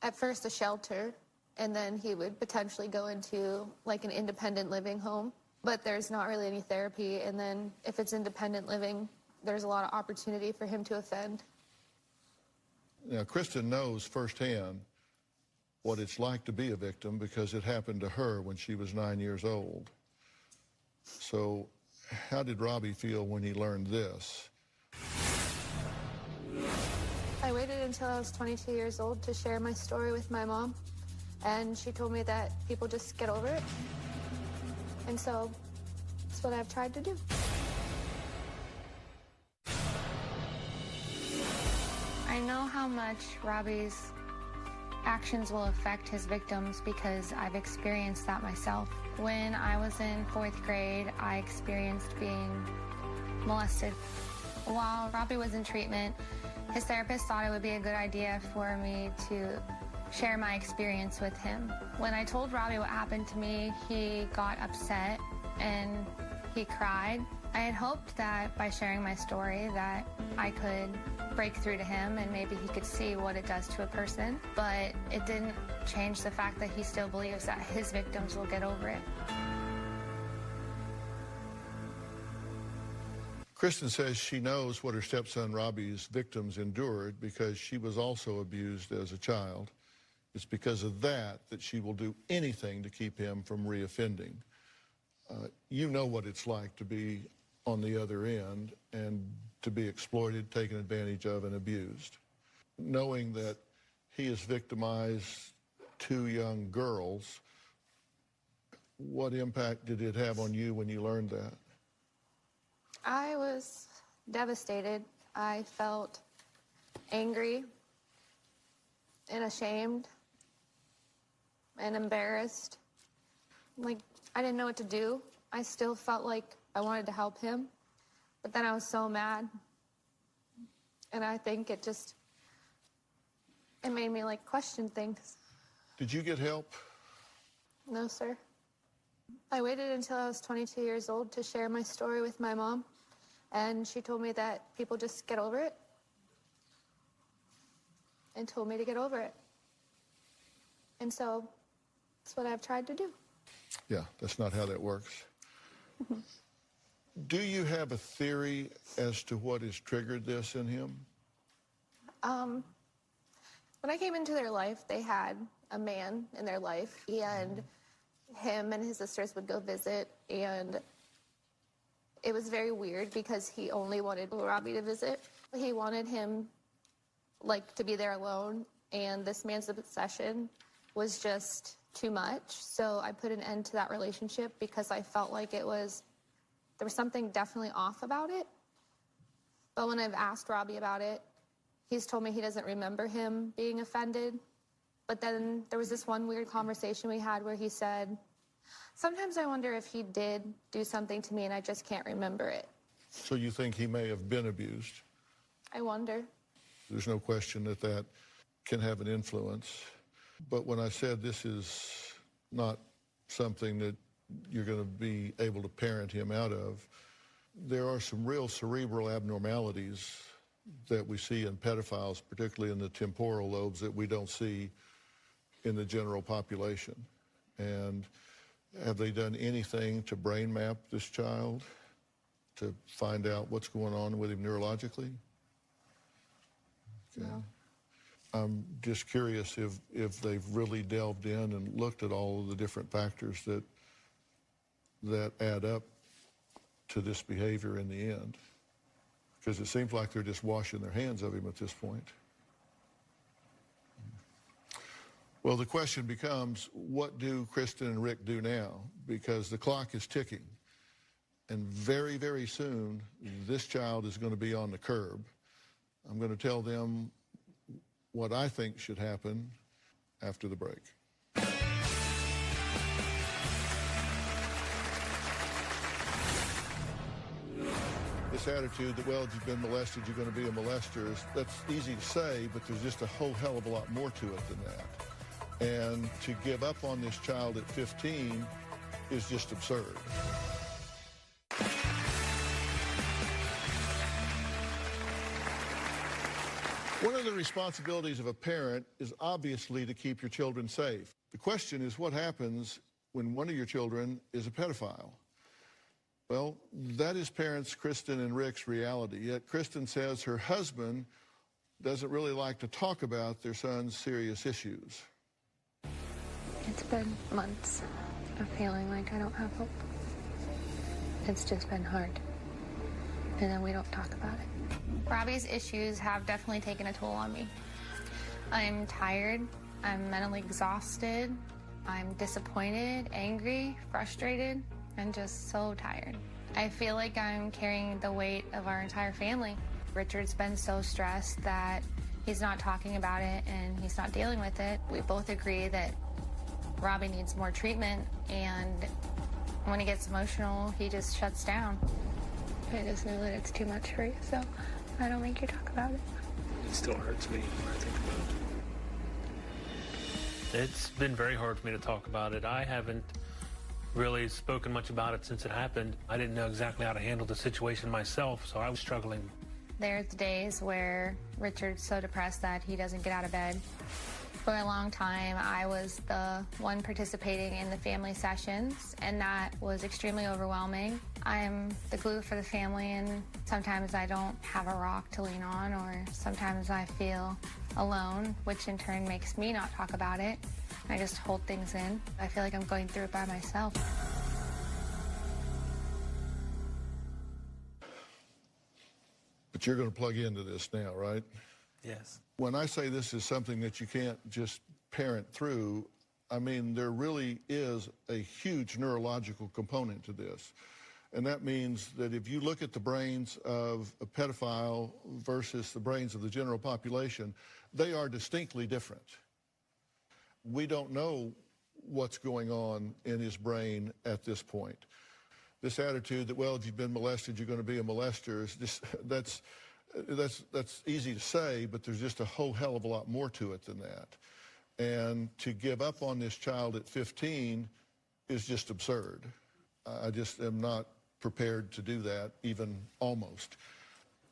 at first, a shelter, and then he would potentially go into like an independent living home. But there's not really any therapy, and then if it's independent living, there's a lot of opportunity for him to offend. Now, Kristen knows firsthand what it's like to be a victim because it happened to her when she was 9 years old. So how did Robbie feel when he learned this? I waited until I was 22 years old to share my story with my mom, and she told me that people just get over it. And so that's what I've tried to do. I know how much Robbie's actions will affect his victims because I've experienced that myself. When I was in 4th grade, I experienced being molested. While Robbie was in treatment, his therapist thought it would be a good idea for me to share my experience with him. When I told Robbie what happened to me, he got upset and he cried. I had hoped that by sharing my story that I could break through to him and maybe he could see what it does to a person, but it didn't change the fact that he still believes that his victims will get over it. Kristen says she knows what her stepson Robbie's victims endured because she was also abused as a child. It's because of that that she will do anything to keep him from reoffending. You know what it's like to be on the other end and to be exploited, taken advantage of, and abused. Knowing that he has victimized 2 young girls, what impact did it have on you when you learned that? I was devastated. I felt angry and ashamed and embarrassed. Like, I didn't know what to do. I still felt like I wanted to help him, but then I was so mad. And I think it made me like question things. Did you get help? No, sir. I waited until I was 22 years old to share my story with my mom, and she told me that people just get over it, and told me to get over it. And so that's what I've tried to do. Yeah, that's not how that works. Do you have a theory as to what has triggered this in him? When I came into their life, they had a man in their life, and him and his sisters would go visit, and it was very weird because he only wanted Robbie to visit. He wanted him like to be there alone, and this man's obsession was just too much. So I put an end to that relationship because I felt like there was something definitely off about it. But when I've asked Robbie about it, he's told me he doesn't remember him being offended. But then there was this one weird conversation we had where he said, sometimes I wonder if he did do something to me and I just can't remember it. So you think he may have been abused? I wonder. There's no question that that can have an influence. But when I said this is not something that you're going to be able to parent him out of, there are some real cerebral abnormalities that we see in pedophiles, particularly in the temporal lobes, that we don't see in the general population. And have they done anything to brain map this child to find out what's going on with him neurologically? Okay. No. I'm just curious if they've really delved in and looked at all of the different factors that add up to this behavior in the end. Because it seems like they're just washing their hands of him at this point. Well, the question becomes, what do Kristen and Rick do now? Because the clock is ticking. And very, very soon, this child is going to be on the curb. I'm going to tell them what I think should happen after the break. This attitude that, well, if you've been molested, you're going to be a molester, that's easy to say, but there's just a whole hell of a lot more to it than that. And to give up on this child at 15 is just absurd. One of the responsibilities of a parent is obviously to keep your children safe. The question is, what happens when one of your children is a pedophile? Well, that is parents Kristen and Rick's reality. Yet Kristen says her husband doesn't really like to talk about their son's serious issues. It's been months of feeling like I don't have hope. It's just been hard. And then we don't talk about it. Robbie's issues have definitely taken a toll on me. I'm tired. I'm mentally exhausted. I'm disappointed, angry, frustrated, and just so tired. I feel like I'm carrying the weight of our entire family. Richard's been so stressed that he's not talking about it and he's not dealing with it. We both agree that Robbie needs more treatment, and when he gets emotional, he just shuts down. I just know that it's too much for you, so I don't make you talk about it. It still hurts me when I think about it. It's been very hard for me to talk about it. I haven't really spoken much about it since it happened. I didn't know exactly how to handle the situation myself, so I was struggling. There's days where Richard's so depressed that he doesn't get out of bed. For a long time, I was the one participating in the family sessions, and that was extremely overwhelming. I'm the glue for the family, and sometimes I don't have a rock to lean on, or sometimes I feel alone, which in turn makes me not talk about it. I just hold things in. I feel like I'm going through it by myself. But you're going to plug into this now, right? Yes. When I say this is something that you can't just parent through, I mean, there really is a huge neurological component to this. And that means that if you look at the brains of a pedophile versus the brains of the general population, they are distinctly different. We don't know what's going on in his brain at this point. This attitude that, well, if you've been molested, you're going to be a molester, is just, that's easy to say, but there's just a whole hell of a lot more to it than that. And to give up on this child at 15 is just absurd. I just am not prepared to do that, even almost.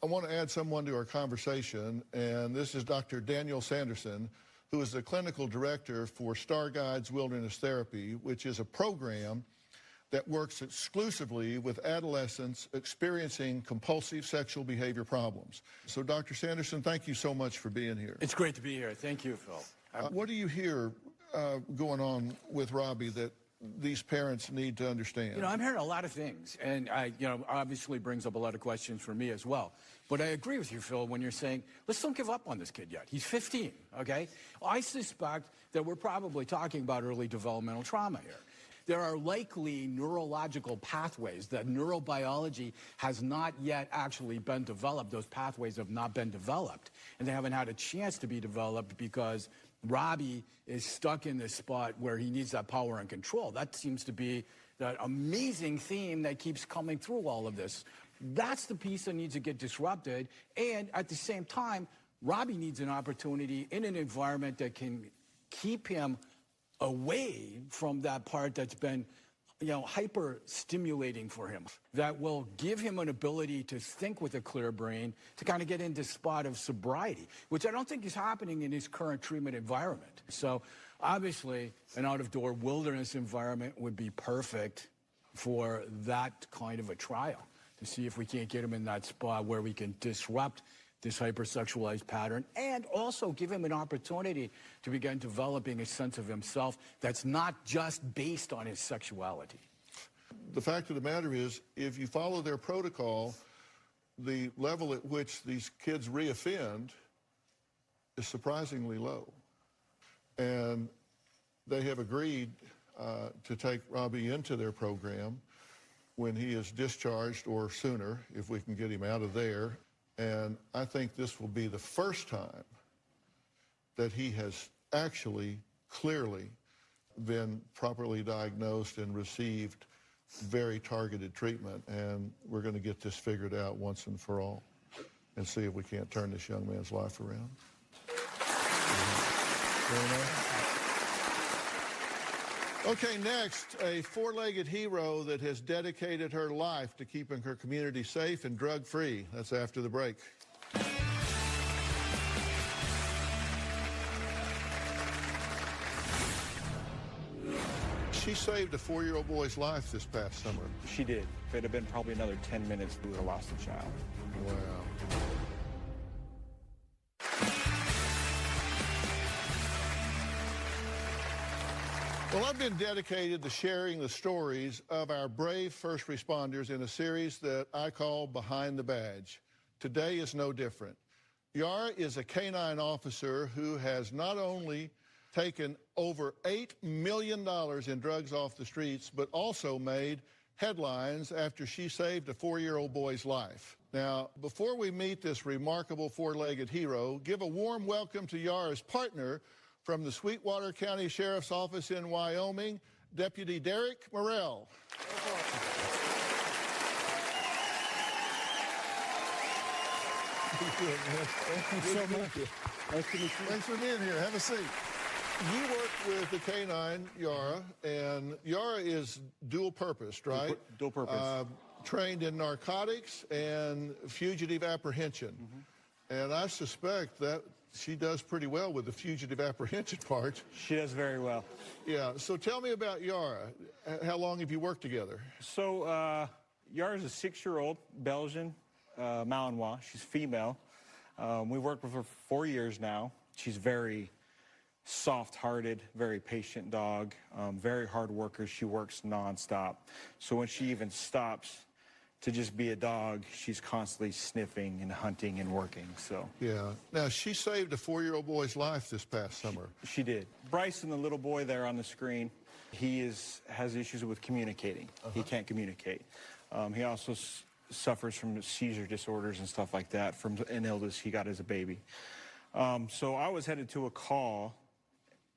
I want to add someone to our conversation, and this is Dr. Daniel Sanderson, who is the clinical director for Star Guides Wilderness Therapy, which is a program that works exclusively with adolescents experiencing compulsive sexual behavior problems. So, Dr. Sanderson, thank you so much for being here. It's great to be here. Thank you, Phil. What do you hear going on with Robbie that these parents need to understand? You know, I'm hearing a lot of things, and obviously brings up a lot of questions for me as well. But I agree with you, Phil, when you're saying, let's don't give up on this kid yet. He's 15, okay? I suspect that we're probably talking about early developmental trauma here. There are likely neurological pathways that neurobiology has not yet actually been developed. Those pathways have not been developed, and they haven't had a chance to be developed because Robbie is stuck in this spot where he needs that power and control. That seems to be that amazing theme that keeps coming through all of this. That's the piece that needs to get disrupted. And at the same time, Robbie needs an opportunity in an environment that can keep him away from that part that's been, hyper stimulating for him, that will give him an ability to think with a clear brain, to kind of get into spot of sobriety, which I don't think is happening in his current treatment environment. So obviously an out-of-door wilderness environment would be perfect for that kind of a trial, to see if we can't get him in that spot where we can disrupt this hypersexualized pattern and also give him an opportunity to begin developing a sense of himself that's not just based on his sexuality. The fact of the matter is, if you follow their protocol, the level at which these kids reoffend is surprisingly low. And they have agreed to take Robbie into their program when he is discharged or sooner, if we can get him out of there. And I think this will be the first time that he has actually, clearly been properly diagnosed and received very targeted treatment. And we're going to get this figured out once and for all and see if we can't turn this young man's life around. Okay, next, a four-legged hero that has dedicated her life to keeping her community safe and drug-free. That's after the break. She saved a 4-year-old boy's life this past summer. She did. If it had been probably another 10 minutes, we would have lost a child. Wow. Well, I've been dedicated to sharing the stories of our brave first responders in a series that I call Behind the Badge. Today is no different. Yara is a canine officer who has not only taken over $8 million in drugs off the streets, but also made headlines after she saved a 4-year-old boy's life. Now, before we meet this remarkable four-legged hero, give a warm welcome to Yara's partner from the Sweetwater County Sheriff's Office in Wyoming, Deputy Derek Morrell. Thank you so much. Nice to meet you. Thanks for being here. Have a seat. You work with the canine, Yara, and Yara is dual-purposed, right? Dual-purpose. Trained in narcotics and fugitive apprehension. Mm-hmm. And I suspect that she does pretty well with the fugitive apprehension part. She does very well. Yeah, so tell me about Yara. How long have you worked together? So, Yara's a 6-year-old Belgian Malinois. She's female. We've worked with her for 4 years now. She's very soft-hearted, very patient dog, very hard worker. She works nonstop. So when she even stops to just be a dog, she's constantly sniffing and hunting and working, so. Yeah. Now, she saved a 4-year-old boy's life this past summer. She did. Bryson, the little boy there on the screen, he has issues with communicating. He can't communicate. He also suffers from seizure disorders and stuff like that from an illness he got as a baby. So I was headed to a call,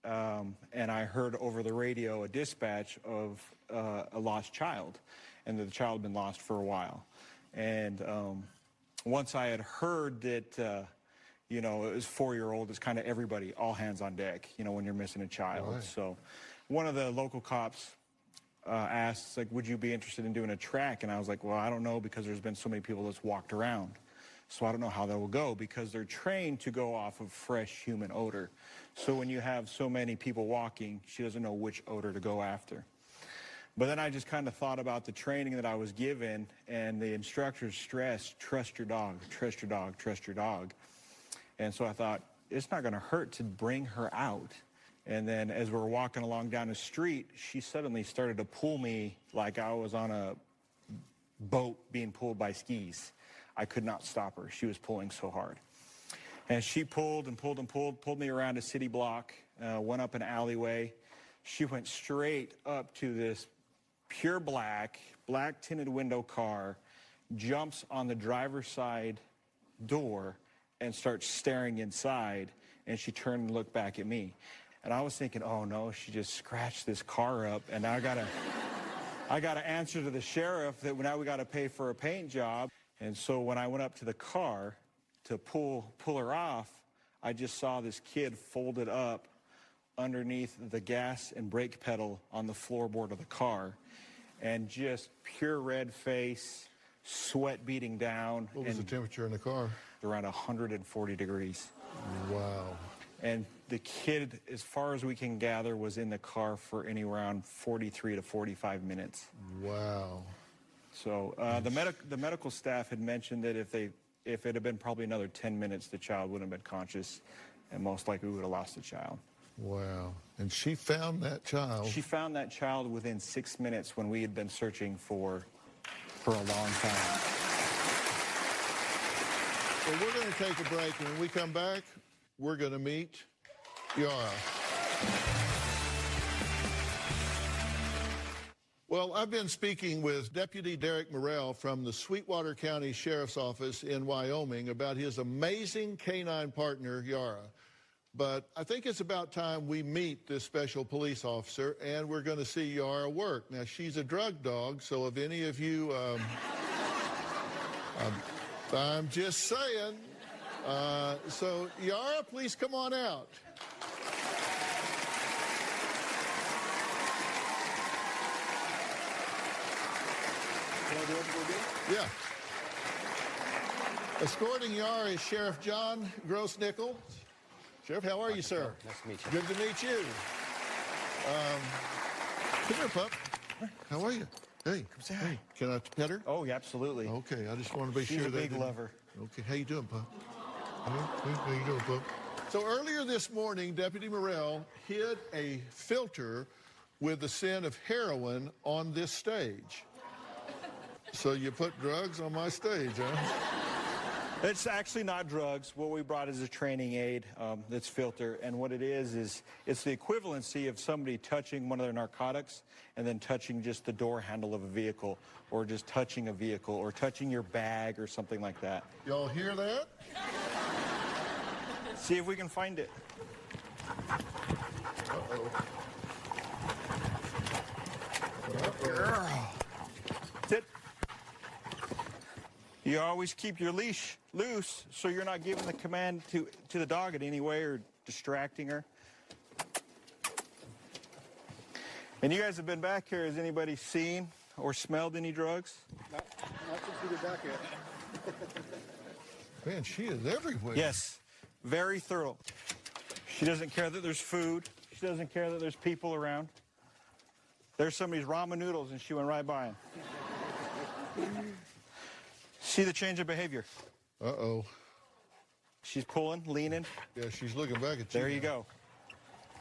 and I heard over the radio a dispatch of a lost child, and that the child had been lost for a while. And once I had heard that, it was 4-year-old, it's kind of everybody, all hands on deck, when you're missing a child. Right. So one of the local cops asked, would you be interested in doing a track? And I was like, well, I don't know, because there's been so many people that's walked around. So I don't know how that will go, because they're trained to go off of fresh human odor. So when you have so many people walking, she doesn't know which odor to go after. But then I just kind of thought about the training that I was given, and the instructors stressed, trust your dog, trust your dog, trust your dog. And so I thought, it's not going to hurt to bring her out. And then as we were walking along down the street, she suddenly started to pull me like I was on a boat being pulled by skis. I could not stop her. She was pulling so hard. And she pulled and pulled and pulled me around a city block, went up an alleyway. She went straight up to this pure black tinted window car, jumps on the driver's side door and starts staring inside. and she turned and looked back at me. And I was thinking, oh no, she just scratched this car up, and now I gotta answer to the sheriff that now we gotta pay for a paint job. And so when I went up to the car to pull her off, I just saw this kid folded up underneath the gas and brake pedal on the floorboard of the car, and just pure red face, sweat beating down. What was the temperature in the car? Around 140 degrees. Wow. And the kid, as far as we can gather, was in the car for anywhere around 43 to 45 minutes. Wow. So the medical staff had mentioned that if it had been probably another 10 minutes, the child wouldn't have been conscious, and most likely we would have lost the child. Wow. And she found that child? She found that child within 6 minutes when we had been searching for a long time. Well, we're going to take a break, and when we come back, we're going to meet Yara. Well, I've been speaking with Deputy Derek Morrell from the Sweetwater County Sheriff's Office in Wyoming about his amazing canine partner, Yara. But I think it's about time we meet this special police officer, and we're going to see Yara work. Now, she's a drug dog, so if any of you, I'm just saying. So, Yara, please come on out. Yeah. Escorting Yara is Sheriff John Grossnickel. Sheriff, how are you, sir? Nice to meet you. Good to meet you. Come here, pup. How are you? Hey, hey, can I pet her? Oh, yeah, absolutely. Okay, I just want to be sure She's that... a big lover. Okay, how you doing, pup? How you doing, pup? So earlier this morning, Deputy Morrell hid a filter with the scent of heroin on this stage. So you put drugs on my stage, huh? It's actually not drugs. What we brought is a training aid that's filter, and what it is it's the equivalency of somebody touching one of their narcotics and then touching just the door handle of a vehicle, or just touching a vehicle, or touching your bag or something like that. Y'all hear that? See if we can find it. Girl. Sit. You always keep your leash loose so you're not giving the command to the dog in any way or distracting her. And you guys have been back here. Has anybody seen or smelled any drugs? Not since we were back here. Man, she is everywhere. Yes, very thorough. She doesn't care that there's food. She doesn't care that there's people around. There's somebody's ramen noodles and she went right by him. See the change of behavior? Uh-oh. She's pulling, leaning. Yeah, she's looking back at you. There you go.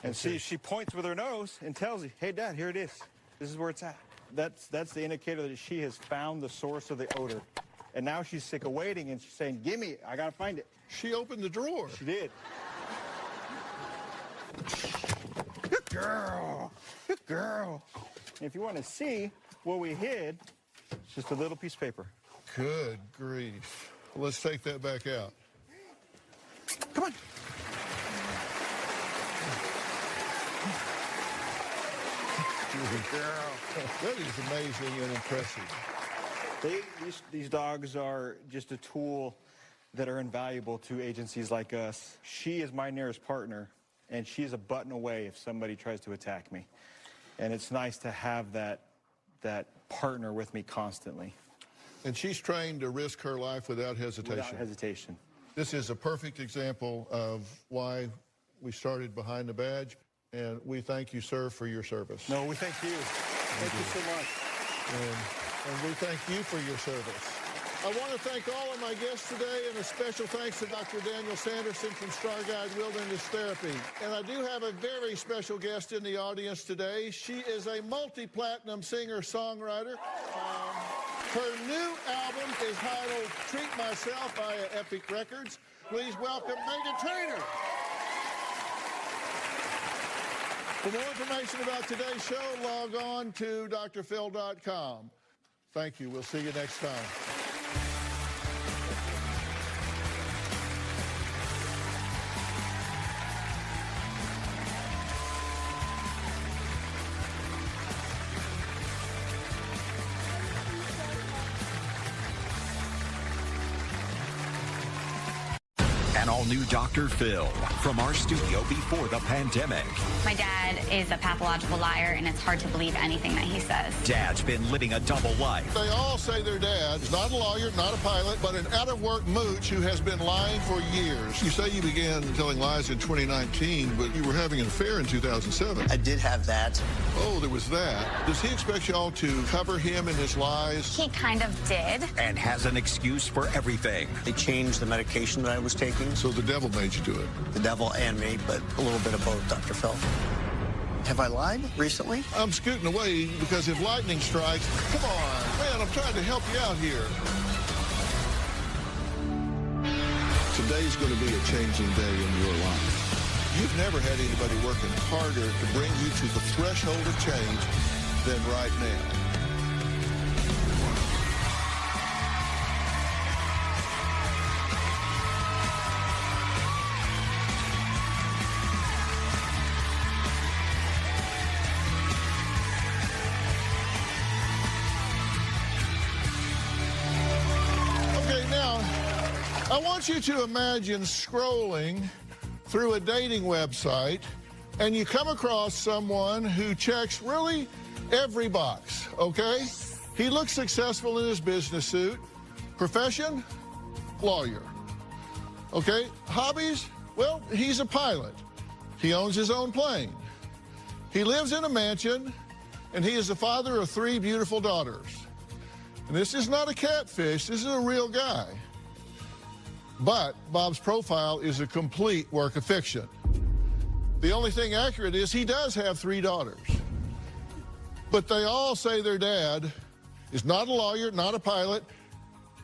And see, she points with her nose and tells you, hey, Dad, here it is. This is where it's at. That's the indicator that she has found the source of the odor. And now she's sick of waiting, and she's saying, gimme it. I got to find it. She opened the drawer. She did. Good girl. Good girl. And if you want to see what we hid, it's just a little piece of paper. Good grief. Let's take that back out. Come on. Girl. That is amazing and impressive. These dogs are just a tool that are invaluable to agencies like us. She is my nearest partner, and she is a button away if somebody tries to attack me. And it's nice to have that partner with me constantly. And she's trained to risk her life without hesitation. Without hesitation. This is a perfect example of why we started Behind the Badge, and we thank you, sir, for your service. No, we thank you. Thank you so much. And we thank you for your service. I want to thank all of my guests today, and a special thanks to Dr. Daniel Sanderson from Starguide Wilderness Therapy. And I do have a very special guest in the audience today. She is a multi-platinum singer-songwriter. Her new album is titled Treat Myself via Epic Records. Please welcome Meghan Trainor. For more information about today's show, log on to drphil.com. Thank you. We'll see you next time. all-new Dr. Phil from our studio before the pandemic. My dad is a pathological liar, and it's hard to believe anything that he says. Dad's been living a double life. They all say their dad is not a lawyer, not a pilot, but an out-of-work mooch who has been lying for years. You say you began telling lies in 2019, but you were having an affair in 2007. I did have that. Oh, there was that. Does he expect y'all to cover him and his lies? He kind of did. And has an excuse for everything. They changed the medication that I was taking. So the devil made you do it? The devil and me, but a little bit of both, Dr. Phil. Have I lied recently? I'm scooting away because if lightning strikes, come on, man, I'm trying to help you out here. Today's going to be a changing day in your life. You've never had anybody working harder to bring you to the threshold of change than right now. I want you to imagine scrolling through a dating website and you come across someone who checks really every box, okay? He looks successful in his business suit. Profession? Lawyer. Okay? Hobbies? Well, he's a pilot. He owns his own plane. He lives in a mansion, and he is the father of 3 beautiful daughters. And this is not a catfish. This is a real guy. But Bob's profile is a complete work of fiction. The only thing accurate is he does have 3 daughters. But they all say their dad is not a lawyer, not a pilot,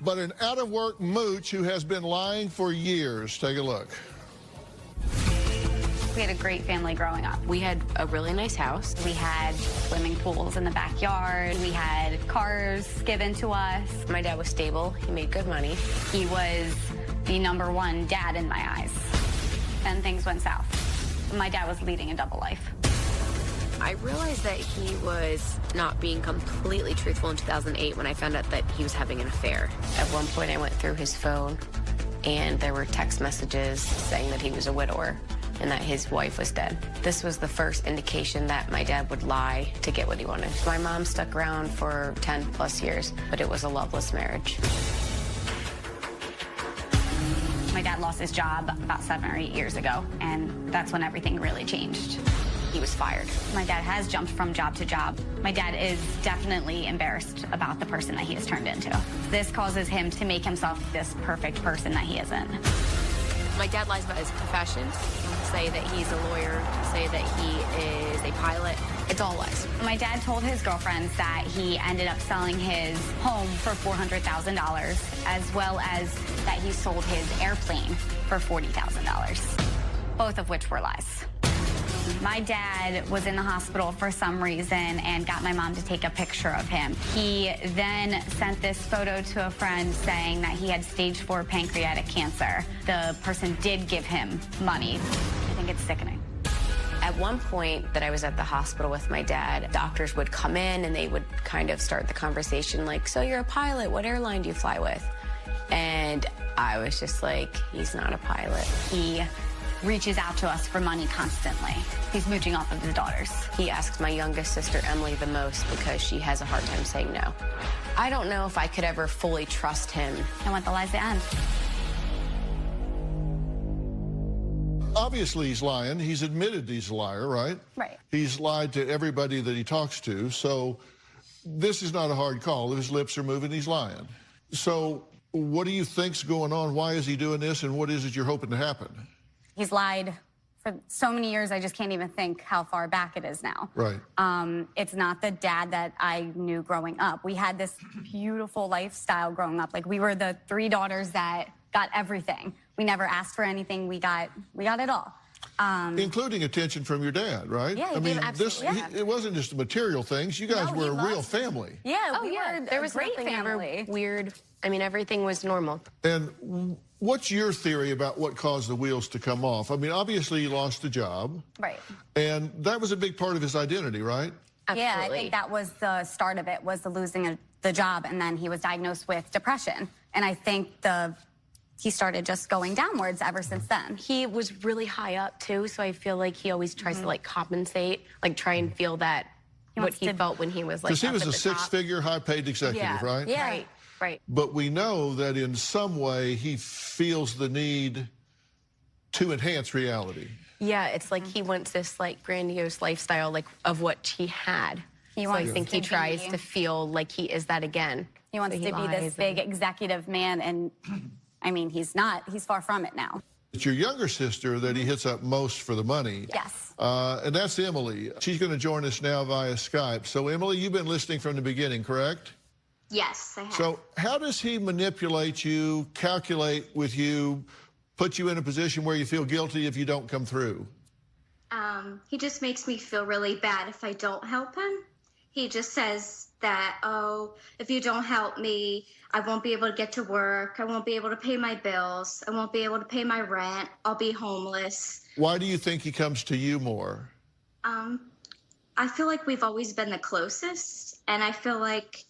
but an out-of-work mooch who has been lying for years. Take a look. We had a great family growing up. We had a really nice house. We had swimming pools in the backyard. We had cars given to us. My dad was stable. He made good money. He was the #1 dad in my eyes. And things went south. My dad was leading a double life. I realized that he was not being completely truthful in 2008 when I found out that he was having an affair. At one point, I went through his phone, and there were text messages saying that he was a widower and that his wife was dead. This was the first indication that my dad would lie to get what he wanted. My mom stuck around for 10+ years, but it was a loveless marriage. My dad lost his job about 7 or 8 years ago, and that's when everything really changed. He was fired. My dad has jumped from job to job. My dad is definitely embarrassed about the person that he has turned into. This causes him to make himself this perfect person that he isn't. My dad lies about his profession, say that he's a lawyer, say that he is a pilot. It's all lies. My dad told his girlfriends that he ended up selling his home for $400,000, as well as that he sold his airplane for $40,000, both of which were lies. My dad was in the hospital for some reason and got my mom to take a picture of him. He then sent this photo to a friend saying that he had stage 4 pancreatic cancer. The person did give him money. I think it's sickening. At one point that I was at the hospital with my dad, doctors would come in and they would kind of start the conversation like, so you're a pilot, what airline do you fly with? And I was just like, he's not a pilot. He reaches out to us for money constantly. He's mooching off of his daughters. He asks my youngest sister, Emily, the most because she has a hard time saying no. I don't know if I could ever fully trust him. I want the lies to end. Obviously, he's lying. He's admitted he's a liar, right? Right. He's lied to everybody that he talks to, so this is not a hard call. His lips are moving, he's lying. So what do you think's going on? Why is he doing this, and what is it you're hoping to happen? He's lied for so many years, I just can't even think how far back it is now. Right. It's not the dad that I knew growing up. We had this beautiful lifestyle growing up. Like, we were the 3 daughters that got everything. We never asked for anything. We got it all. Including attention from your dad, right? Yeah, I mean, it wasn't just material things. You guys were a real family. Yeah, we were there was great nothing family. ever weird. I mean, everything was normal. And what's your theory about what caused the wheels to come off? I mean, obviously he lost a job. Right. And that was a big part of his identity, right? Absolutely. Yeah, I think that was the start of it, was the losing the job, and then he was diagnosed with depression. And I think the he started just going downwards ever since then. He was really high up too, so I feel like he always tries to like compensate, like try and feel that what he felt when he was like. Because he was a six-figure, high-paid executive, right? Yeah, right. But we know that in some way he feels the need to enhance reality. Yeah, it's like he wants this like grandiose lifestyle, like of what he had. So I think he tries to feel like he is that again. He wants to be this big executive man, and I mean, he's not. He's far from it now. It's your younger sister that he hits up most for the money. Yes. And that's Emily. She's going to join us now via Skype. So, Emily, you've been listening from the beginning, correct? Yes, I have. So how does he manipulate you, calculate with you, put you in a position where you feel guilty if you don't come through? He just makes me feel really bad if I don't help him. He just says that, oh, if you don't help me, I won't be able to get to work. I won't be able to pay my bills. I won't be able to pay my rent. I'll be homeless. Why do you think he comes to you more? I feel like we've always been the closest, and I feel like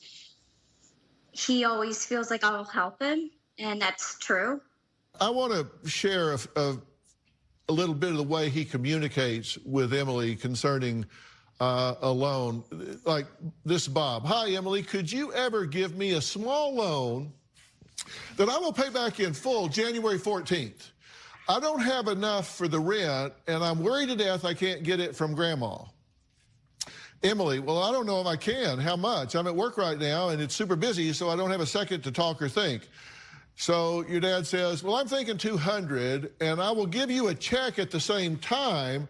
he always feels like I'll help him, and that's true. I want to share a little bit of the way he communicates with Emily concerning a loan. Like this, Bob. Hi, Emily. Could you ever give me a small loan that I will pay back in full January 14th? I don't have enough for the rent, and I'm worried to death I can't get it from Grandma. Emily, well, I don't know if I can. How much? I'm at work right now, and it's super busy, so I don't have a second to talk or think. So your dad says, well, I'm thinking 200, and I will give you a check at the same time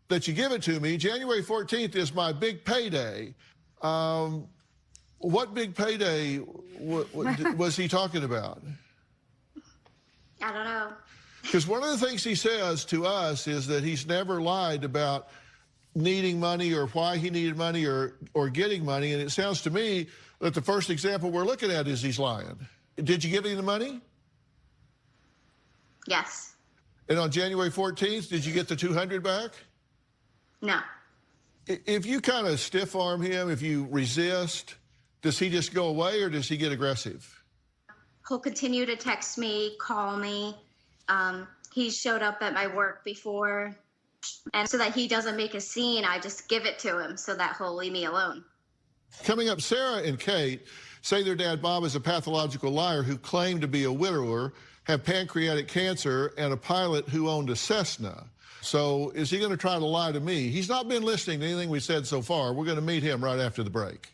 that you give it to me. January 14th is my big payday. What big payday was he talking about? I don't know. Because one of the things he says to us is that he's never lied about needing money or why he needed money or getting money. And it sounds to me that the first example we're looking at is he's lying. Did you give him the money? Yes. And on January 14th, did you get the 200 back? No. If you kind of stiff arm him, if you resist, does he just go away or does he get aggressive? He'll continue to text me, call me. He showed up at my work before. And so that he doesn't make a scene, I just give it to him so that he'll leave me alone. Coming up, Sarah and Kate say their dad Bob is a pathological liar who claimed to be a widower, have pancreatic cancer, and a pilot who owned a Cessna. So is he going to try to lie to me? He's not been listening to anything we said so far. We're going to meet him right after the break.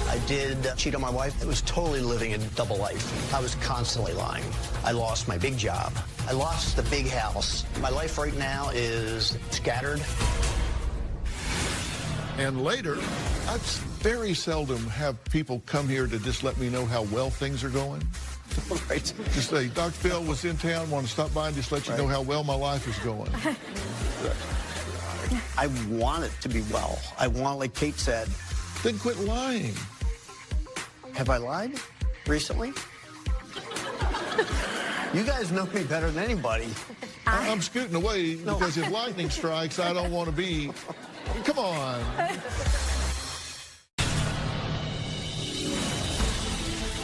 I did cheat on my wife. It was totally living a double life. I was constantly lying. I lost my big job. I lost the big house. My life right now is scattered. And later, I very seldom have people come here to just let me know how well things are going. Right. Just say, Dr. Phil was in town, want to stop by and just let you know how well my life is going. I want it to be well. I want, like Kate said. Then quit lying. Have I lied recently? You guys know me better than anybody. I'm scooting away because if lightning strikes, I don't want to be... Come on.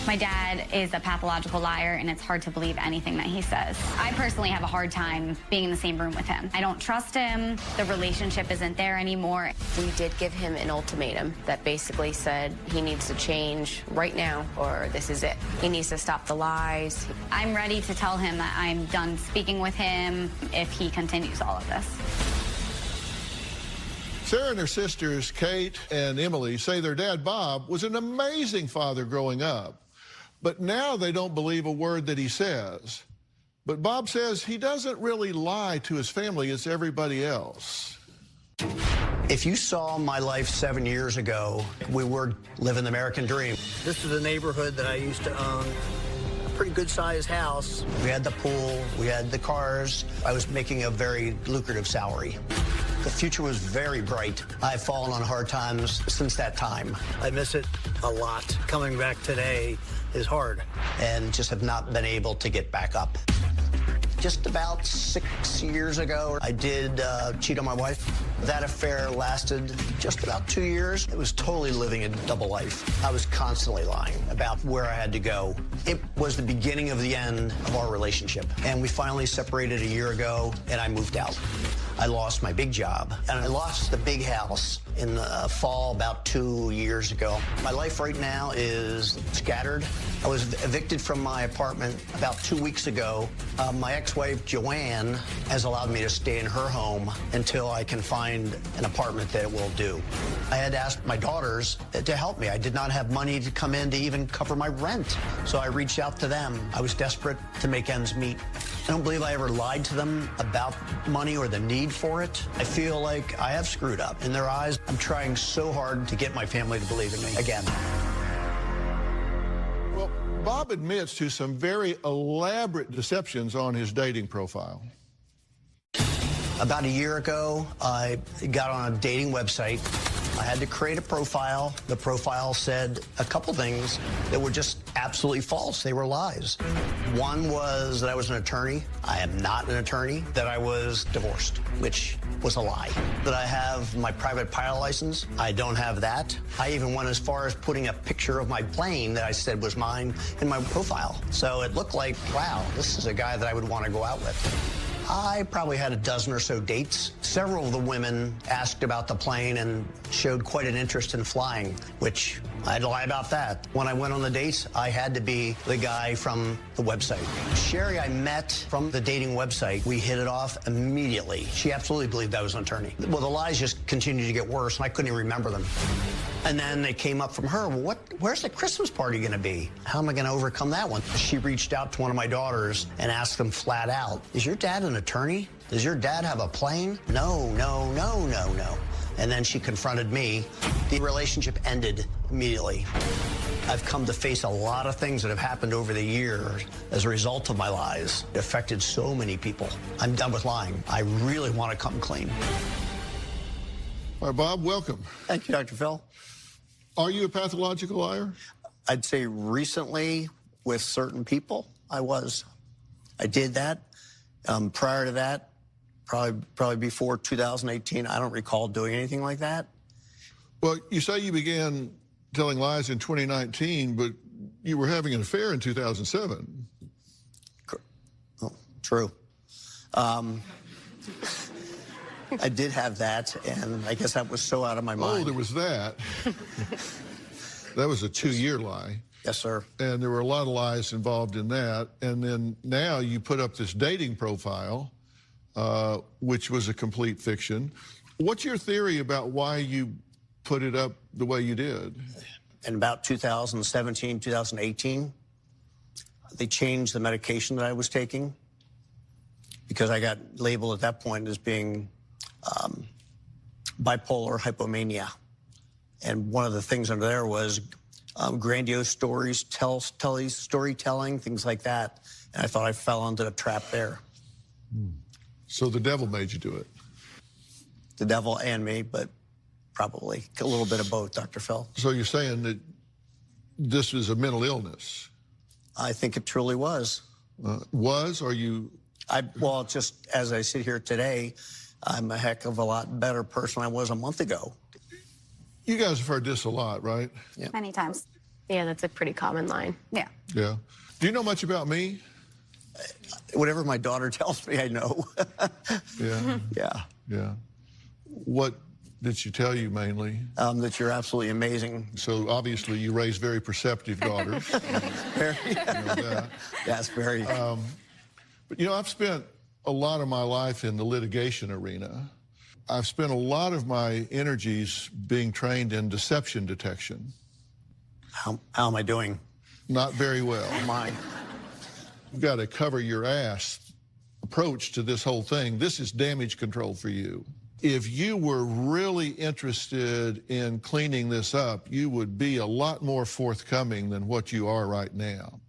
My dad is a pathological liar, and it's hard to believe anything that he says. I personally have a hard time being in the same room with him. I don't trust him. The relationship isn't there anymore. We did give him an ultimatum that basically said he needs to change right now or this is it. He needs to stop the lies. I'm ready to tell him that I'm done speaking with him if he continues all of this. Sarah and her sisters, Kate and Emily, say their dad, Bob, was an amazing father growing up. But now they don't believe a word that he says. But Bob says he doesn't really lie to his family, it's everybody else. If you saw my life 7 years ago, we were living the American dream. This is a neighborhood that I used to own. A pretty good-sized house. We had the pool, we had the cars. I was making a very lucrative salary. The future was very bright. I've fallen on hard times since that time. I miss it a lot. Coming back today is hard. And just have not been able to get back up. Just about 6 years ago, I did cheat on my wife. That affair lasted just about 2 years. It was totally living a double life. I was constantly lying about where I had to go. It was the beginning of the end of our relationship. And we finally separated a year ago, and I moved out. I lost my big job, and I lost the big house in the fall about 2 years ago. My life right now is scattered. I was evicted from my apartment about 2 weeks ago. My ex-wife, Joanne, has allowed me to stay in her home until I can find an apartment that will do. I had asked my daughters to help me. I did not have money to come in to even cover my rent, so I reached out to them. I was desperate to make ends meet. I don't believe I ever lied to them about money or the need for it. I feel like I have screwed up. In their eyes, I'm trying so hard to get my family to believe in me again. Well, Bob admits to some very elaborate deceptions on his dating profile. About a year ago, I got on a dating website. I had to create a profile. The profile said a couple things that were just absolutely false. They were lies. One was that I was an attorney. I am not an attorney. That I was divorced, which was a lie. That I have my private pilot license. I don't have that. I even went as far as putting a picture of my plane that I said was mine in my profile. So it looked like, wow, this is a guy that I would want to go out with. I probably had a dozen or so dates. Several of the women asked about the plane and showed quite an interest in flying, which I'd lie about that. When I went on the dates, I had to be the guy from the website. Sherry I met from the dating website. We hit it off immediately. She absolutely believed I was an attorney. Well, the lies just continued to get worse, and I couldn't even remember them. And then they came up from her, well, where's the Christmas party going to be? How am I going to overcome that one? She reached out to one of my daughters and asked them flat out, is your dad an attorney? Does your dad have a plane? No, no, no, no, no. And then she confronted me. The relationship ended immediately. I've come to face a lot of things that have happened over the years as a result of my lies. It affected so many people. I'm done with lying. I really want to come clean. All right, Bob, welcome. Thank you, Dr. Phil. Are you a pathological liar? I'd say recently with certain people, I was. I did that. Prior to that, probably before 2018, I don't recall doing anything like that. Well, you say you began telling lies in 2019, but you were having an affair in 2007. Oh, true. I did have that, and I guess that was so out of my mind. Oh, there was that. That was a 2-year lie. Yes, sir. And there were a lot of lies involved in that. And then now you put up this dating profile, which was a complete fiction. What's your theory about why you put it up the way you did? In about 2017, 2018, they changed the medication that I was taking because I got labeled at that point as being bipolar hypomania. And one of the things under there was grandiose stories, storytelling, things like that. And I thought I fell into the trap there. So the devil made you do it? The devil and me, but probably a little bit of both, Dr. Phil. So you're saying that this was a mental illness? I think it truly was. Was, or you? Well, just as I sit here today, I'm a heck of a lot better person than I was a month ago. You guys have heard this a lot, right? Yeah. Many times. Yeah, that's a pretty common line. Yeah. Yeah. Do you know much about me? Whatever my daughter tells me, I know. Yeah. Yeah. Yeah. What did she tell you mainly? That you're absolutely amazing. So obviously you raise very perceptive daughters. Very. You know that. That's very. But you know, I've spent a lot of my life in the litigation arena. I've spent a lot of my energies being trained in deception detection. How am I doing? Not very well. Oh, my. You've got a cover your ass approach to this whole thing. This is damage control for you. If you were really interested in cleaning this up, you would be a lot more forthcoming than what you are right now.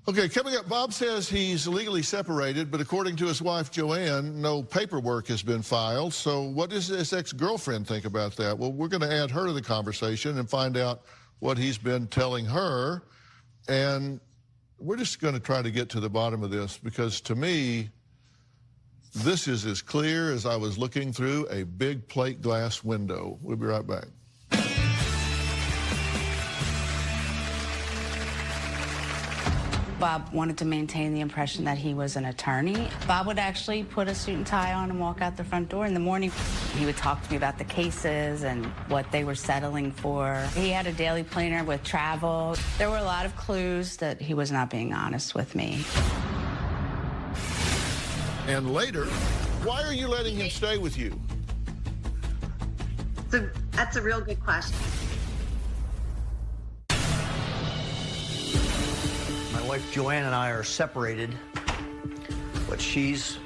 Okay, coming up, Bob says he's legally separated, but according to his wife, Joanne, no paperwork has been filed. So what does his ex-girlfriend think about that? Well, we're going to add her to the conversation and find out what he's been telling her. And we're just going to try to get to the bottom of this, because to me, This is as clear as I was looking through a big plate glass window. We'll be right back. Bob wanted to maintain the impression that he was an attorney. Bob would actually put a suit and tie on and walk out the front door in the morning. He would talk to me about the cases and what they were settling for. He had a daily planner with travel. There were a lot of clues that he was not being honest with me. And later, why are you letting him stay with you? That's a real good question. My wife Joanne and I are separated, but she's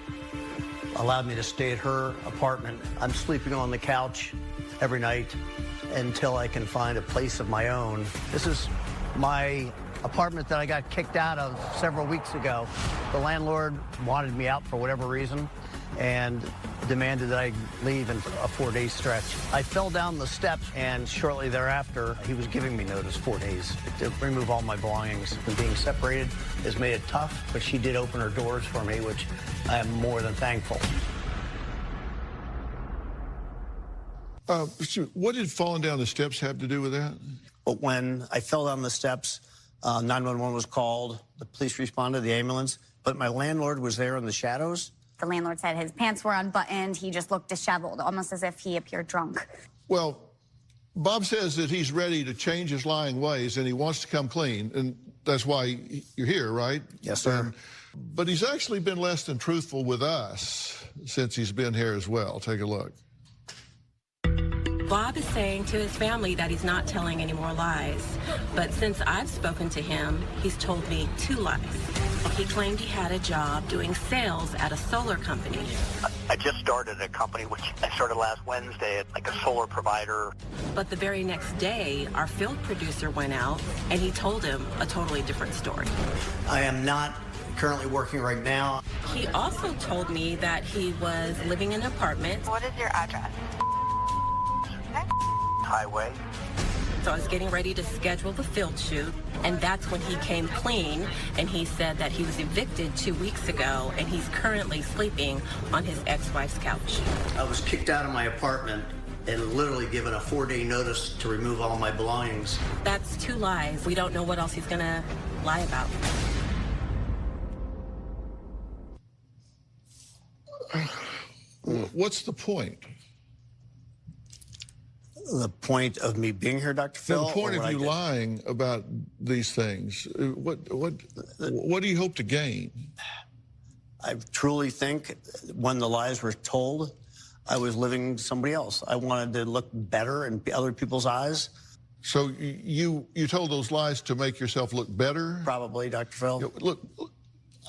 allowed me to stay at her apartment. I'm sleeping on the couch every night until I can find a place of my own. This is my apartment that I got kicked out of several weeks ago. The landlord wanted me out for whatever reason and demanded that I leave in a 4-day stretch. I fell down the steps, and shortly thereafter, he was giving me notice 4 days to remove all my belongings. And being separated has made it tough, but she did open her doors for me, which I am more than thankful. What did falling down the steps have to do with that? But when I fell down the steps, 911 was called, the police responded, the ambulance, but my landlord was there in the shadows. The landlord said his pants were unbuttoned. He just looked disheveled, almost as if he appeared drunk. Well, Bob says that he's ready to change his lying ways and he wants to come clean, and that's why you're here, right? Yes, sir. But he's actually been less than truthful with us since he's been here as well. Take a look. Bob is saying to his family that he's not telling any more lies. But since I've spoken to him, he's told me 2 lies. He claimed he had a job doing sales at a solar company. I just started a company, which I started last Wednesday at like a solar provider. But the very next day, our field producer went out and he told him a totally different story. I am not currently working right now. He also told me that he was living in an apartment. What is your address? Highway. So I was getting ready to schedule the field shoot, and that's when he came clean, and he said that he was evicted 2 weeks ago, and he's currently sleeping on his ex-wife's couch. I was kicked out of my apartment and literally given a 4-day notice to remove all my belongings. That's 2 lies. We don't know what else he's gonna lie about. What's the point? The point of me being here, Dr. Phil? The point of you lying about these things. What do you hope to gain? I truly think when the lies were told, I was living somebody else. I wanted to look better in other people's eyes. So you told those lies to make yourself look better? Probably, Dr. Phil. Look,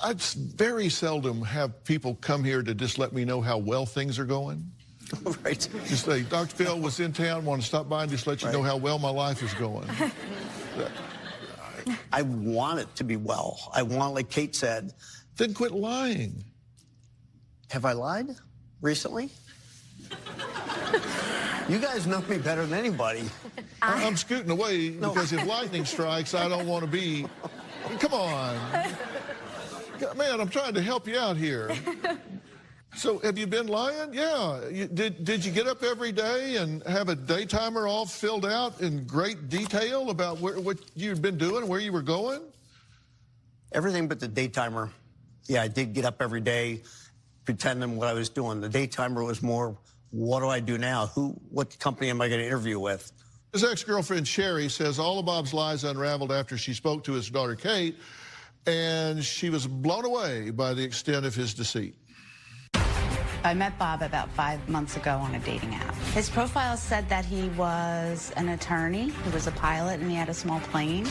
I very seldom have people come here to just let me know how well things are going. Right. Just say, Dr. Phil was in town, want to stop by and just let you know how well my life is going. I want it to be well. I want, like Kate said. Then quit lying. Have I lied recently? You guys know me better than anybody. I'm scooting away because if lightning strikes, I don't want to be... Come on. Man, I'm trying to help you out here. So have you been lying? Yeah. Did you get up every day and have a day timer all filled out in great detail about what you'd been doing and where you were going? Everything but the day timer. Yeah, I did get up every day pretending what I was doing. The day timer was more, what do I do now? What company am I going to interview with? His ex-girlfriend Sherry says all of Bob's lies unraveled after she spoke to his daughter Kate, and she was blown away by the extent of his deceit. I met Bob about 5 months ago on a dating app. His profile said that he was an attorney, he was a pilot, and he had a small plane.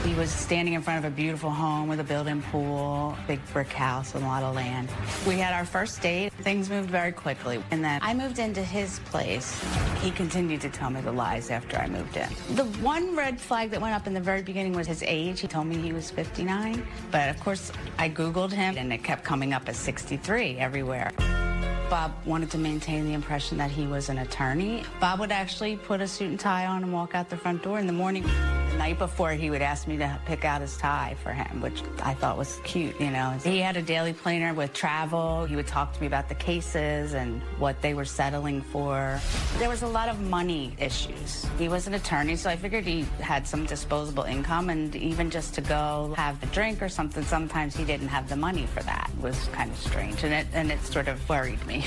He was standing in front of a beautiful home with a built-in pool, big brick house, and a lot of land. We had our first date. Things moved very quickly. And then I moved into his place. He continued to tell me the lies after I moved in. The one red flag that went up in the very beginning was his age. He told me he was 59. But, of course, I Googled him, and it kept coming up as 63 everywhere. Bob wanted to maintain the impression that he was an attorney. Bob would actually put a suit and tie on and walk out the front door in the morning. The night before, he would ask me to pick out his tie for him, which I thought was cute, you know. He had a daily planner with travel. He would talk to me about the cases and what they were settling for. There was a lot of money issues. He was an attorney, so I figured he had some disposable income, and even just to go have a drink or something, sometimes he didn't have the money for that. It was kind of strange, and it sort of worried me.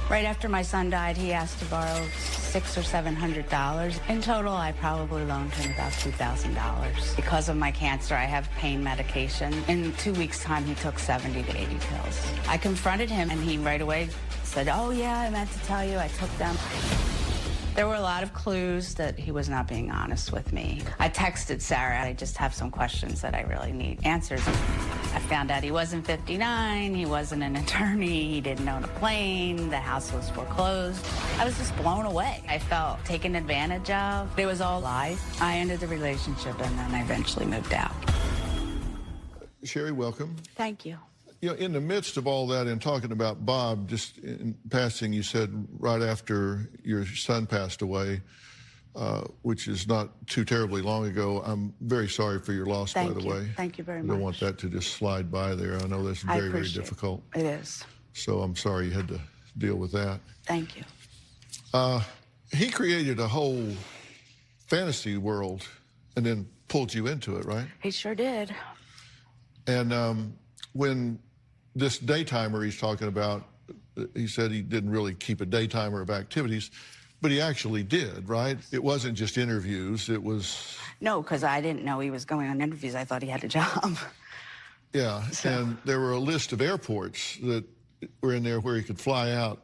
Right after my son died, he asked to borrow $600 or $700. In total, I probably loaned him about $2,000. Because of my cancer, I have pain medication. In 2 weeks' time, he took 70 to 80 pills. I confronted him, and he right away said, "Oh, yeah, I meant to tell you, I took them." There were a lot of clues that he was not being honest with me. I texted Sarah, I just have some questions that I really need answers. I found out he wasn't 59, he wasn't an attorney, he didn't own a plane, the house was foreclosed. I was just blown away. I felt taken advantage of. It was all lies. I ended the relationship, and then I eventually moved out. Sherry, welcome. Thank you. You know, in the midst of all that and talking about Bob, just in passing, you said right after your son passed away, which is not too terribly long ago. I'm very sorry for your loss, by the way. Thank you very much. I don't want that to just slide by there. I know that's very, very difficult. It is. So I'm sorry you had to deal with that. Thank you. He created a whole fantasy world and then pulled you into it, right? He sure did. And when this daytimer he's talking about, he said he didn't really keep a daytimer of activities, but he actually did, right? It wasn't just interviews, it was... No, because I didn't know he was going on interviews. I thought he had a job. Yeah, so. And there were a list of airports that were in there where he could fly out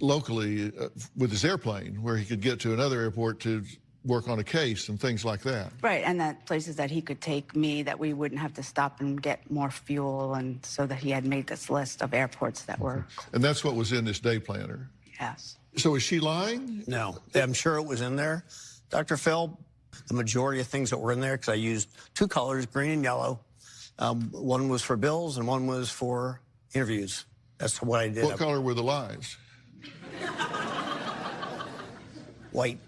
locally with his airplane, where he could get to another airport to work on a case and things like that. Right, and that places that he could take me, that we wouldn't have to stop and get more fuel, and so that he had made this list of airports that were... And that's what was in this day planner? Yes. So is she lying? No, I'm sure it was in there. Dr. Phil, the majority of things that were in there, because I used two colors, green and yellow. One was for bills and one was for interviews. That's what I did. What color were the lies? White.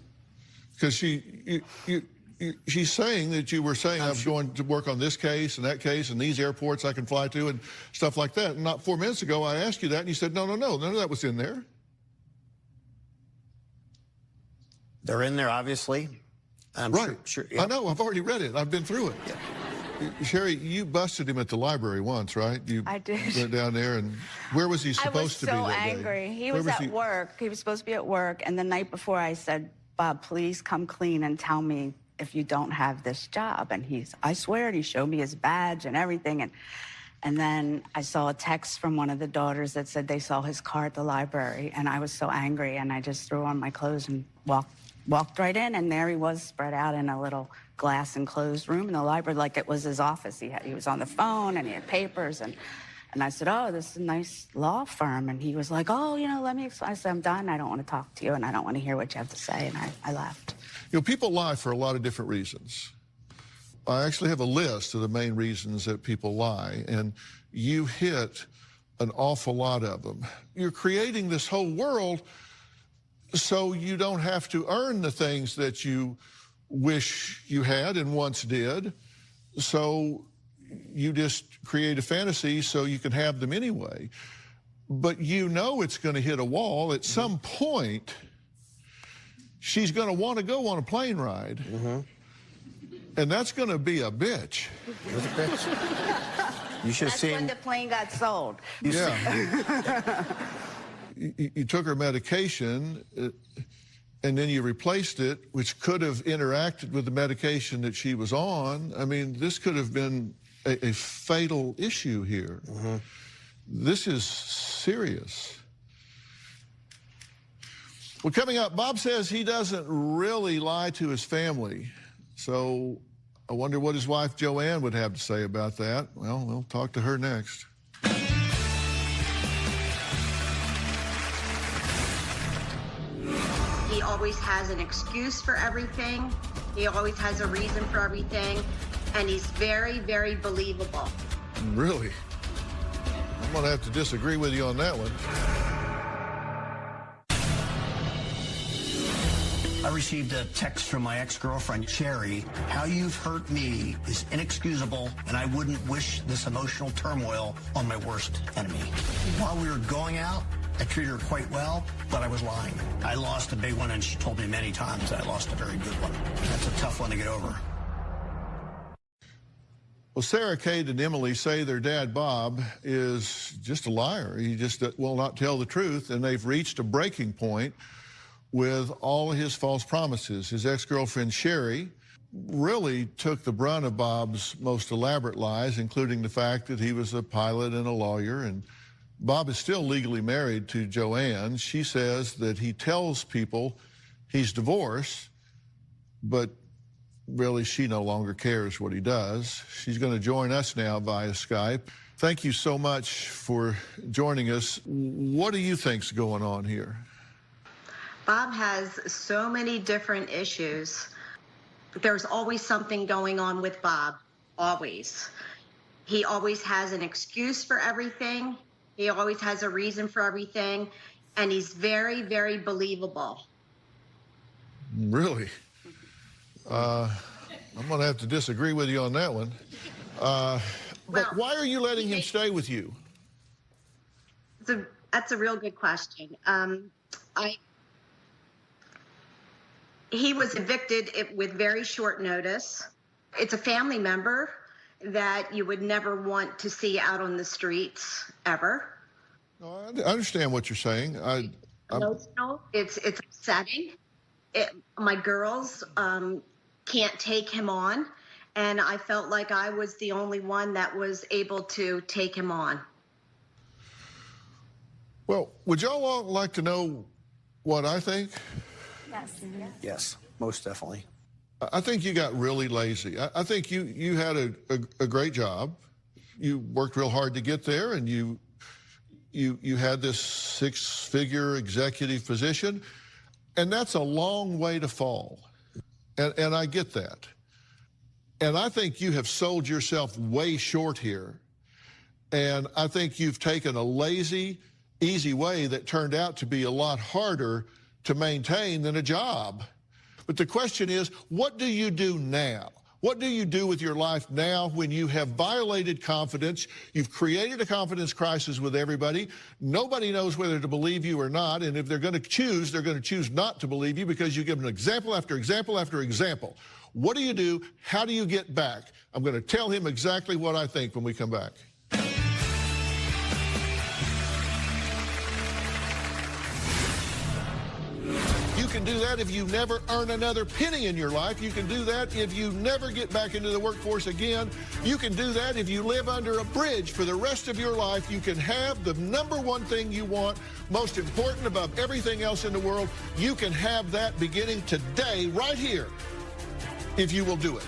Because she's saying that you were saying, I'm going to work on this case and that case and these airports I can fly to and stuff like that. And not 4 minutes ago, I asked you that, and you said, no, none of that was in there. They're in there, obviously. Right. Sure, yeah. I know. I've already read it. I've been through it. Yeah. Sherry, you busted him at the library once, right? I did. Went down there, and where was he supposed to be that day? I was so angry. He was at work. He was supposed to be at work, and the night before I said, Bob, please come clean and tell me if you don't have this job. And I swear, and he showed me his badge and everything. And then I saw a text from one of the daughters that said they saw his car at the library. And I was so angry, and I just threw on my clothes and walked right in. And there he was, spread out in a little glass enclosed room in the library, like it was his office. He was on the phone, and he had papers. And I said, oh, this is a nice law firm. And he was like, oh, let me explain. I said, I'm done. I don't want to talk to you, and I don't want to hear what you have to say. And I left. People lie for a lot of different reasons. I actually have a list of the main reasons that people lie, and you hit an awful lot of them. You're creating this whole world so you don't have to earn the things that you wish you had and once did. So you just create a fantasy so you can have them anyway. But it's going to hit a wall. At some point, she's going to want to go on a plane ride. Mm-hmm. And that's going to be a bitch. It was a bitch. You should see. That's when the plane got sold. Yeah. You took her medication, and then you replaced it, which could have interacted with the medication that she was on. I mean, this could have been a fatal issue here. Mm-hmm. This is serious. Well, coming up, Bob says he doesn't really lie to his family. So I wonder what his wife, Joanne, would have to say about that. Well, we'll talk to her next. He always has an excuse for everything. He always has a reason for everything. And he's very, very believable. Really? I'm going to have to disagree with you on that one. I received a text from my ex-girlfriend, Sherry. How you've hurt me is inexcusable, and I wouldn't wish this emotional turmoil on my worst enemy. While we were going out, I treated her quite well, but I was lying. I lost a big one, and she told me many times that I lost a very good one. That's a tough one to get over. Well, Sarah Kate and Emily say their dad, Bob, is just a liar. He just will not tell the truth, and they've reached a breaking point with all of his false promises. His ex-girlfriend, Sherry, really took the brunt of Bob's most elaborate lies, including the fact that he was a pilot and a lawyer, and Bob is still legally married to Joanne. She says that he tells people he's divorced, but really, she no longer cares what he does. She's going to join us now via Skype. Thank you so much for joining us. What do you think's going on here? Bob has so many different issues. There's always something going on with Bob, always. He always has an excuse for everything. He always has a reason for everything, and he's very, very believable. Really? I'm going to have to disagree with you on that one. But why are you letting him stay with you? That's a real good question. He was evicted with very short notice. It's a family member that you would never want to see out on the streets ever. No, I understand what you're saying. Emotional. It's upsetting. My girls can't take him on, and I felt like I was the only one that was able to take him on. Well, would y'all all like to know what I think? Yes. Yes, most definitely. I think you got really lazy. I think you had a great job. You worked real hard to get there, and you had this six-figure executive position, and that's a long way to fall. And I get that. And I think you have sold yourself way short here. And I think you've taken a lazy, easy way that turned out to be a lot harder to maintain than a job. But the question is, what do you do now? What do you do with your life now when you have violated confidence? You've created a confidence crisis with everybody. Nobody knows whether to believe you or not. And if they're going to choose, they're going to choose not to believe you because you give them example after example after example. What do you do? How do you get back? I'm going to tell him exactly what I think when we come back. You can do that if you never earn another penny in your life. You can do that if you never get back into the workforce again. You can do that if you live under a bridge for the rest of your life. You can have the number one thing you want, most important above everything else in the world. You can have that beginning today, right here, if you will do it.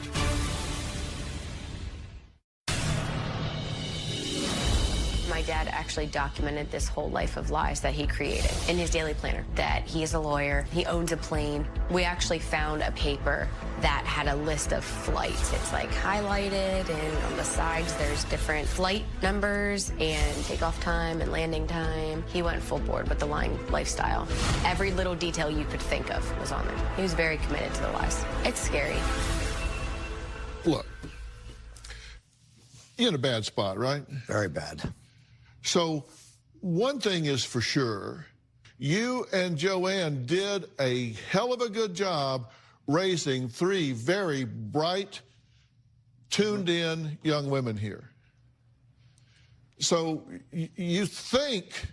My dad actually documented this whole life of lies that he created in his daily planner, that he is a lawyer, he owns a plane. We actually found a paper that had a list of flights. It's like highlighted, and on the sides there's different flight numbers and takeoff time and landing time. He went full board with the lying lifestyle. Every little detail you could think of was on there. He was very committed to the lies. It's scary. Look, you're in a bad spot, right? Very bad. So one thing is for sure, you and Joanne did a hell of a good job raising three very bright, tuned-in young women here. So you think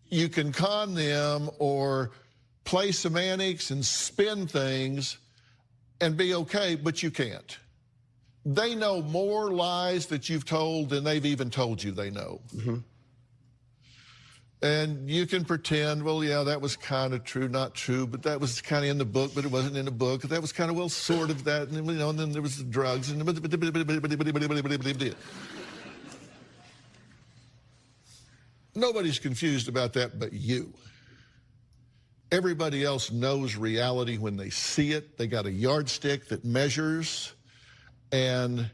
you can con them or play semantics and spin things and be okay, but you can't. They know more lies that you've told than they've even told you they know. Mm-hmm. And you can pretend, well, yeah, that was kind of true, not true, but that was kind of in the book, but it wasn't in the book. That was kind of, well, sort of that, and, you know, and then there was the drugs. And nobody's confused about that but you. Everybody else knows reality when they see it. They got a yardstick that measures, and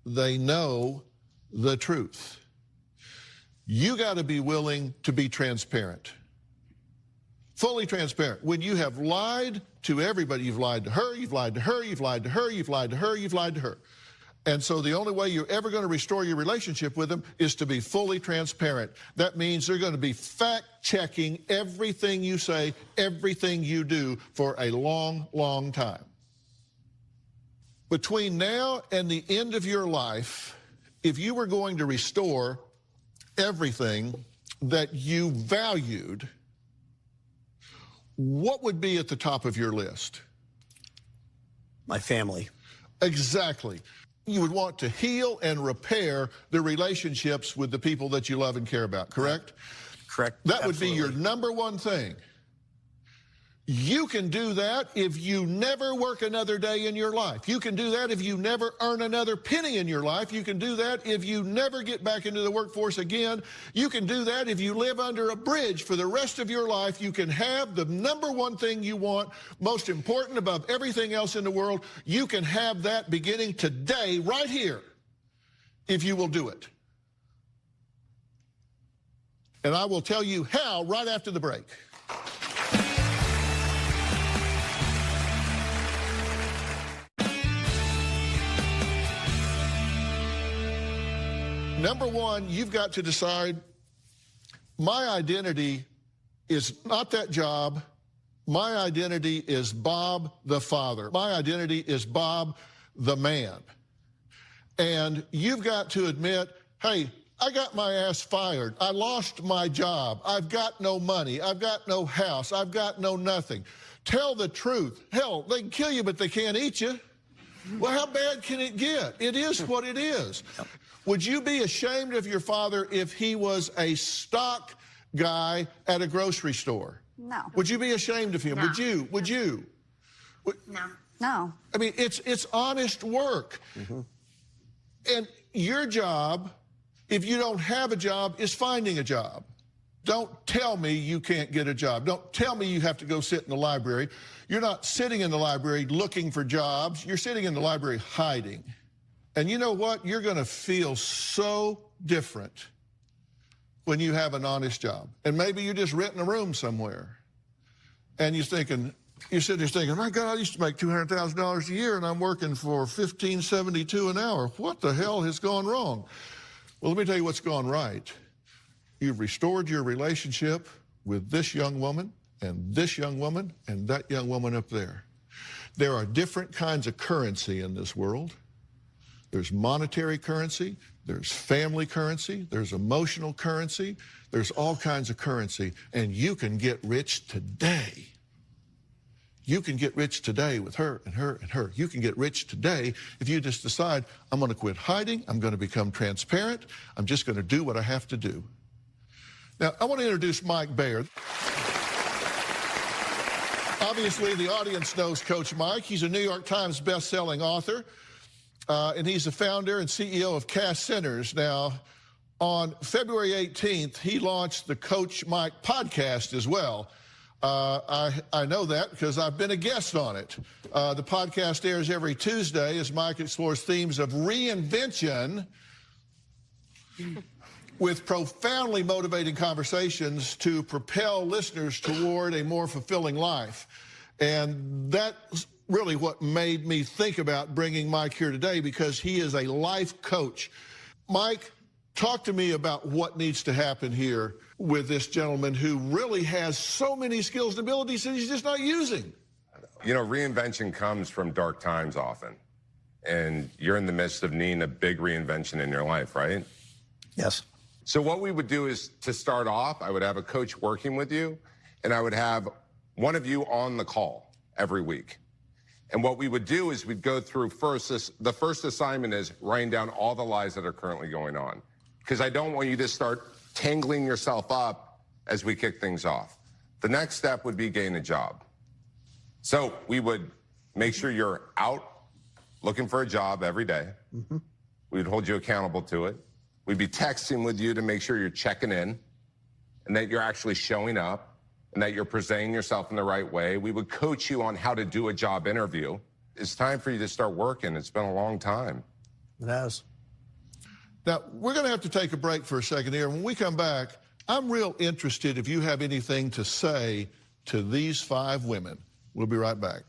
they know the truth. You got to be willing to be transparent. Fully transparent. When you have lied to everybody, you've lied to her, you've lied to her, you've lied to her, you've lied to her, you've lied to her. And so the only way you're ever going to restore your relationship with them is to be fully transparent. That means they're going to be fact-checking everything you say, everything you do for a long, long time. Between now and the end of your life, if you were going to restore everything that you valued, what would be at the top of your list? My family. Exactly. You would want to heal and repair the relationships with the people that you love and care about, correct? Correct. That would be your number one thing. You can do that if you never work another day in your life. You can do that if you never earn another penny in your life. You can do that if you never get back into the workforce again. You can do that if you live under a bridge for the rest of your life. You can have the number one thing you want, most important above everything else in the world. You can have that beginning today, right here, if you will do it. And I will tell you how right after the break. Number one, you've got to decide, my identity is not that job. My identity is Bob the father. My identity is Bob the man. And you've got to admit, hey, I got my ass fired. I lost my job. I've got no money. I've got no house. I've got no nothing. Tell the truth. Hell, they can kill you, but they can't eat you. Well, how bad can it get? It is what it is. Would you be ashamed of your father if he was a stock guy at a grocery store? No. Would you be ashamed of him? No. Would you? Would you? No. No. I mean, it's honest work. Mm-hmm. And your job, if you don't have a job, is finding a job. Don't tell me you can't get a job. Don't tell me you have to go sit in the library. You're not sitting in the library looking for jobs. You're sitting in the library hiding. And you know what? You're going to feel so different when you have an honest job. And maybe you just rent in a room somewhere. And you're sitting there thinking, my God, I used to make $200,000 a year and I'm working for $15.72 an hour. What the hell has gone wrong? Well, let me tell you what's gone right. You've restored your relationship with this young woman and this young woman and that young woman up there. There are different kinds of currency in this world. There's monetary currency, there's family currency, there's emotional currency, there's all kinds of currency, and you can get rich today. You can get rich today with her and her and her. You can get rich today if you just decide, I'm going to quit hiding, I'm going to become transparent, I'm just going to do what I have to do. Now, I want to introduce Mike Bayer. Obviously, the audience knows Coach Mike. He's a New York Times best-selling author. And he's the founder and CEO of Cash Centers. Now, on February 18th, he launched the Coach Mike podcast as well. I know that because I've been a guest on it. The podcast airs every Tuesday as Mike explores themes of reinvention with profoundly motivating conversations to propel listeners toward a more fulfilling life. And that's really what made me think about bringing Mike here today, because he is a life coach. Mike, talk to me about what needs to happen here with this gentleman who really has so many skills and abilities that he's just not using. You know, reinvention comes from dark times often. And you're in the midst of needing a big reinvention in your life, right? Yes. So what we would do is, to start off, I would have a coach working with you, and I would have one of you on the call every week. And what we would do is we'd go through the first assignment is writing down all the lies that are currently going on. Because I don't want you to start tangling yourself up as we kick things off. The next step would be getting a job. So we would make sure you're out looking for a job every day. Mm-hmm. We'd hold you accountable to it. We'd be texting with you to make sure you're checking in and that you're actually showing up and that you're presenting yourself in the right way. We would coach you on how to do a job interview. It's time for you to start working. It's been a long time. It has. Now, we're going to have to take a break for a second here. When we come back, I'm real interested if you have anything to say to these 5 women. We'll be right back.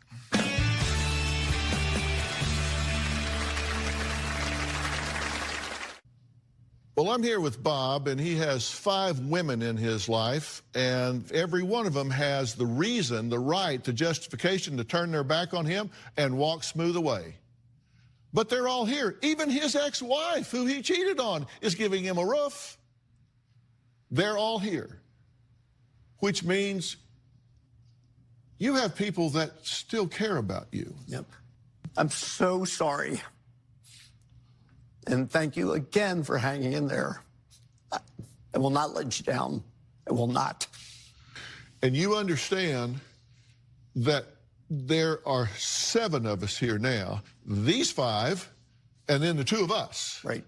Well, I'm here with Bob, and he has 5 women in his life, and every one of them has the reason, the right, the justification to turn their back on him and walk smooth away. But they're all here. Even his ex-wife, who he cheated on, is giving him a roof. They're all here, which means you have people that still care about you. Yep. I'm so sorry. And thank you again for hanging in there. I will not let you down. I will not. And you understand that there are 7 of us here now, these 5, and then the 2 of us. Right.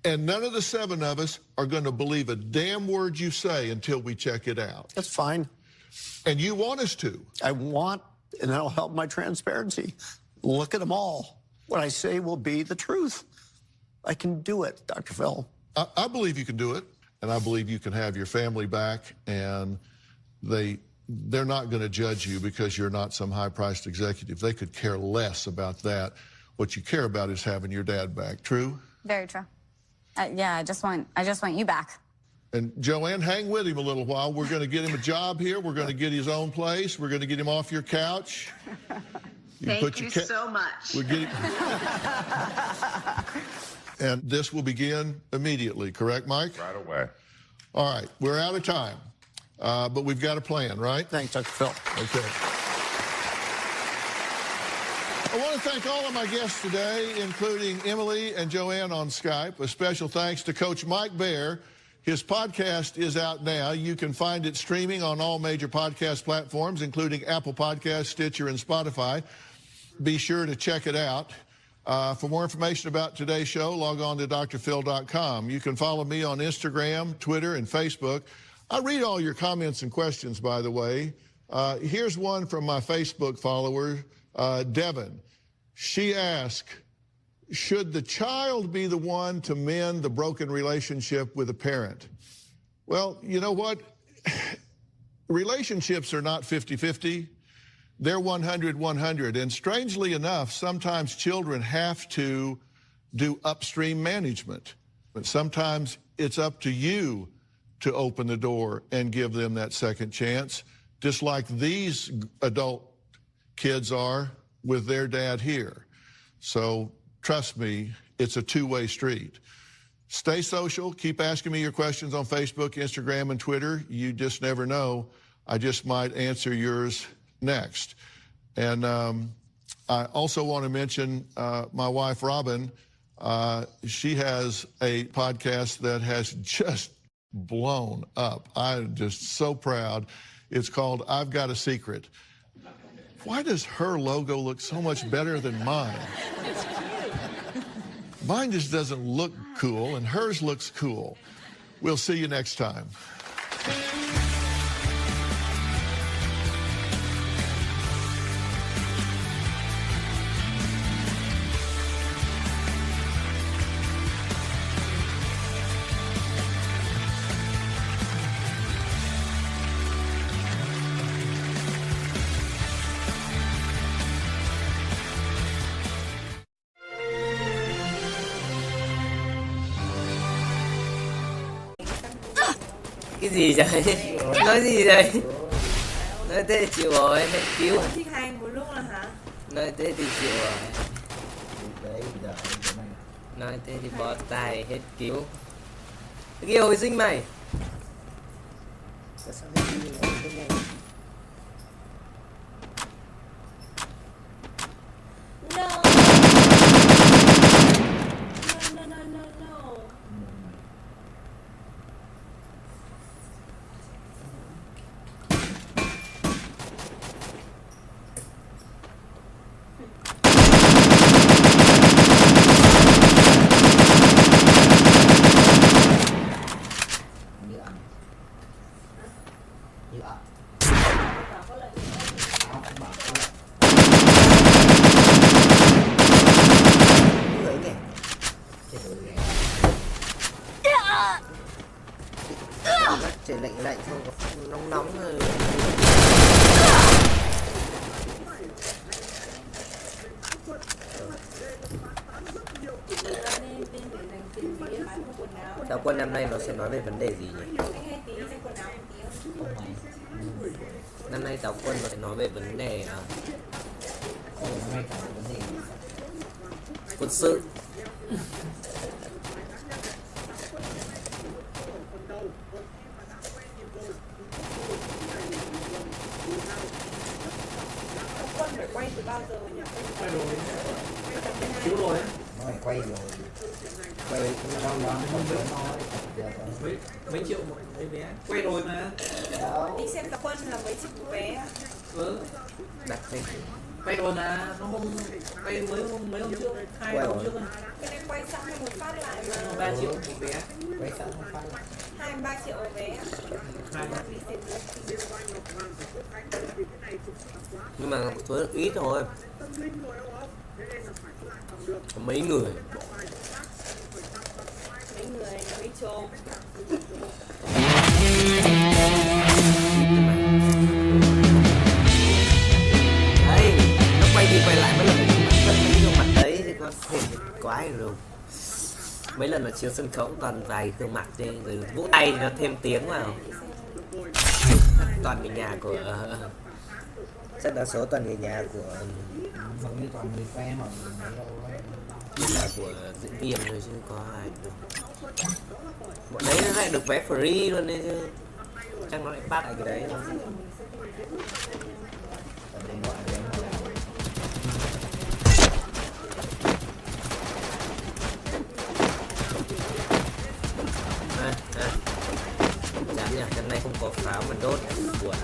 And none of the 7 of us are going to believe a damn word you say until we check it out. That's fine. And you want us to. I want, and that'll help my transparency. Look at them all. What I say will be the truth. I can do it, Dr. Phil. I believe you can do it, and I believe you can have your family back, and they're not going to judge you because you're not some high-priced executive. They could care less about that. What you care about is having your dad back. True? Very true. Yeah, I just want you back. And Joanne, hang with him a little while. We're going to get him a job here. We're going to get his own place. We're going to get him off your couch. Thank you so much. We'll get him. And this will begin immediately, correct, Mike? Right away. All right, we're out of time, but we've got a plan, right? Thanks, Dr. Phil. Okay. I want to thank all of my guests today, including Emily and Joanne on Skype. A special thanks to Coach Mike Baer. His podcast is out now. You can find it streaming on all major podcast platforms, including Apple Podcasts, Stitcher, and Spotify. Be sure to check it out. For more information about today's show, log on to drphil.com. You can follow me on Instagram, Twitter, and Facebook. I read all your comments and questions, by the way. Here's one from my Facebook follower, Devin. She asked, should the child be the one to mend the broken relationship with a parent? Well, you know what? Relationships are not 50-50. They're 100-100. And strangely enough, sometimes children have to do upstream management. But sometimes it's up to you to open the door and give them that second chance, just like these adult kids are with their dad here. So trust me, it's a two-way street. Stay social. Keep asking me your questions on Facebook, Instagram, and Twitter. You just never know. I just might answer yours next. And I also want to mention my wife, Robin. She has a podcast that has just blown up. I'm just so proud. It's called I've Got a Secret. Why does her logo look so much better than mine? Mine just doesn't look cool, and hers looks cool. We'll see you next time. Cái gì vậy? Nói gì đây? Nói thế thì chịu rồi, hết cứu. Nói thế thì chịu rồi. Nói thế thì bỏ tay hết cứu. Cái hồi sinh mày. Như Táo quân năm nay nó sẽ nói về vấn đề gì nhỉ? Năm nay Táo quân nó sẽ nói về vấn đề quân sự. Quân phải quay từ bao giờ nhỉ? Quay rồi. Chiếu rồi. Nó phải quay rồi. Quay trong đó mấy triệu một vé. Quay rồi mà. Đi xem Táo quân là mấy triệu một vé. Đặt thêm. Quay rồi mà, nó không quay mấy hôm trước, 2 hôm trước. Cái này quay xong một phát lại mà 3 triệu một vé. Quay xong một phát lại 2-3 triệu một vé. Nhưng mà số lượng ít thôi. Mấy người. Mấy chôm. Đấy, nó quay đi quay lại mấy lần cái gương mặt đấy thì có thể quái rồi. Mấy lần là chiếu sân khấu toàn vài gương mặt đi, rồi vỗ tay nó thêm tiếng vào. Toàn người nhà của rất đa số toàn người nhà của Giống như toàn người fan mà là của diễn viên rồi chứ có ai được. Bọn đấy nó lại được vé free luôn đấy chứ. Chắc nó lại bắt lại cái đấy thôi. Chán nhỉ, hôm nay không có pháo mà đốt buồn.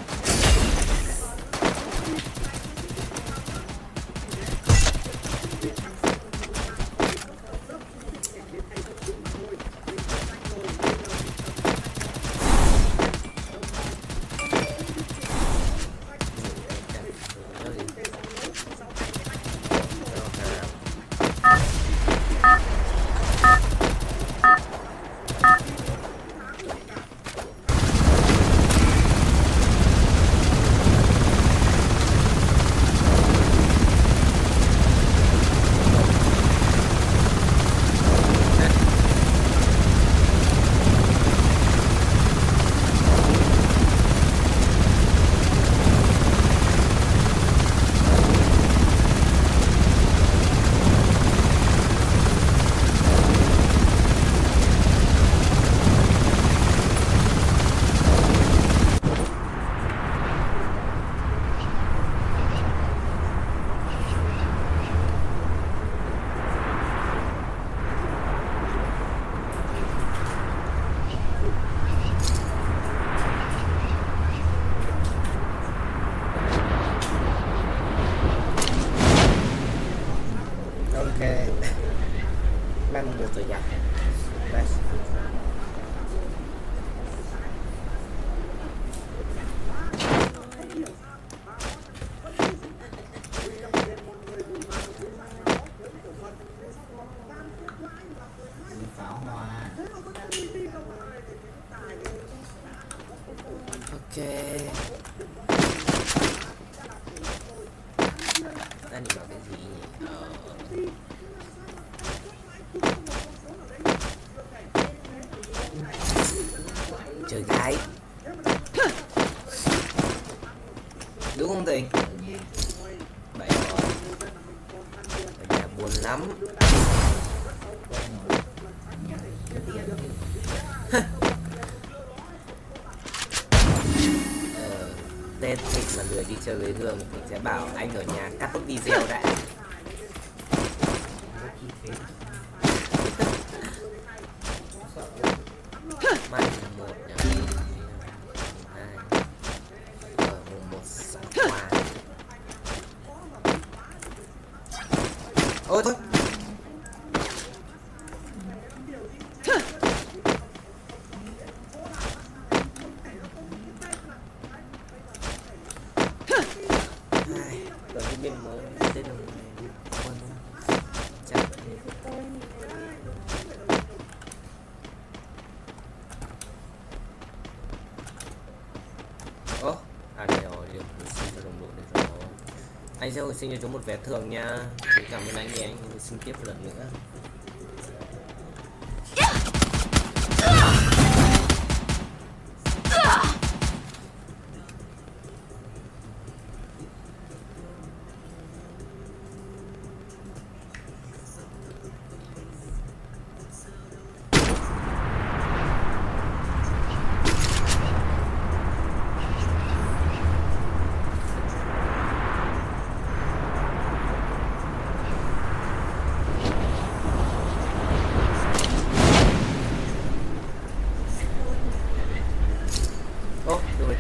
Mang một rồi dặn. Ok. Đang đi bảo cái gì nhỉ? Trời gái. Đúng không Tình? Vậy rồi. Ở nhà buồn lắm. Nên Thịnh là người đi chơi với Hương, mình sẽ bảo anh ở nhà cắt bức video đã. Mai mùng 1 nhỉ? Mùng 1 sáng qua. Ôi thôi. Anh sẽ hồi sinh cho chúng một vé thưởng nha. Cảm ơn anh nhé, anh xin tiếp một lần nữa.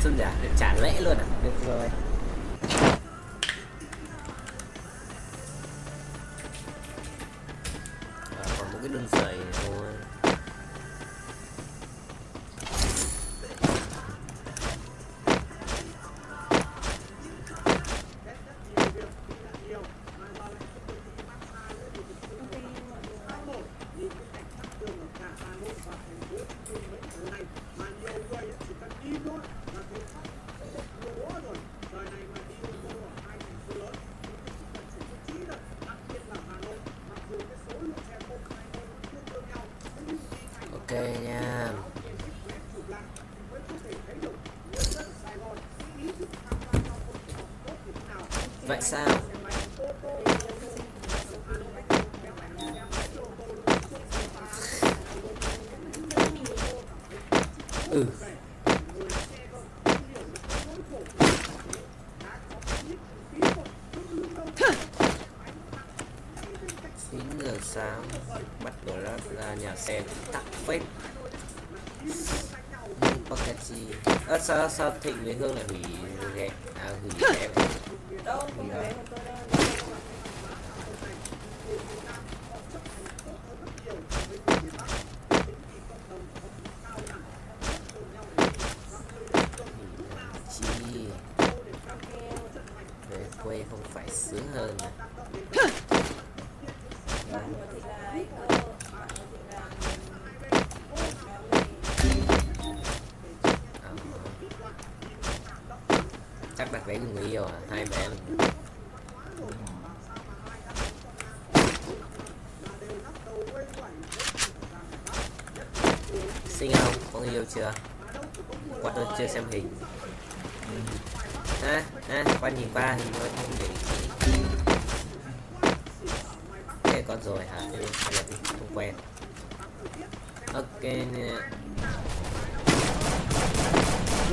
Xuân giả trả lễ luôn à? Được rồi. Còn một cái đơn giày thôi. Ok nha. Vậy sao? Ừ. 9 giờ sáng bắt đầu ra nhà xe tắc phết. Sao Thịnh với Hương lại hủy ghé hủy ghé vậy? Chi về quê không phải sướng hơn à? Chắc đặt vé cùng người yêu à? Hai bé xinh không? Có người yêu chưa? Quạt tôi chưa xem hình. Qua nhìn qua hình thôi không để ý. Thế con rồi hả? Hay là không quen? Ok nè.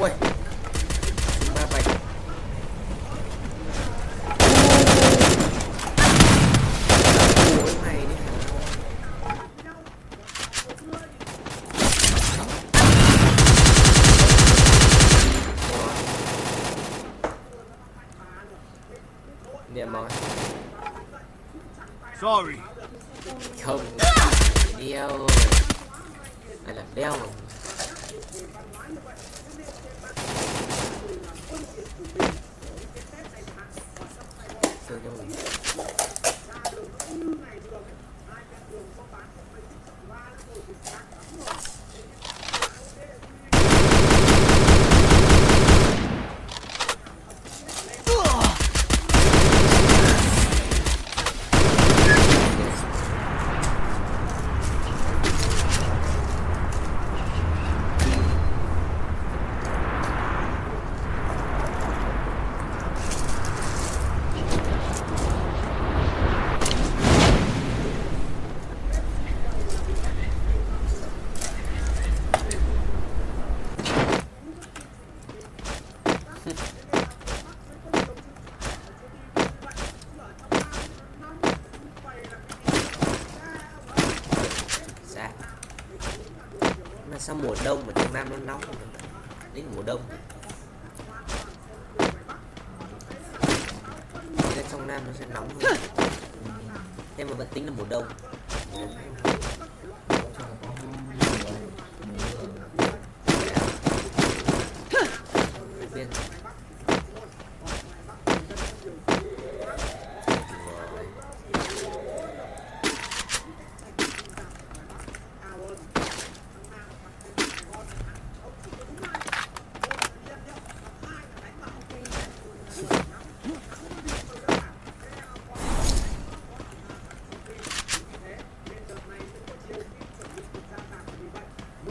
Ui, ba bạch. Ôi mày đi. Điện mỏi. Sorry. Không. Đeo. Hay là đeo. Sao mùa đông mà trong Nam nó nóng đến mùa đông nên trong Nam nó sẽ nóng hơn, thế mà vẫn tính là mùa đông.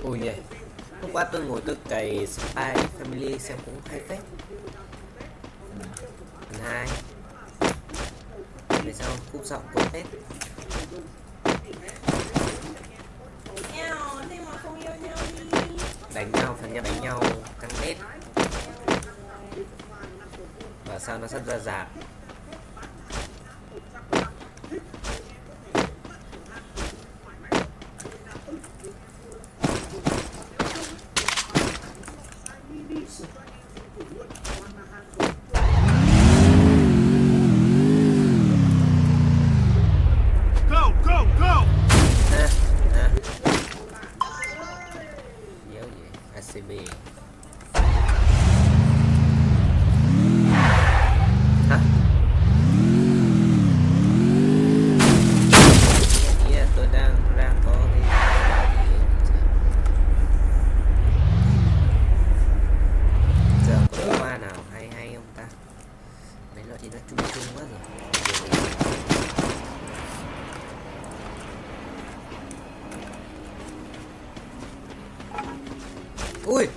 Ôi vậy, hôm qua tôi ngồi tôi cày Spy Family xem cũng hay phết. Phần 2 về sau khúc giọng của Tết. Đánh nhau, phần nhau đánh nhau căng Tết. Và sao nó sắp ra rạp. Ui.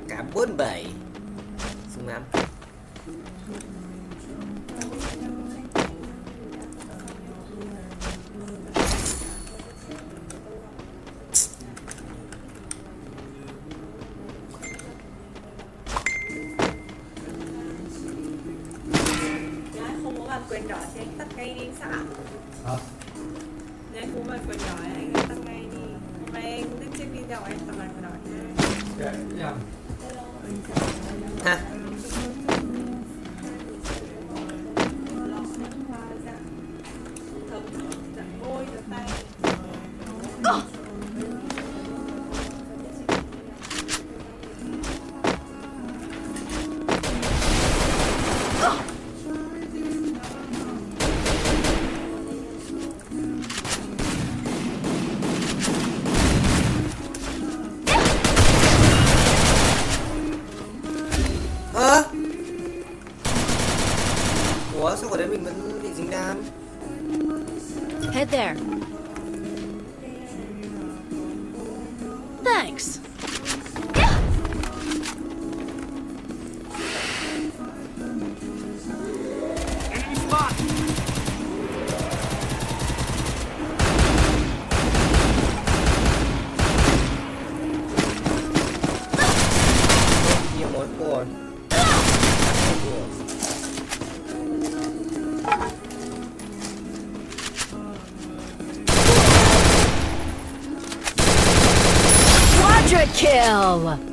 Cả 47 súng ngắn. Không có bàn quyền đỏ thì anh tắt ngay đi xã. Nếu không có bàn quyền đỏ thì anh tắt ngay đi. Hôm nay anh đứng trên video anh tắt bàn quyền đỏ nha. Ha. Ủa sao ở đây mình vẫn bị dính đam? Head there. Thanks. Enemy spot. Nhiều mối buồn. Quadra kill!